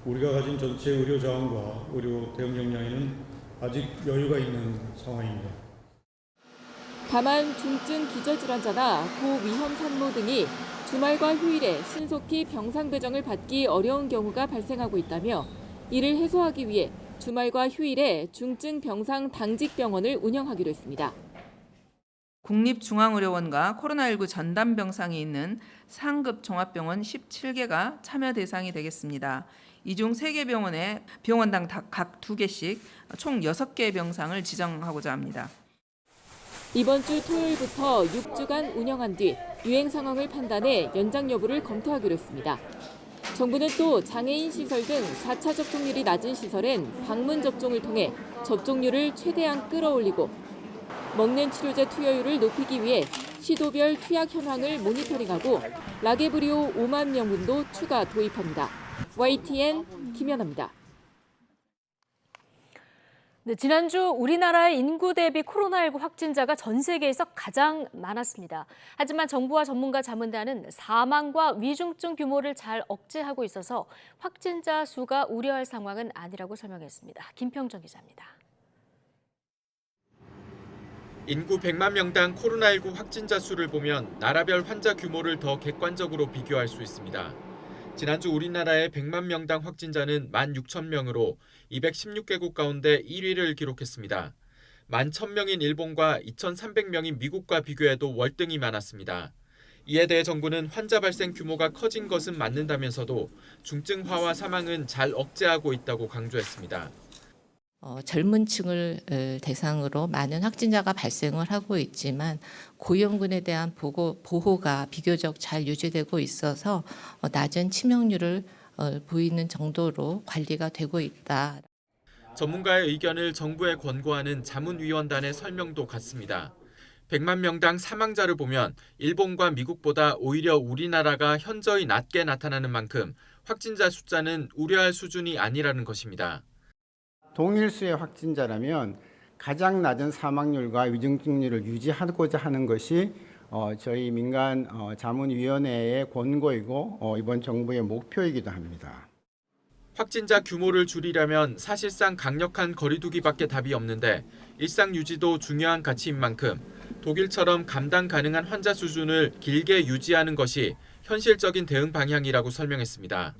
우리가 가진 전체 의료 자원과 의료 대응 역량에는 아직 여유가 있는 상황입니다. 다만 중증 기저질환자나 고위험 산모 등이 주말과 휴일에 신속히 병상 배정을 받기 어려운 경우가 발생하고 있다며 이를 해소하기 위해 주말과 휴일에 중증 병상 당직 병원을 운영하기로 했습니다. 국립중앙의료원과 코로나19 전담 병상이 있는 상급 종합병원 17개가 참여 대상이 되겠습니다. 이 중 3개 병원에 병원당 각 2개씩 총 6개의 병상을 지정하고자 합니다. 이번 주 토요일부터 6주간 운영한 뒤 유행 상황을 판단해 연장 여부를 검토하기로 했습니다. 정부는 또 장애인 시설 등 4차 접종률이 낮은 시설엔 방문 접종을 통해 접종률을 최대한 끌어올리고 먹는 치료제 투여율을 높이기 위해 시도별 투약 현황을 모니터링하고 라게브리오 5만 명분도 추가 도입합니다. YTN 김연아입니다. 네, 지난주 우리나라의 인구 대비 코로나19 확진자가 전 세계에서 가장 많았습니다. 하지만 정부와 전문가 자문단은 사망과 위중증 규모를 잘 억제하고 있어서 확진자 수가 우려할 상황은 아니라고 설명했습니다. 김평정 기자입니다. 인구 100만 명당 코로나19 확진자 수를 보면 나라별 환자 규모를 더 객관적으로 비교할 수 있습니다. 지난주 우리나라의 100만 명당 확진자는 16,000명으로 216개국 가운데 1위를 기록했습니다. 11,000명인 일본과 2,300명인 미국과 비교해도 월등히 많았습니다. 이에 대해 정부는 환자 발생 규모가 커진 것은 맞는다면서도 중증화와 사망은 잘 억제하고 있다고 강조했습니다. 젊은 층을 대상으로 많은 확진자가 발생을 하고 있지만 고위험군에 대한 보호가 비교적 잘 유지되고 있어서 낮은 치명률을 보이는 정도로 관리가 되고 있다. 전문가의 의견을 정부에 권고하는 자문위원단의 설명도 같습니다. 100만 명당 사망자를 보면 일본과 미국보다 오히려 우리나라가 현저히 낮게 나타나는 만큼 확진자 숫자는 우려할 수준이 아니라는 것입니다. 동일 수의 확진자라면 가장 낮은 사망률과 위중증률을 유지하고자 하는 것이 저희 민간 자문위원회의 권고이고 이번 정부의 목표이기도 합니다. 확진자 규모를 줄이려면 사실상 강력한 거리두기밖에 답이 없는데 일상 유지도 중요한 가치인 만큼 독일처럼 감당 가능한 환자 수준을 길게 유지하는 것이 현실적인 대응 방향이라고 설명했습니다.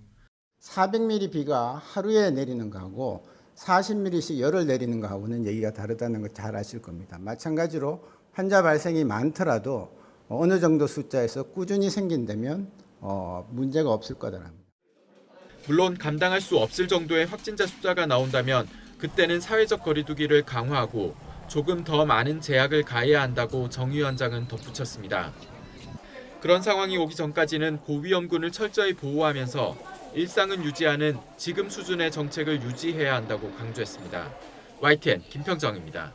400mm 비가 하루에 내리는 거하고 40mm씩 열흘 내리는 거하고는 얘기가 다르다는 걸 잘 아실 겁니다. 마찬가지로 환자 발생이 많더라도 어느 정도 숫자에서 꾸준히 생긴다면 문제가 없을 거다랍니다. 물론 감당할 수 없을 정도의 확진자 숫자가 나온다면 그때는 사회적 거리두기를 강화하고 조금 더 많은 제약을 가해야 한다고 정 위원장은 덧붙였습니다. 그런 상황이 오기 전까지는 고위험군을 철저히 보호하면서 일상은 유지하는 지금 수준의 정책을 유지해야 한다고 강조했습니다. YTN 김평정입니다.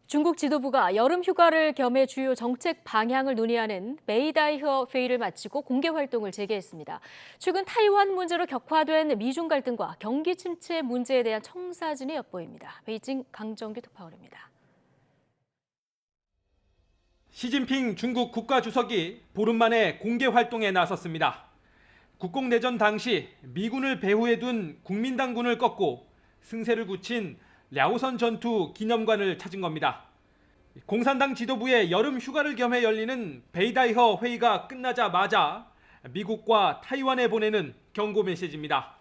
중국 지도부가 여름 휴가를 겸해 주요 정책 방향을 논의하는 베이다이허 회의를 마치고 공개 활동을 재개했습니다. 최근 타이완 문제로 격화된 미중 갈등과 경기 침체 문제에 대한 청사진이 엿보입니다. 베이징 강정규 특파원입니다. 시진핑 중국 국가주석이 보름 만에 공개 활동에 나섰습니다. 국共내전 당시 미군을 배후에 둔 국민당군을 꺾고 승세를 굳힌 랴오선 전투 기념관을 찾은 겁니다. 공산당 지도부의 여름 휴가를 겸해 열리는 베이다이허 회의가 끝나자마자 미국과 타이완에 보내는 경고 메시지입니다.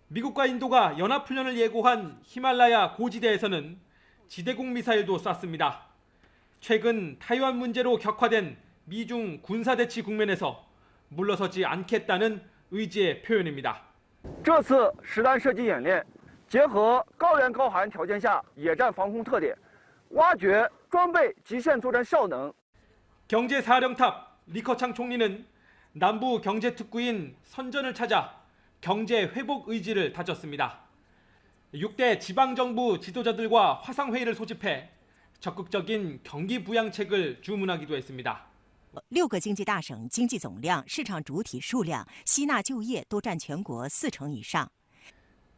미국과 인도가 연합훈련을 예고한 히말라야 고지대에서는 지대공 미사일도 쐈습니다. 최근 타이완 문제로 격화된 미중 군사대치 국면에서 물러서지 않겠다는 의지의 표현입니다. 这次实弹射击演练结合高原高寒条件下野战防空特点，挖掘装备极限作战效能。 경제사령탑 리커창 총리는 남부 경제특구인 선전을 찾아 경제 회복 의지를 다졌습니다. 6대 지방정부 지도자들과 화상회의를 소집해 적극적인 경기 부양책을 주문하기도 했습니다. 6个经济大省经济总量、市场主体数量、吸纳就业都占全国40%以上。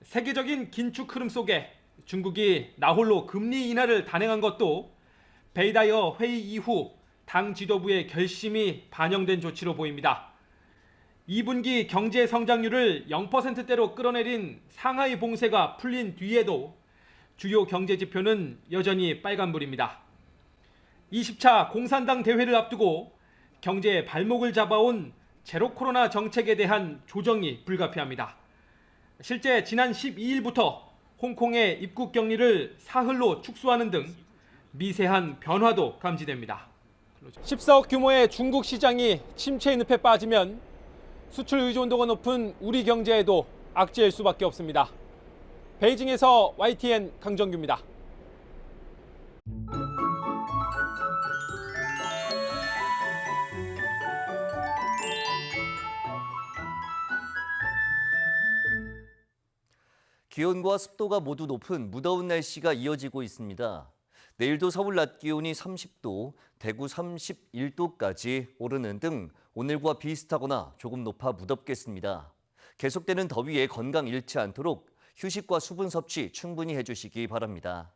세계적인 긴축 흐름 속에 중국이 나홀로 금리 인하를 단행한 것도 베이다이허 회의 이후 당 지도부의 결심이 반영된 조치로 보입니다. 2분기 경제 성장률을 0%대로 끌어내린 상하이 봉쇄가 풀린 뒤에도 주요 경제 지표는 여전히 빨간불입니다. 20차 공산당 대회를 앞두고 경제의 발목을 잡아온 제로 코로나 정책에 대한 조정이 불가피합니다. 실제 지난 12일부터 홍콩의 입국 격리를 사흘로 축소하는 등 미세한 변화도 감지됩니다. 14억 규모의 중국 시장이 침체의 늪에 빠지면 수출 의존도가 높은 우리 경제에도 악재일 수밖에 없습니다. 베이징에서 YTN 강정규입니다. 기온과 습도가 모두 높은 무더운 날씨가 이어지고 있습니다. 내일도 서울 낮 기온이 30도, 대구 31도까지 오르는 등 오늘과 비슷하거나 조금 높아 무덥겠습니다. 계속되는 더위에 건강 잃지 않도록 휴식과 수분 섭취 충분히 해주시기 바랍니다.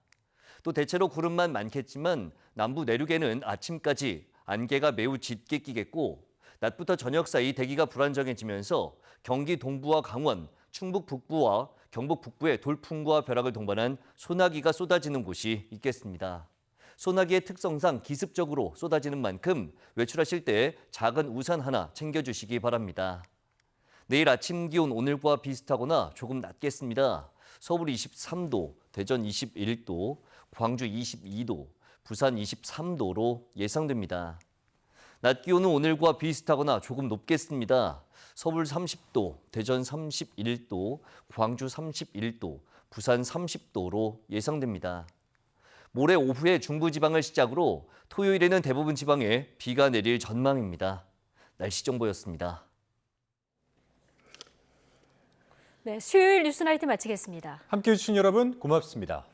또 대체로 구름만 많겠지만 남부 내륙에는 아침까지 안개가 매우 짙게 끼겠고 낮부터 저녁 사이 대기가 불안정해지면서 경기 동부와 강원, 충북 북부와 경북 북부에 돌풍과 벼락을 동반한 소나기가 쏟아지는 곳이 있겠습니다. 소나기의 특성상 기습적으로 쏟아지는 만큼 외출하실 때 작은 우산 하나 챙겨주시기 바랍니다. 내일 아침 기온 오늘과 비슷하거나 조금 낮겠습니다. 서울 23도, 대전 21도, 광주 22도, 부산 23도로 예상됩니다. 낮 기온은 오늘과 비슷하거나 조금 높겠습니다. 서울 30도, 대전 31도, 광주 31도, 부산 30도로 예상됩니다. 모레 오후에 중부지방을 시작으로 토요일에는 대부분 지방에 비가 내릴 전망입니다. 날씨 정보였습니다. 네, 수요일 뉴스나이트 마치겠습니다. 함께해 주신 여러분 고맙습니다.